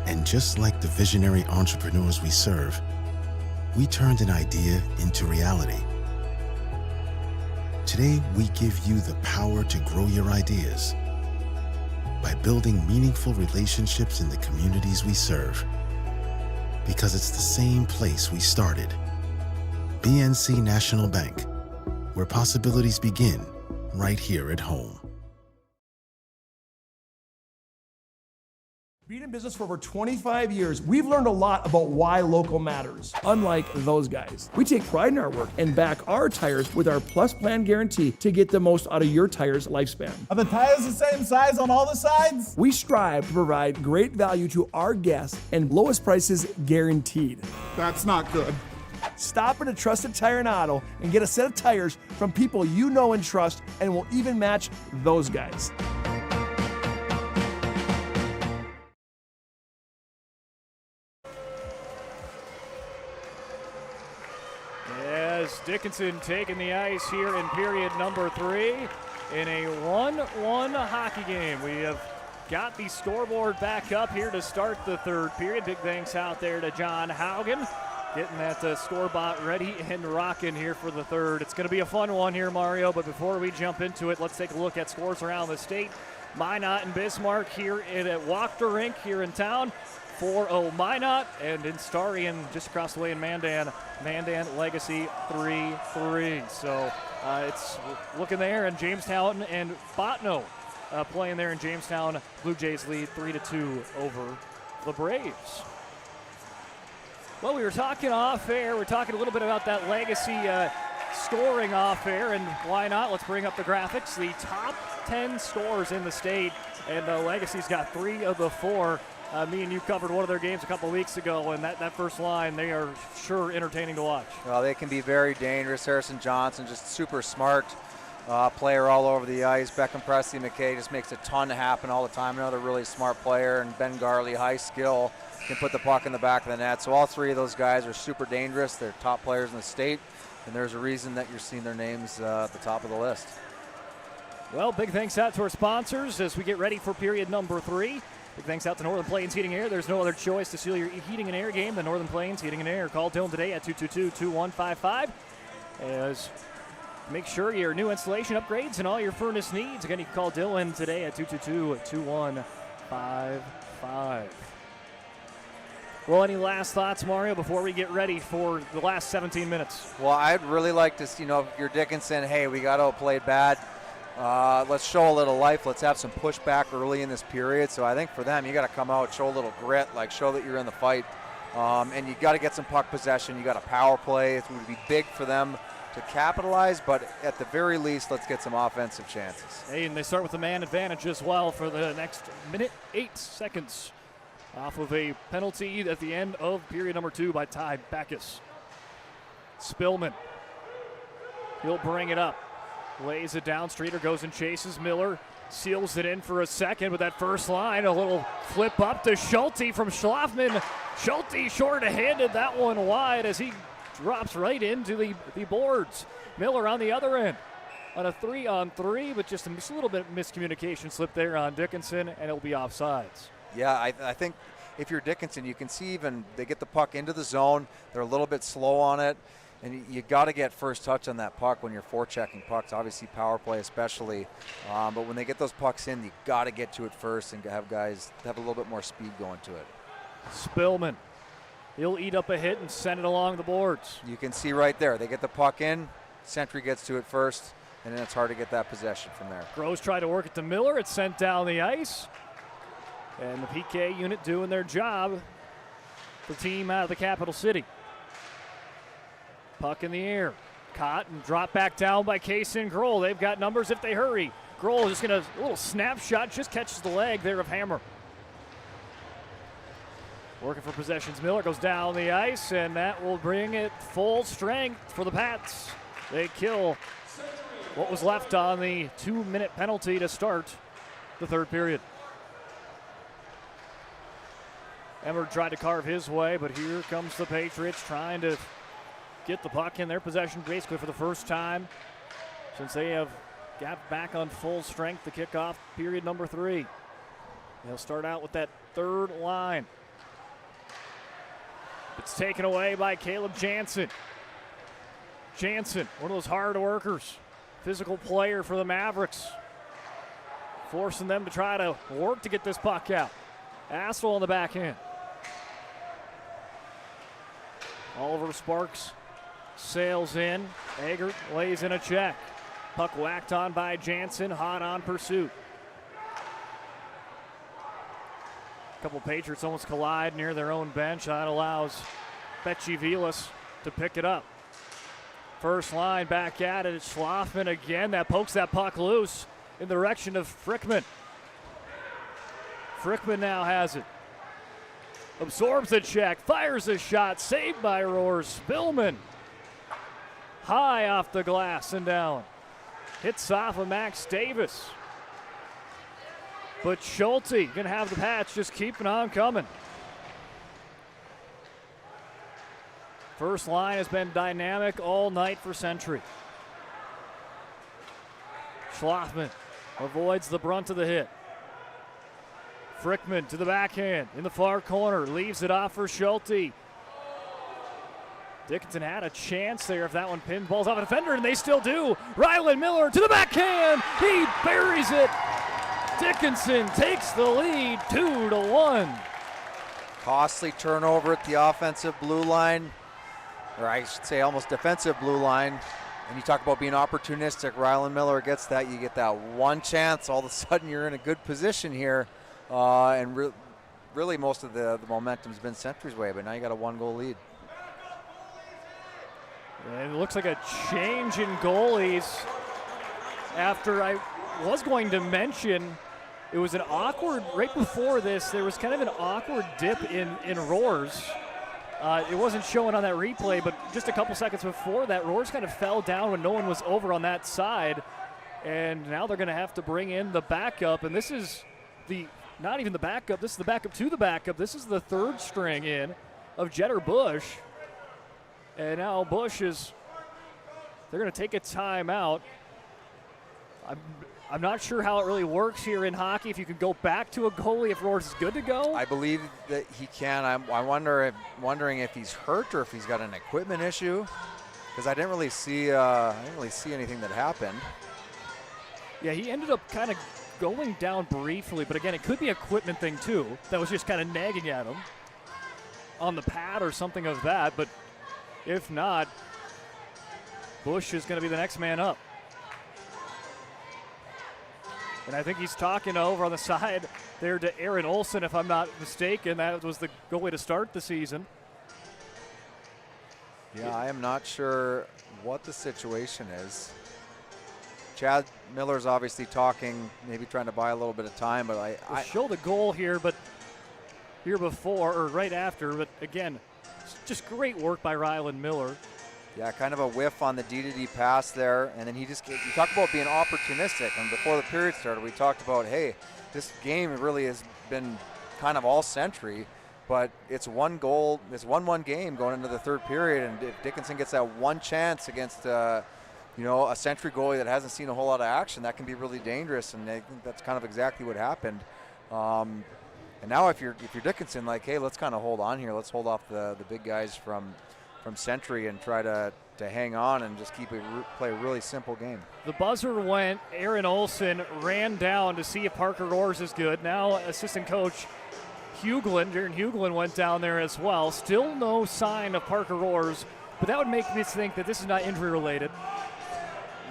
And just like the visionary entrepreneurs we serve, we turned an idea into reality. Today, we give you the power to grow your ideas by building meaningful relationships in the communities we serve. Because it's the same place we started. BNC National Bank, where possibilities begin right here at home. Being in business for over 25 years, we've learned a lot about why local matters, unlike those guys. We take pride in our work and back our tires with our Plus Plan guarantee to get the most out of your tire's lifespan. Are the tires the same size on all the sides? We strive to provide great value to our guests and lowest prices guaranteed. That's not good. Stop at a trusted tire and auto and get a set of tires from people you know and trust, and will even match those guys. As Dickinson taking the ice here in period number 3 in a 1-1 hockey game. We have got the scoreboard back up here to start the third period. Big thanks out there to John Haugen, getting that scorebot ready and rocking here for the third. It's going to be a fun one here, Mario, but before we jump into it, let's take a look at scores around the state. Minot and Bismarck here at Wachter Rink here in town. 4-0 Minot, and in Starion just across the way in Mandan Legacy 3-3. So it's looking there, and Jamestown and Botno playing there in Jamestown. Blue Jays lead 3-2 over the Braves. Well, we were talking off air. We're talking a little bit about that Legacy scoring off air, and why not? Let's bring up the graphics. The top 10 scores in the state, and Legacy's got 3 of the 4. Me and you covered one of their games a couple weeks ago, and that first line, they are sure entertaining to watch. Well, they can be very dangerous. Harrison Johnson, just super smart player all over the ice. Beckham Presley McKay just makes a ton happen all the time. Another really smart player, and Ben Garley, high skill, can put the puck in the back of the net. So all 3 of those guys are super dangerous. They're top players in the state, and there's a reason that you're seeing their names at the top of the list. Well, big thanks out to our sponsors as we get ready for period number 3. Big thanks out to Northern Plains Heating and Air. There's no other choice to seal your heating and air game than Northern Plains Heating and Air. Call Dylan today at 222-2155. As make sure your new installation upgrades and all your furnace needs. Again, you can call Dylan today at 222-2155. Well, any last thoughts, Mario, before we get ready for the last 17 minutes? Well, I'd really like to, if you're Dickinson, hey, we got to play bad. Let's show a little life. Let's have some pushback early in this period. So I think for them, you got to come out, show a little grit, show that you're in the fight. And you got to get some puck possession. You got a power play. It would be big for them to capitalize, but at the very least, let's get some offensive chances. Hey, and they start with the man advantage as well for the next minute, 8 seconds off of a penalty at the end of period number 2 by Ty Backus. Spillman, he'll bring it up. Lays it down. Streeter goes and chases Miller. Seals it in for a second with that first line. A little flip up to Schulte from Schlafman. Schulte short-handed that one wide as he drops right into the boards. Miller on the other end on a 3-on-3, but just a little bit of miscommunication slip there on Dickinson, and it'll be offsides. Yeah, I think if you're Dickinson, you can see even they get the puck into the zone. They're a little bit slow on it. And you got to get first touch on that puck when you're forechecking pucks, obviously power play especially. But when they get those pucks in, you got to get to it first and have guys have a little bit more speed going to it. Spillman, he'll eat up a hit and send it along the boards. You can see right there, they get the puck in, Sentry gets to it first, and then it's hard to get that possession from there. Groves tried to work it to Miller. It's sent down the ice. And the PK unit doing their job. The team out of the capital city. Puck in the air. Caught and dropped back down by Kaysen Grohl. They've got numbers if they hurry. Grohl just going to, a little snapshot, just catches the leg there of Hammer. Working for possessions. Miller goes down the ice, and that will bring it full strength for the Pats. They kill what was left on the 2-minute penalty to start the third period. Emmer tried to carve his way, but here comes the Patriots trying to get the puck in their possession basically for the first time since they have got back on full strength to kick off period number 3. They'll start out with that third line. It's taken away by Caleb Jansen. Jansen, one of those hard workers, physical player for the Mavericks, forcing them to try to work to get this puck out. Assel on the back end. Oliver Sparks sails in. Eggert lays in a check. Puck whacked on by Jansen, hot on pursuit. A couple Patriots almost collide near their own bench. That allows Betchy Vilas to pick it up. First line back at it. It's Schlafman again. That pokes that puck loose in the direction of Frickman. Frickman now has it. Absorbs the check, fires a shot, saved by Roars. Spillman high off the glass and down. Hits off of Max Davis. But Schulte gonna have the Pats just keeping on coming. First line has been dynamic all night for Century. Schlafman avoids the brunt of the hit. Frickman to the backhand in the far corner, leaves it off for Schulte. Dickinson had a chance there if that one pinballs off a defender, and they still do. Rylan Miller to the backhand, he buries it. Dickinson takes the lead 2-1. Costly turnover at the offensive blue line, or I should say almost defensive blue line. And you talk about being opportunistic. Rylan Miller gets that. You get that one chance. All of a sudden you're in a good position here. And really most of the momentum's been Century's way, but now you got a 1-goal lead. And it looks like a change in goalies after I was going to mention it was an awkward, right before this, there was kind of an awkward dip in Roars. It wasn't showing on that replay, but just a couple seconds before that, Roars kind of fell down when no one was over on that side. And now they're going to have to bring in the backup. And this is not even the backup, this is the backup to the backup. This is the third string in of Jetter Bush. And now Bush they're going to take a timeout. I'm not sure how it really works here in hockey. If you can go back to a goalie if Roars is good to go. I believe that he can. I'm wondering if he's hurt or if he's got an equipment issue, because I didn't really see anything that happened. Yeah, he ended up kind of going down briefly, but again, it could be an equipment thing too that was just kind of nagging at him on the pad or something of that. But if not, Bush is going to be the next man up. And I think he's talking over on the side there to Aaron Olson, if I'm not mistaken. That was the goalie to start the season. Yeah, I am not sure what the situation is. Chad Miller's obviously talking, maybe trying to buy a little bit of time, but I show the goal here, but here before or right after. But again, just great work by Rylan Miller. Yeah, kind of a whiff on the D-to-D pass there, and then you talk about being opportunistic. And before the period started, we talked about, hey, this game really has been kind of all Century, but it's 1-1 game going into the third period, and if Dickinson gets that one chance against a Century goalie that hasn't seen a whole lot of action, that can be really dangerous, and I think that's kind of exactly what happened. And now if you're Dickinson, like, hey, let's kind of hold on here. Let's hold off the big guys from Century and try to hang on and just play a really simple game. The buzzer went. Aaron Olson ran down to see if Parker Roars is good. Now assistant coach Darren Huglin went down there as well. Still no sign of Parker Roars, but that would make me think that this is not injury related.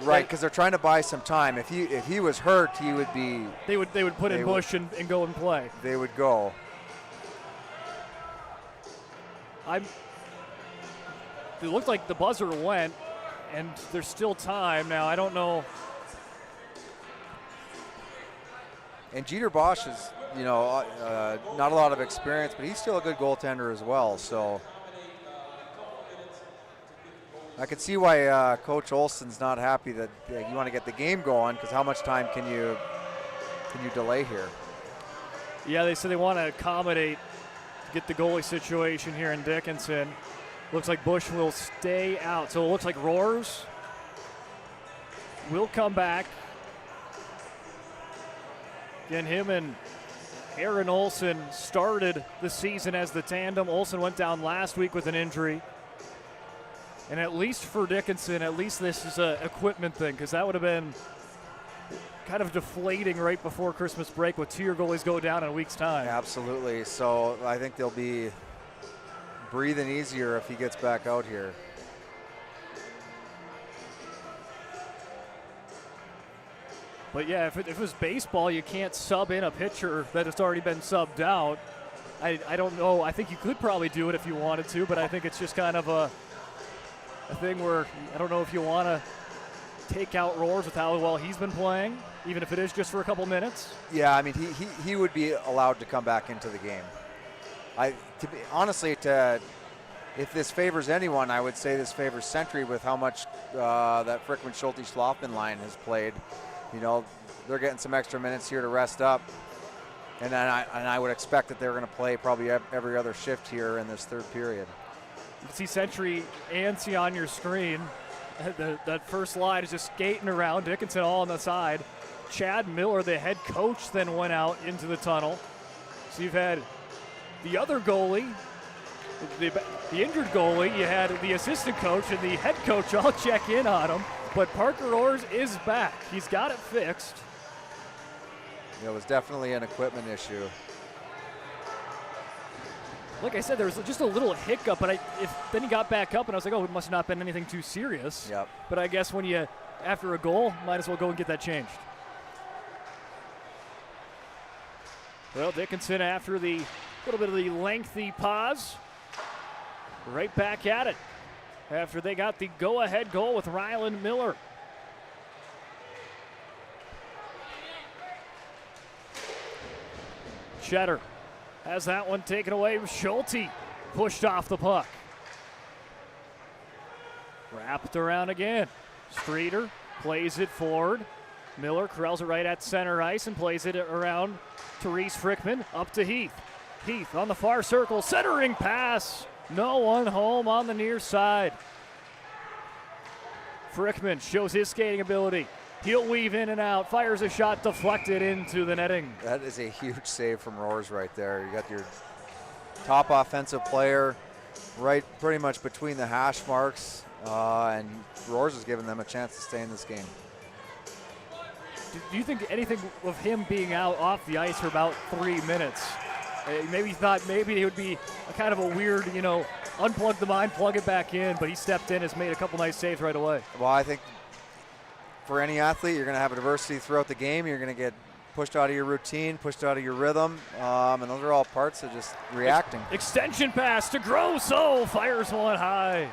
Right, because they're trying to buy some time. If he was hurt, he would be. They would put in Bush and go and play. They would go. It looked like the buzzer went, and there's still time. Now, I don't know. And Jeter Bosch is, not a lot of experience, but he's still a good goaltender as well. So I could see why Coach Olson's not happy that you want to get the game going, because how much time can you delay here? Yeah, they said they want to accommodate, get the goalie situation here in Dickinson. Looks like Bush will stay out. So it looks like Roars will come back. Again, him and Aaron Olson started the season as the tandem. Olson went down last week with an injury. And at least for Dickinson, at least this is an equipment thing, because that would have been kind of deflating right before Christmas break with 2 goalies go down in a week's time. Absolutely. So I think they'll be breathing easier if he gets back out here. But yeah, if it was baseball, you can't sub in a pitcher that has already been subbed out. I don't know. I think you could probably do it if you wanted to, but I think it's just kind of a thing where I don't know if you want to take out Roars with how well he's been playing, even if it is just for a couple minutes. Yeah, I mean, he would be allowed to come back into the game. If this favors anyone, I would say this favors Century with how much that Frickman Schulte Schlafman line has played. They're getting some extra minutes here to rest up, and I would expect that they're going to play probably every other shift here in this third period. You can see Century antsy on your screen. That first line is just skating around. Dickinson all on the side. Chad Miller, the head coach, then went out into the tunnel. So you've had the other goalie, the injured goalie, you had the assistant coach and the head coach all check in on him. But Parker Orrs is back. He's got it fixed. It was definitely an equipment issue. Like I said, there was just a little hiccup, but then he got back up, and I was like, oh, it must not have been anything too serious. Yep. But I guess when you, after a goal, might as well go and get that changed. Well, Dickinson, after the little bit of the lengthy pause, right back at it after they got the go-ahead goal with Ryland Miller. Cheddar has that one taken away. Schulte pushed off the puck. Wrapped around again. Streeter plays it forward. Miller corrals it right at center ice and plays it around to Reese Frickman. Up to Heath. Heath on the far circle. Centering pass. No one home on the near side. Frickman shows his skating ability. He'll weave in and out. Fires a shot deflected into the netting. That is a huge save from Roars right there. You got your top offensive player right pretty much between the hash marks, and Roars is giving them a chance to stay in this game. Do you think anything of him being out off the ice for about 3 minutes? Maybe he thought maybe it would be a kind of a weird, unplug the mind, plug it back in, but he stepped in, has made a couple nice saves right away. Well, I think for any athlete, you're going to have a diversity throughout the game. You're going to get pushed out of your routine, pushed out of your rhythm, and those are all parts of just reacting. Extension pass to Grosso, fires one high.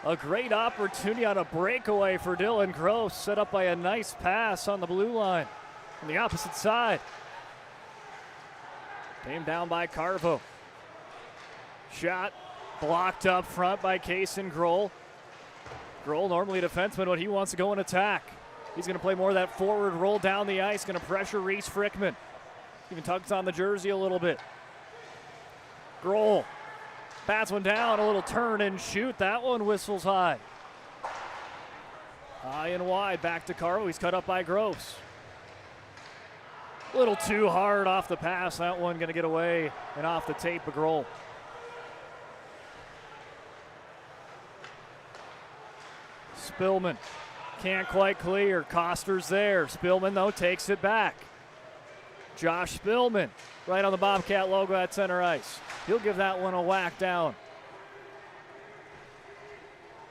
A great opportunity on a breakaway for Dylan Gross, set up by a nice pass on the blue line on the opposite side. Came down by Carvo. Shot blocked up front by Kaysen Grohl. Grohl, normally a defenseman, but he wants to go and attack. He's going to play more of that forward roll down the ice, going to pressure Reese Frickman. Even tugs on the jersey a little bit. Grohl bats one down, a little turn and shoot. That one whistles high. High and wide, back to Carvo. He's cut up by Gross. A little too hard off the pass. That one going to get away and off the tape of Grohl. Spillman can't quite clear. Coster's there. Spillman, though, takes it back. Josh Spillman right on the Bobcat logo at center ice. He'll give that one a whack down.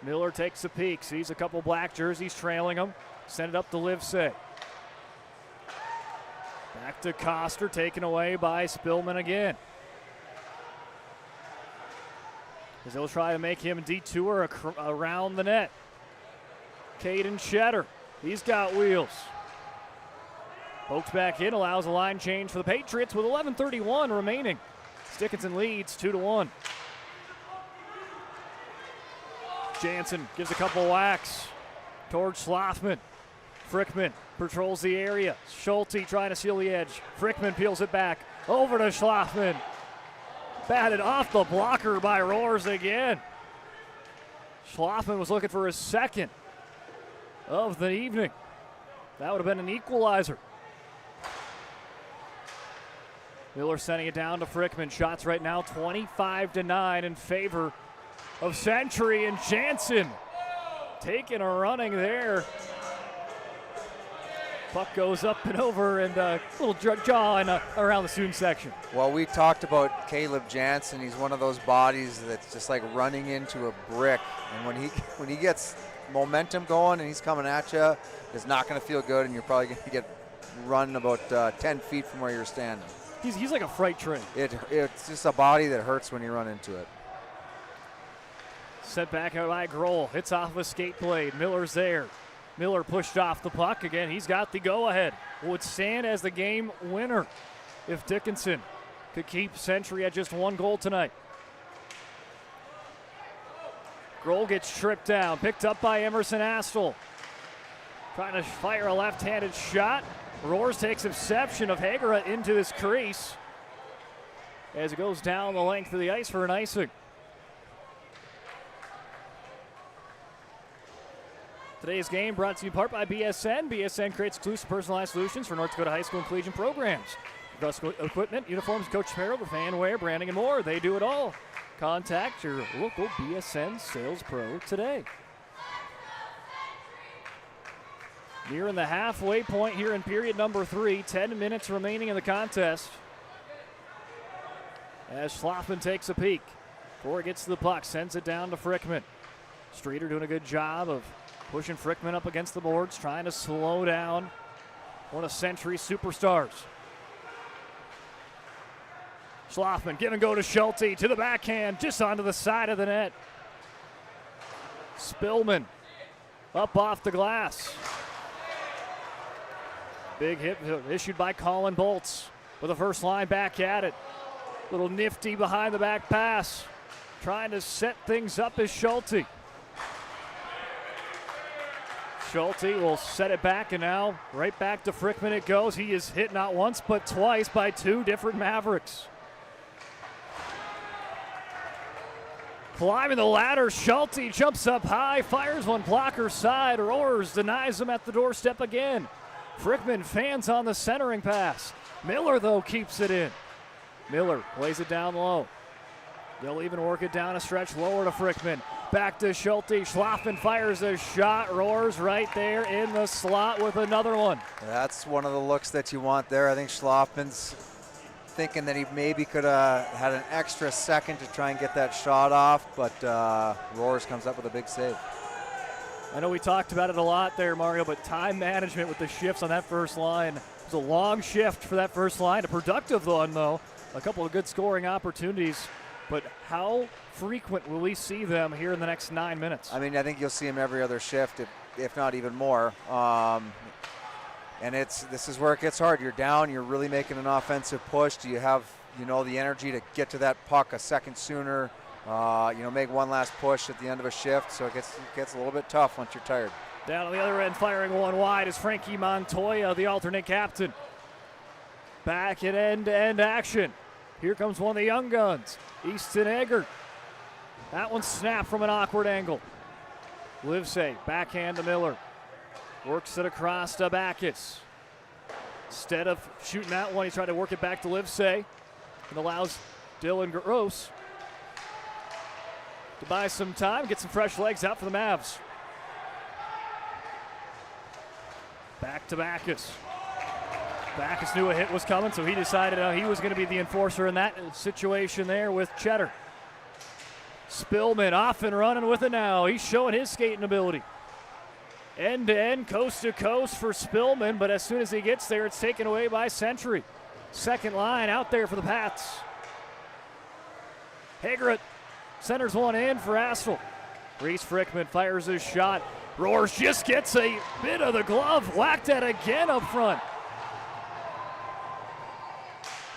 Miller takes a peek. Sees a couple black jerseys trailing him. Send it up to Livesey. Back to Coster, taken away by Spillman again. As they'll try to make him detour around the net. Caden Cheddar, he's got wheels. Pokes back in, allows a line change for the Patriots with 11:31 remaining. Dickinson leads 2-1. Jansen gives a couple whacks towards Schlafman. Frickman patrols the area. Schulte trying to seal the edge. Frickman peels it back. Over to Schlafman. Batted off the blocker by Roars again. Schlafman was looking for his second of the evening. That would have been an equalizer. Miller sending it down to Frickman. Shots right now 25-9 in favor of Century, and Jansen taking a running there. Puck goes up and over, and a little jaw and around the Soon section. Well, we talked about Caleb Jansen. He's one of those bodies that's just like running into a brick. And when he gets momentum going and he's coming at you, it's not going to feel good, and you're probably going to get run about 10 feet from where you're standing. He's like a freight train. It's just a body that hurts when you run into it. Set back out by Grohl. Hits off a skate blade. Miller's there. Miller pushed off the puck again. He's got the go-ahead. Would stand as the game winner if Dickinson could keep Century at just one goal tonight. Grohl gets tripped down. Picked up by Emerson Astle. Trying to fire a left-handed shot. Roars takes exception of Hagera into this crease as it goes down the length of the ice for an icing. Today's game brought to you in part by BSN. BSN creates exclusive personalized solutions for North Dakota high school and collegiate programs. Dress equipment, uniforms, coach apparel, the fan wear, branding, and more. They do it all. Contact your local BSN sales pro today. Nearing the halfway point here in period number 3. 10 minutes remaining in the contest. As Schlaffen takes a peek. Before he gets to the puck, sends it down to Frickman. Streeter doing a good job of pushing Frickman up against the boards, trying to slow down one of Century's superstars. Schlaffen, give and go to Schulte, to the backhand, just onto the side of the net. Spillman, up off the glass. Big hit issued by Colin Bolts with the first line back at it. Little nifty behind the back pass. Trying to set things up is Schulte. Schulte will set it back, and now right back to Frickman it goes. He is hit not once but twice by 2 different Mavericks. Climbing the ladder, Schulte jumps up high, fires one blocker side. Roars denies him at the doorstep again. Frickman fans on the centering pass. Miller, though, keeps it in. Miller plays it down low. They'll even work it down a stretch lower to Frickman. Back to Schulte. Schlaffen fires a shot. Roars right there in the slot with another one. That's one of the looks that you want there. I think Schlaffen's thinking that he maybe could have had an extra second to try and get that shot off, but Roars comes up with a big save. I know we talked about it a lot there, Mario, but time management with the shifts on that first line. It was a long shift for that first line. A productive one, though. A couple of good scoring opportunities. But how frequent will we see them here in the next 9 minutes? I mean, I think you'll see them every other shift, if not even more. And this is where it gets hard. You're down. You're really making an offensive push. Do you have, the energy to get to that puck a second sooner? Make one last push at the end of a shift. So it gets a little bit tough once you're tired. Down on the other end, firing one wide is Frankie Montoya, the alternate captain. Back in end-to-end action. Here comes one of the young guns, Easton Eggert. That one snapped from an awkward angle. Livesey, backhand to Miller. Works it across to Backus. Instead of shooting that one, he tried to work it back to Livesey. And allows Dylan Gross to buy some time, get some fresh legs out for the Mavs. Back to Backus. Backus knew a hit was coming, so he decided he was going to be the enforcer in that situation there with Cheddar. Spillman off and running with it now. He's showing his skating ability. End-to-end, coast-to-coast for Spillman, but as soon as he gets there, it's taken away by Century. Second line out there for the Pats. Hegret centers one in for Astle. Reese Frickman fires his shot. Roars just gets a bit of the glove, whacked at again up front.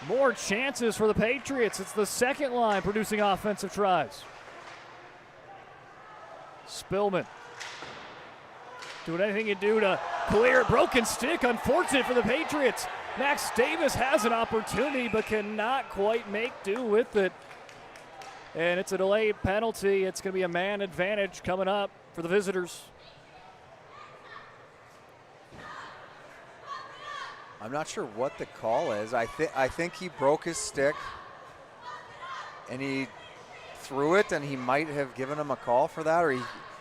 More chances for the Patriots. It's the second line producing offensive tries. Spillman doing anything you do to clear. Broken stick, unfortunate for the Patriots. Max Davis has an opportunity but cannot quite make do with it. And it's a delayed penalty. It's going to be a man advantage coming up for the visitors. I'm not sure what the call is. I think he broke his stick and he threw it, and he might have given him a call for that. Or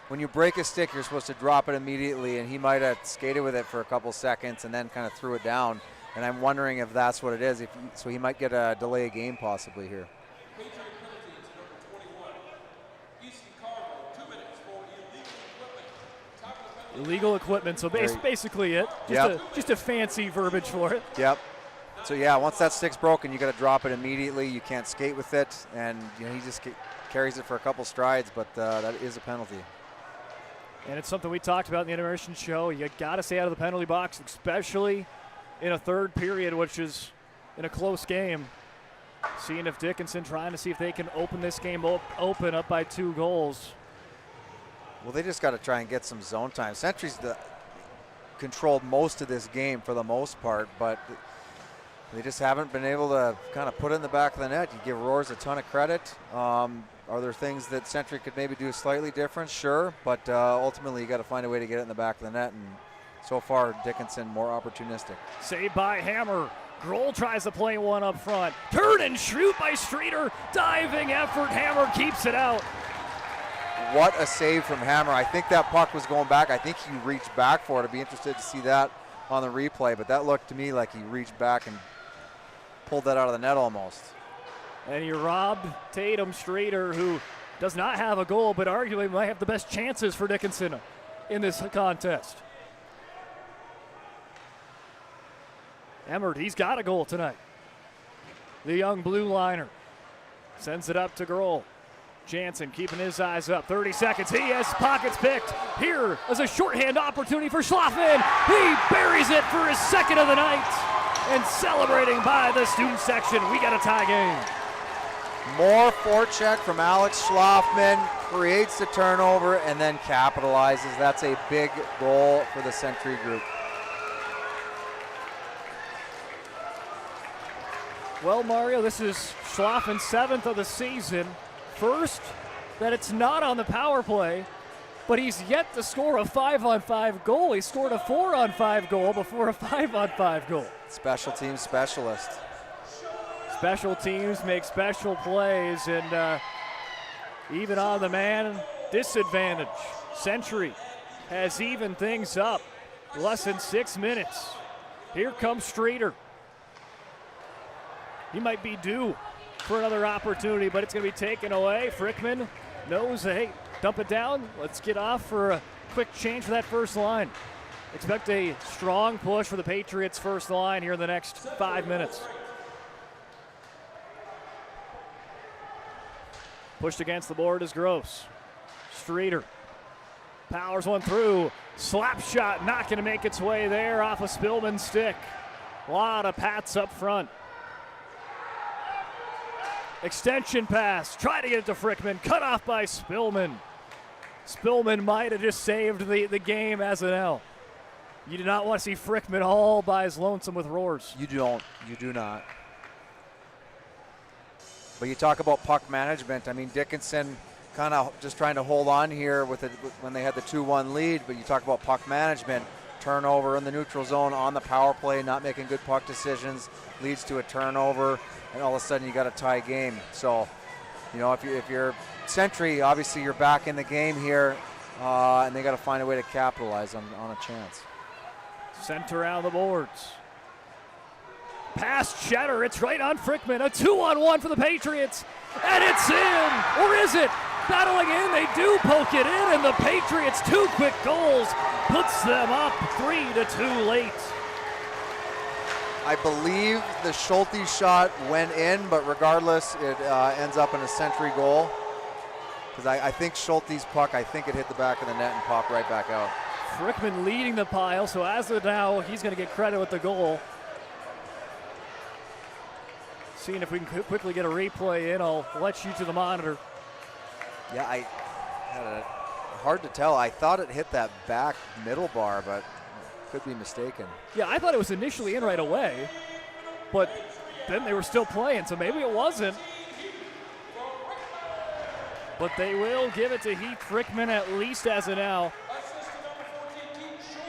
when you break a stick, you're supposed to drop it immediately, and he might have skated with it for a couple seconds and then kind of threw it down. And I'm wondering if that's what it is. So he might get a delay of game possibly here. Illegal equipment, so basically it. Just a fancy verbiage for it. Yep. So yeah, once that stick's broken, you got to drop it immediately. You can't skate with it, and he just carries it for a couple strides, but that is a penalty. And it's something we talked about in the Intermission show. You got to stay out of the penalty box, especially in a third period, which is in a close game. Seeing if Dickinson trying to see if they can open this game open up by 2 goals. Well, they just got to try and get some zone time. Century's controlled most of this game for the most part, but They just haven't been able to kind of put it in the back of the net. You give Roars a ton of credit. Are there things that Century could maybe do slightly different? Sure, but ultimately you got to find a way to get it in the back of the net, and so far Dickinson more opportunistic. Saved by Hammer. Grohl tries to play one up front. Turn and shoot by Streeter. Diving effort. Hammer keeps it out. What a save from Hammer. I think that puck was going back. I think he reached back for it. I'd be interested to see that on the replay, but that looked to me like he reached back and pulled that out of the net almost. And you robbed Tatum Streeter, who does not have a goal, but arguably might have the best chances for Dickinson in this contest. Emmert, he's got a goal tonight. The young blue liner sends it up to Grohl. Jansen keeping his eyes up. 30 seconds. He has pockets picked. Here is a shorthand opportunity for Schlaffen. He buries it for his second of the night. And celebrating by the student section. We got a tie game. More forecheck from Alex Schlaffen, creates the turnover and then capitalizes. That's a big goal for the Century group. Well, Mario, this is Schlaffen's 7th of the season. First that it's not on the power play, but he's yet to score a 5-on-5 goal. He scored a 4-on-5 goal before a 5-on-5 goal. Special team specialist. Special teams make special plays, and even on the man disadvantage, Century has evened things up. Less than 6 minutes. Here comes Streeter. He might be due for another opportunity, but it's going to be taken away. Frickman knows, hey, dump it down. Let's get off for a quick change for that first line. Expect a strong push for the Patriots' first line here in the next 5 minutes. Pushed against the board is Gross. Streeter powers one through. Slap shot not going to make its way there off a Spillman's stick. A lot of Pats up front. Extension pass, try to get it to Frickman, cut off by Spillman. Spillman might have just saved the game as an L. You do not want to see Frickman all by his lonesome with Roars. You do not. But you talk about puck management. I mean, Dickinson kind of just trying to hold on here with it when they had the 2-1 lead, but you talk about puck management. Turnover in the neutral zone on the power play, not making good puck decisions, leads to a turnover, and all of a sudden you got a tie game. So, you know, if you're Century, obviously you're back in the game here, and they got to find a way to capitalize on a chance. Center out of the boards. Past Cheddar, it's right on Frickman. A 2-on-1 for the Patriots, and it's in, or is it? Battling in, they do poke it in, and the Patriots' 2 quick goals puts them up 3-2 late. I believe the Schulte shot went in, but regardless, it ends up in a Century goal. Because I think Schulte's puck, I think it hit the back of the net and popped right back out. Frickman leading the pile, so as of now, he's going to get credit with the goal. Seeing if we can quickly get a replay in, I'll let you to the monitor. Yeah, I had a hard to tell. I thought it hit that back middle bar, but could be mistaken. Yeah, I thought it was initially in right away, but then they were still playing, so maybe it wasn't. But they will give it to Heath Frickman at least as of now.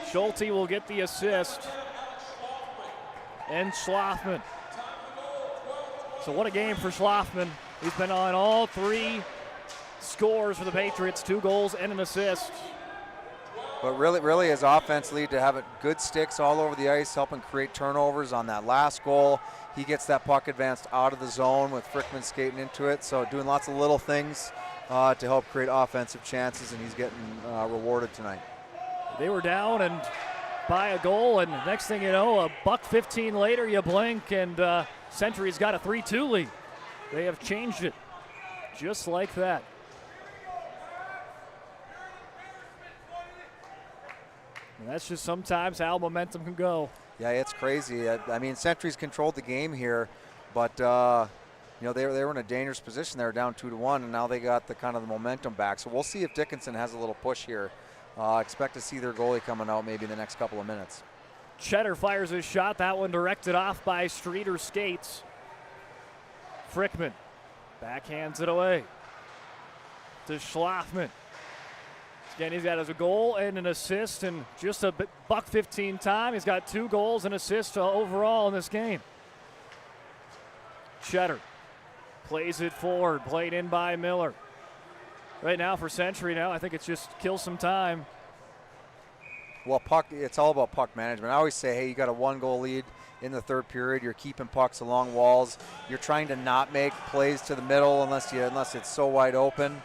Schulte will get the assist. And Schlaffen. So what a game for Schlaffen. He's been on all 3 scores for the Patriots, 2 goals and an assist. But really his offense lead to having good sticks all over the ice, helping create turnovers on that last goal. He gets that puck advanced out of the zone with Frickman skating into it. So doing lots of little things to help create offensive chances, and he's getting rewarded tonight. They were down and by a goal, and next thing you know, $1:15 later, you blink, and Century's got a 3-2 lead. They have changed it just like that. And that's just sometimes how momentum can go. Yeah, it's crazy. I mean, Century's controlled the game here, but you know, they were in a dangerous position. They were down 2-1, and now they got the kind of the momentum back. So we'll see if Dickinson has a little push here. Expect to see their goalie coming out maybe in the next couple of minutes. Cheddar fires his shot. That one directed off by Streeter skates. Frickman backhands it away to Schlafman. Again, he's got a goal and an assist and just a $1.15 time. He's got 2 goals and assists overall in this game. Cheddar plays it forward, played in by Miller. Right now for Century I think it's just kill some time. Well, puck, it's all about puck management. I always say, hey, you got a 1-goal lead in the third period. You're keeping pucks along walls. You're trying to not make plays to the middle unless it's so wide open.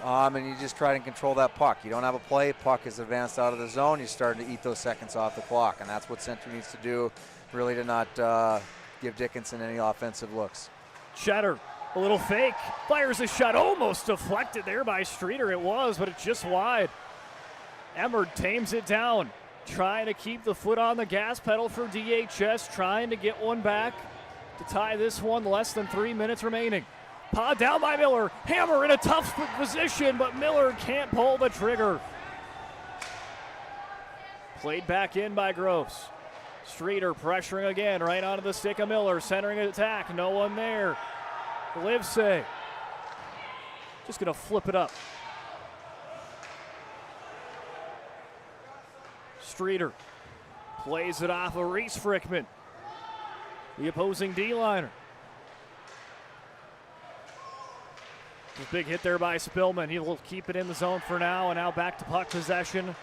And you just try to control that puck. You don't have a play, puck is advanced out of the zone. You're starting to eat those seconds off the clock, and that's what Century needs to do, really, to not give Dickinson any offensive looks. Cheddar, a little fake, fires a shot, almost deflected there by Streeter. It was, but it's just wide. Emmerd tames it down, trying to keep the foot on the gas pedal for DHS, trying to get one back to tie this one, less than 3 minutes remaining. Pawed down by Miller, Hammer in a tough position, but Miller can't pull the trigger. Played back in by Gross. Streeter pressuring again, right onto the stick of Miller, centering an attack, no one there. Livesey just gonna flip it up. Streeter plays it off of Reese Frickman, the opposing D-liner. Big hit there by Spillman. He'll keep it in the zone for now, and now back to puck possession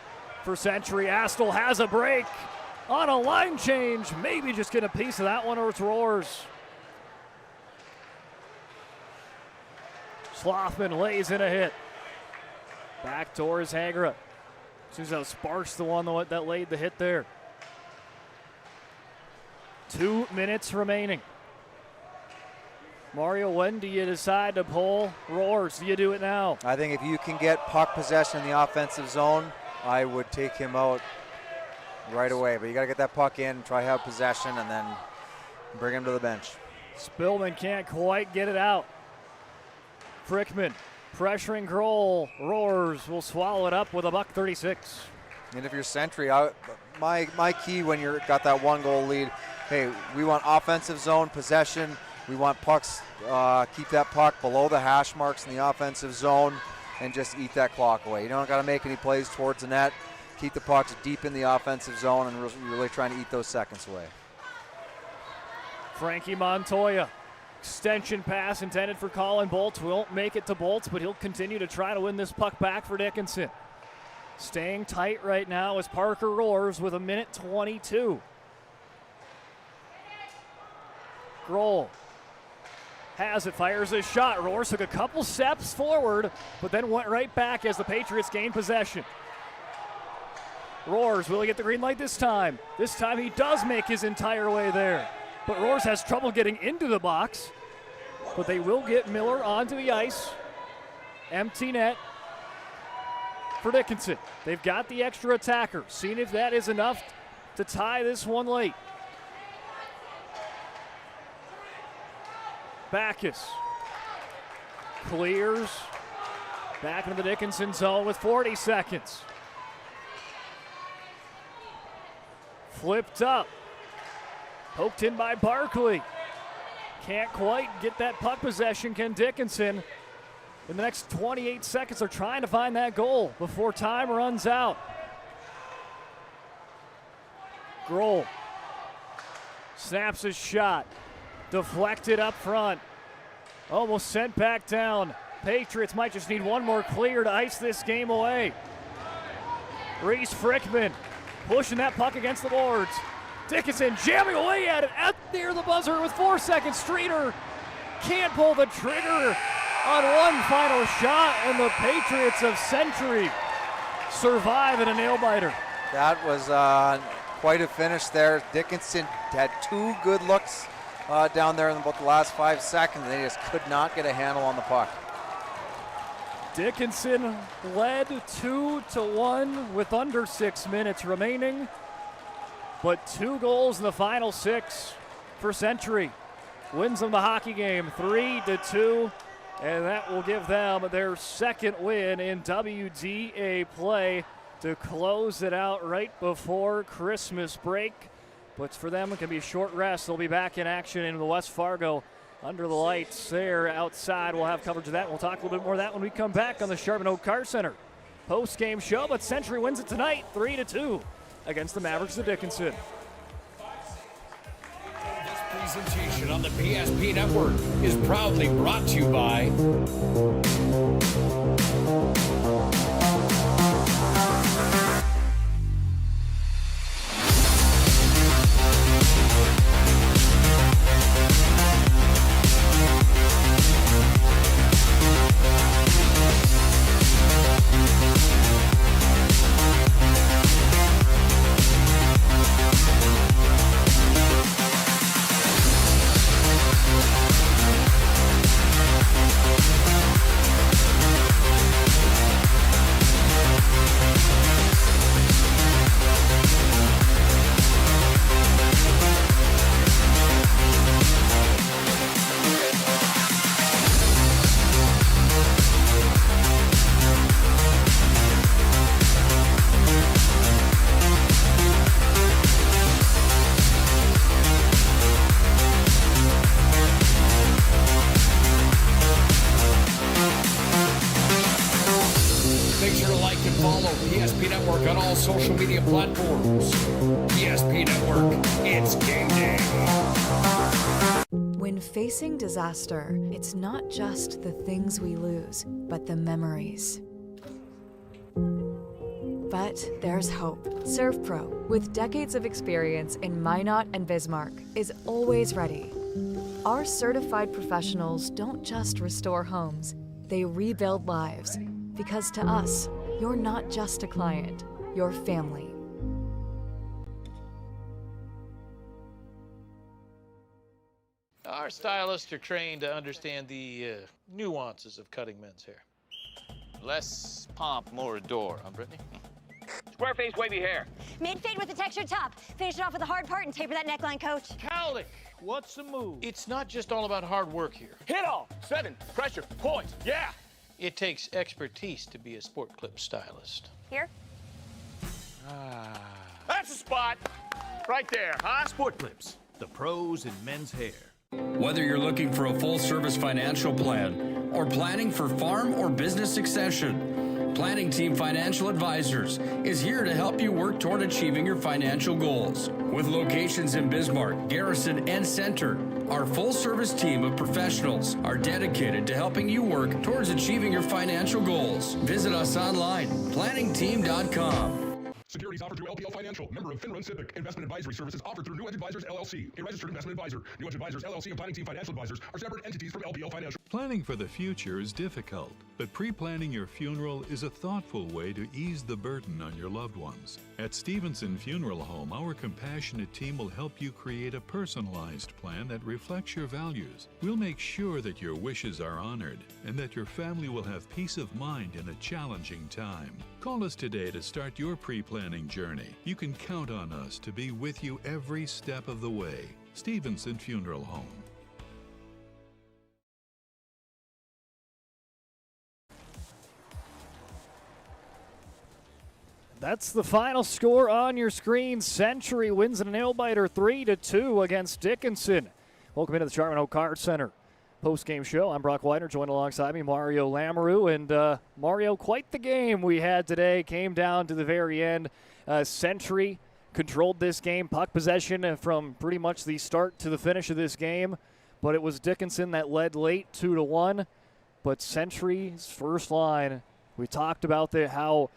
for Century. Astle has a break on a line change. Maybe just get a piece of that one, or it's Roars. Schlafman lays in a hit. Back towards Hagra. Seems how Sparks the one that laid the hit there. 2 minutes remaining. Mario, when do you decide to pull Roars? Do you do it now? I think if you can get puck possession in the offensive zone, I would take him out right away. But you got to get that puck in, try to have possession, and then bring him to the bench. Spillman can't quite get it out. Frickman pressuring Grohl. Roars will swallow it up with a $1.36. And if you're Century, my key when you're got that 1-goal lead, hey, we want offensive zone possession. We want pucks, keep that puck below the hash marks in the offensive zone and just eat that clock away. You don't got to make any plays towards the net. Keep the pucks deep in the offensive zone and really trying to eat those seconds away. Frankie Montoya. Extension pass intended for Colin Bolts. Won't make it to Bolts, but he'll continue to try to win this puck back for Dickinson. Staying tight right now is Parker Roars with 1:22. Grohl has it, fires his shot. Roars took a couple steps forward, but then went right back as the Patriots gained possession. Roars, will he get the green light this time? This time he does make his entire way there. But Roars has trouble getting into the box. But they will get Miller onto the ice. Empty net for Dickinson. They've got the extra attacker. Seeing if that is enough to tie this one late. Backus clears back into the Dickinson zone with 40 seconds. Flipped up. Poked in by Barkley. Can't quite get that puck possession, can Dickinson. In the next 28 seconds, they're trying to find that goal before time runs out. Grohl snaps his shot. Deflected up front. Almost sent back down. Patriots might just need one more clear to ice this game away. Reese Frickman pushing that puck against the boards. Dickinson jamming away at it at near the buzzer with 4 seconds. Streeter can't pull the trigger on one final shot, and the Patriots of Century survive in a nail-biter. That was quite a finish there. Dickinson had 2 good looks down there in about the last 5 seconds. They just could not get a handle on the puck. Dickinson led 2-1 with under 6 minutes remaining, but 2 goals in the final 6 for Century. Wins them the hockey game 3-2, and that will give them their second win in WDA play to close it out right before Christmas break. But for them, it can be a short rest. They'll be back in action in the West Fargo under the lights there outside. We'll have coverage of that. We'll talk a little bit more of that when we come back on the Charbonneau Oak Car Center post-game show. But Century wins it tonight 3-2 against the Mavericks of Dickinson. This presentation on the PSP Network is proudly brought to you by social media platforms. PSP Network, it's game day. When facing disaster, it's not just the things we lose, but the memories. But there's hope. ServPro, with decades of experience in Minot and Bismarck, is always ready. Our certified professionals don't just restore homes, they rebuild lives. Because to us, you're not just a client, you're family. Our stylists are trained to understand the nuances of cutting men's hair. Less pomp, more adore, huh, Brittany? Square face, wavy hair. Mid-fade with a textured top. Finish it off with a hard part and taper that neckline, coach. Cowlick, what's the move? It's not just all about hard work here. Hit all. 7. Pressure. Points. Yeah. It takes expertise to be a sport clip stylist. Here? That's a spot. Right there, huh? Sport Clips, the pros in men's hair. Whether you're looking for a full-service financial plan or planning for farm or business succession, Planning Team Financial Advisors is here to help you work toward achieving your financial goals. With locations in Bismarck, Garrison, and Center, our full-service team of professionals are dedicated to helping you work towards achieving your financial goals. Visit us online, planningteam.com. Securities offered through LPL Financial, member of FINRA and Civic. Investment advisory services offered through New Edge Advisors, LLC, a registered investment advisor. New Edge Advisors, LLC, and Planning Team Financial Advisors are separate entities from LPL Financial. Planning for the future is difficult, but pre-planning your funeral is a thoughtful way to ease the burden on your loved ones. At Stevenson Funeral Home, our compassionate team will help you create a personalized plan that reflects your values. We'll make sure that your wishes are honored and that your family will have peace of mind in a challenging time. Call us today to start your pre-planning journey. You can count on us to be with you every step of the way. Stevenson Funeral Home. That's the final score on your screen. Century wins in a nail-biter 3-2 against Dickinson. Welcome into the Charbonneau Card Center post-game show. I'm Brock Widener, joined alongside me, Mario Lamoureux. And Mario, quite the game we had today. Came down to the very end. Century controlled this game, puck possession from pretty much the start to the finish of this game. But it was Dickinson that led late 2-1. But Century's first line, we talked about how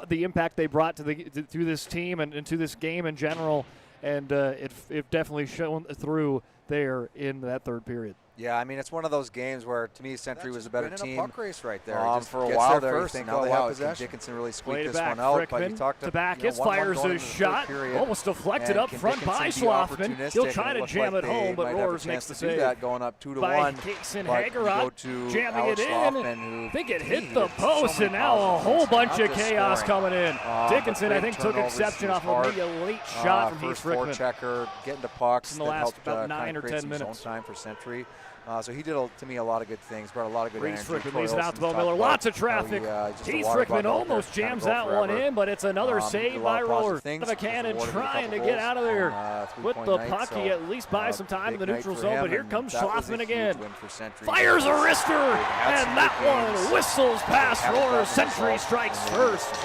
the impact they brought to this team and to this game in general, and it definitely shone through there in that third period. Yeah, I mean, it's one of those games where, to me, Century was a better team. In a puck race right there. For a while there, you think, oh, wow, Dickinson really squeaked this one out. But you talked to back, it fires a shot, almost deflected up front by Schloffman. He'll try to jam it home, but Roars makes the save. That going up 2-1. By Kason Hagerot, jamming it in. I think it hit the post, and now a whole bunch of chaos coming in. Dickinson, I think, took exception off of maybe a late shot from Heath Frickman. Checker, getting to pucks in the last about 9 or 10 minutes. Time for Century. So he did, to me, a lot of good things, brought a lot of good Reese energy. Frickman leaves it out to Bo Miller. Lots of traffic. Heath Frickman almost jams that one in, but it's another save by Roller. Out of a cannon trying to get out of there with the puck. He at least buys some time in the neutral zone, but here comes Schlossman again. Fires a wrister, and that one whistles past Roller. Century strikes first.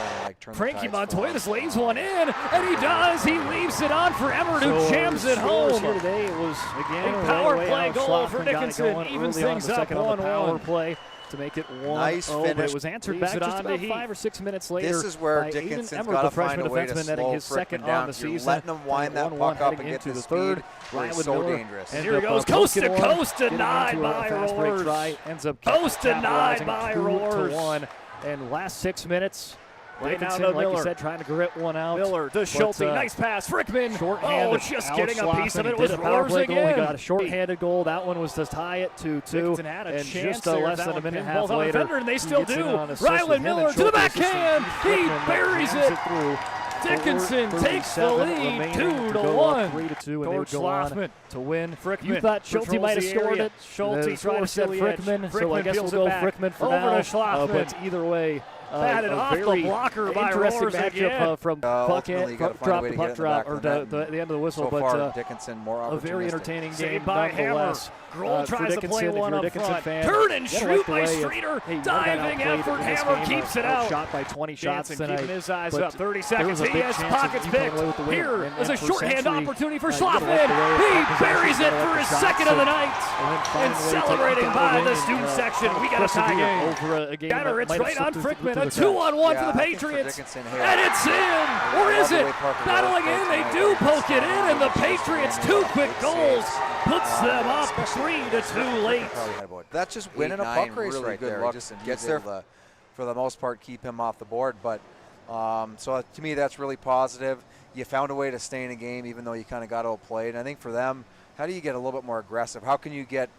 Frankie Montoya lays one in, and he does. He leaves it on for Emmert, who jams it home. Here today, it was again a power play goal for Dickinson. Evens things up 1-1. Power play to make it 1-0. Nice finish. But it was answered back just about 5 or 6 minutes later. This is where Dickinson's got to find a way to slow his second down. on the season. You're letting him wind that puck up and get to the speed. It's so dangerous. And here he goes, coast to coast, denied by Rollers. Ends up coast denied by Rollers. And last 6 minutes. Right now to Miller. Like you said, trying to grit one out. Miller to Schulte. Nice pass. Frickman. Short-handed. Just getting a piece of it. It was Rollers again. He got a short-handed goal. That one was to tie it 2-2. And just less than a minute and a half later, and they still do. Rylan Miller to the backhand. He buries it through. Dickinson takes the lead 2-1. 3-2, and they would go on to win. Frickman. You thought Schulte might have scored it. Schulte tried to set Frickman, so I guess we'll go Frickman for now. But either way, batted off the blocker by Rollers again. From puck drop to puck drop, or the end of the whistle. So but Dickinson more a very entertaining game by nonetheless. Grohl tries to play one up front. Fan, turn and shoot by Streeter. Diving effort. Hammer keeps it out. Shot by 20 shots tonight. Keeping his eyes up. 30 seconds. He has pockets picked. Here is a shorthand opportunity for Schlossman. He buries it for his second of the night. And celebrating by the student section. We got a tie game. Gunner, it's right on Frickman. A 2-on-1 for the Patriots. And it's in. Or is it? Battling in. They do poke it in. And the Patriots, 2 quick goals, puts them up 3-2 late. That's just winning a puck race right there. He just gets there for the most part, keep him off the board. But so to me, that's really positive. You found a way to stay in a game even though you kind of got outplayed. And I think for them, how do you get a little bit more aggressive? How can you get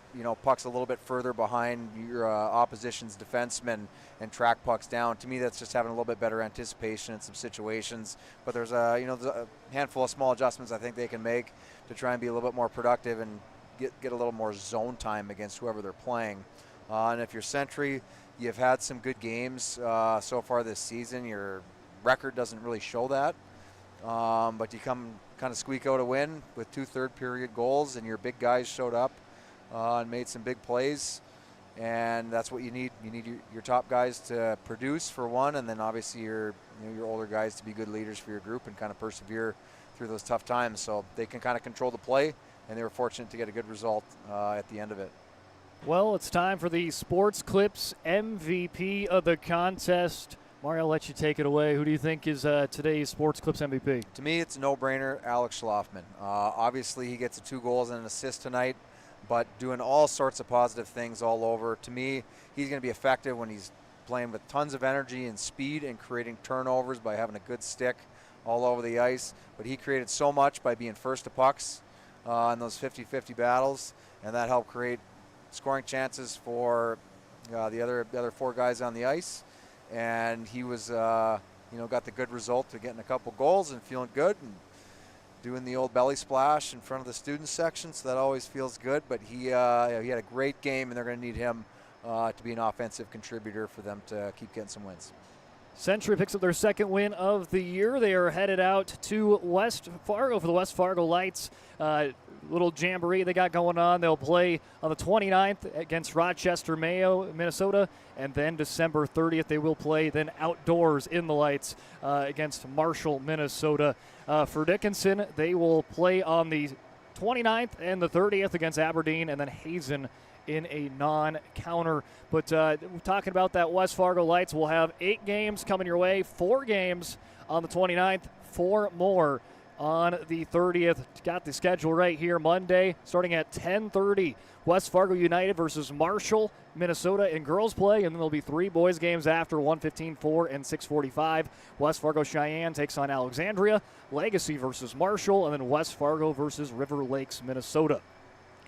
pucks a little bit further behind your opposition's defensemen and track pucks down? To me, that's just having a little bit better anticipation in some situations. But there's there's a handful of small adjustments I think they can make to try and be a little bit more productive and get a little more zone time against whoever they're playing. And if you're Sentry, you've had some good games so far this season. Your record doesn't really show that, but you kind of squeak out a win with 2 third-period goals, and your big guys showed up and made some big plays, and that's what you need. You need your top guys to produce for one, and then obviously your older guys to be good leaders for your group and kind of persevere through those tough times. So they can kind of control the play, and they were fortunate to get a good result at the end of it. Well, it's time for the Sports Clips MVP of the contest. Mario, I'll let you take it away. Who do you think is today's Sports Clips MVP? To me, it's a no-brainer, Alex Schlossman. Obviously, he gets 2 goals and an assist tonight, but doing all sorts of positive things all over. To me, he's going to be effective when he's playing with tons of energy and speed and creating turnovers by having a good stick all over the ice. But he created so much by being first to pucks in those 50-50 battles, and that helped create scoring chances for the other 4 guys on the ice. And he was, got the good result of getting a couple goals and feeling good and doing the old belly splash in front of the student section. So that always feels good. But he had a great game, and they're going to need him to be an offensive contributor for them to keep getting some wins. Century picks up their second win of the year. They are headed out to West Fargo for the West Fargo Lights. Little jamboree they got going on. They'll play on the 29th against Rochester, Mayo, Minnesota, and then December 30th they will play then outdoors in the Lights against Marshall, Minnesota. For Dickinson, they will play on the 29th and the 30th against Aberdeen, and then Hazen in a non-counter. But talking about that West Fargo Lights, we'll have 8 games coming your way, 4 games on the 29th, 4 more on the 30th. Got the schedule right here. Monday, starting at 10:30, West Fargo United versus Marshall, Minnesota in girls play, and then there'll be 3 boys games after, 1:15, 4, and 6:45. West Fargo Cheyenne takes on Alexandria, Legacy versus Marshall, and then West Fargo versus River Lakes, Minnesota.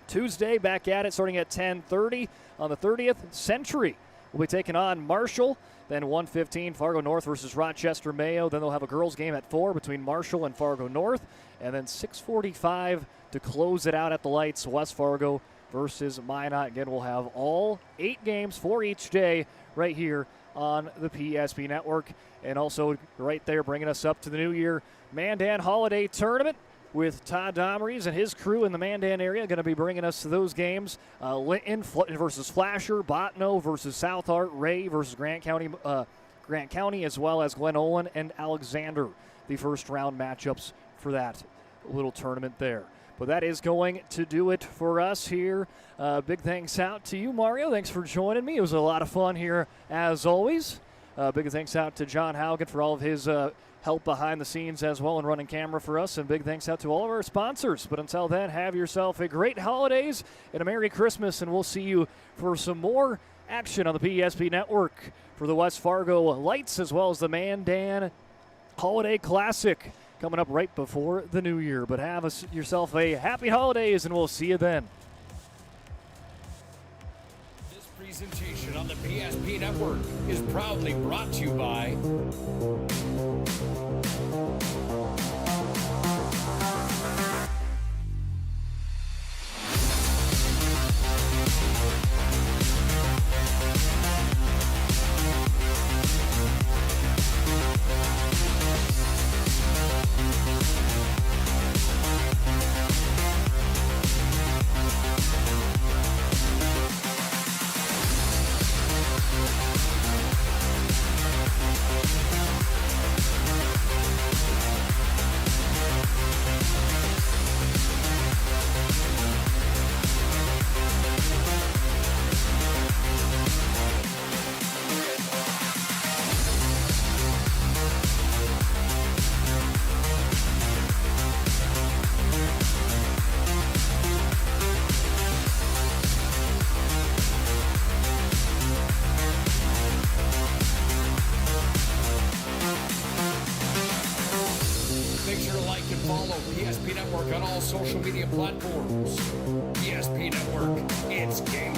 Tuesday, back at it, starting at 10:30 on the 30th. Century will be taking on Marshall. Then 1:15, Fargo North versus Rochester, Mayo. Then they'll have a girls game at 4 between Marshall and Fargo North. And then 6:45 to close it out at the Lights, West Fargo versus Minot. Again, we'll have all 8 games for each day right here on the PSP Network. And also right there bringing us up to the new year, Mandan Holiday Tournament with Todd Domries and his crew in the Mandan area going to be bringing us those games. Linton versus Flasher, Botno versus South Art, Ray versus Grant County, as well as Glen Olin and Alexander, the first round matchups for that little tournament there. But that is going to do it for us here. Big thanks out to you, Mario. Thanks for joining me. It was a lot of fun here, as always. Big thanks out to John Haugen for all of his help behind the scenes as well and running camera for us. And big thanks out to all of our sponsors. But until then, have yourself a great holidays and a Merry Christmas. And we'll see you for some more action on the PSP Network for the West Fargo Lights as well as the Mandan Holiday Classic coming up right before the new year. But have yourself a happy holidays, and we'll see you then. This presentation on the PSP Network is proudly brought to you by PSP Network on all social media platforms. PSP Network, it's game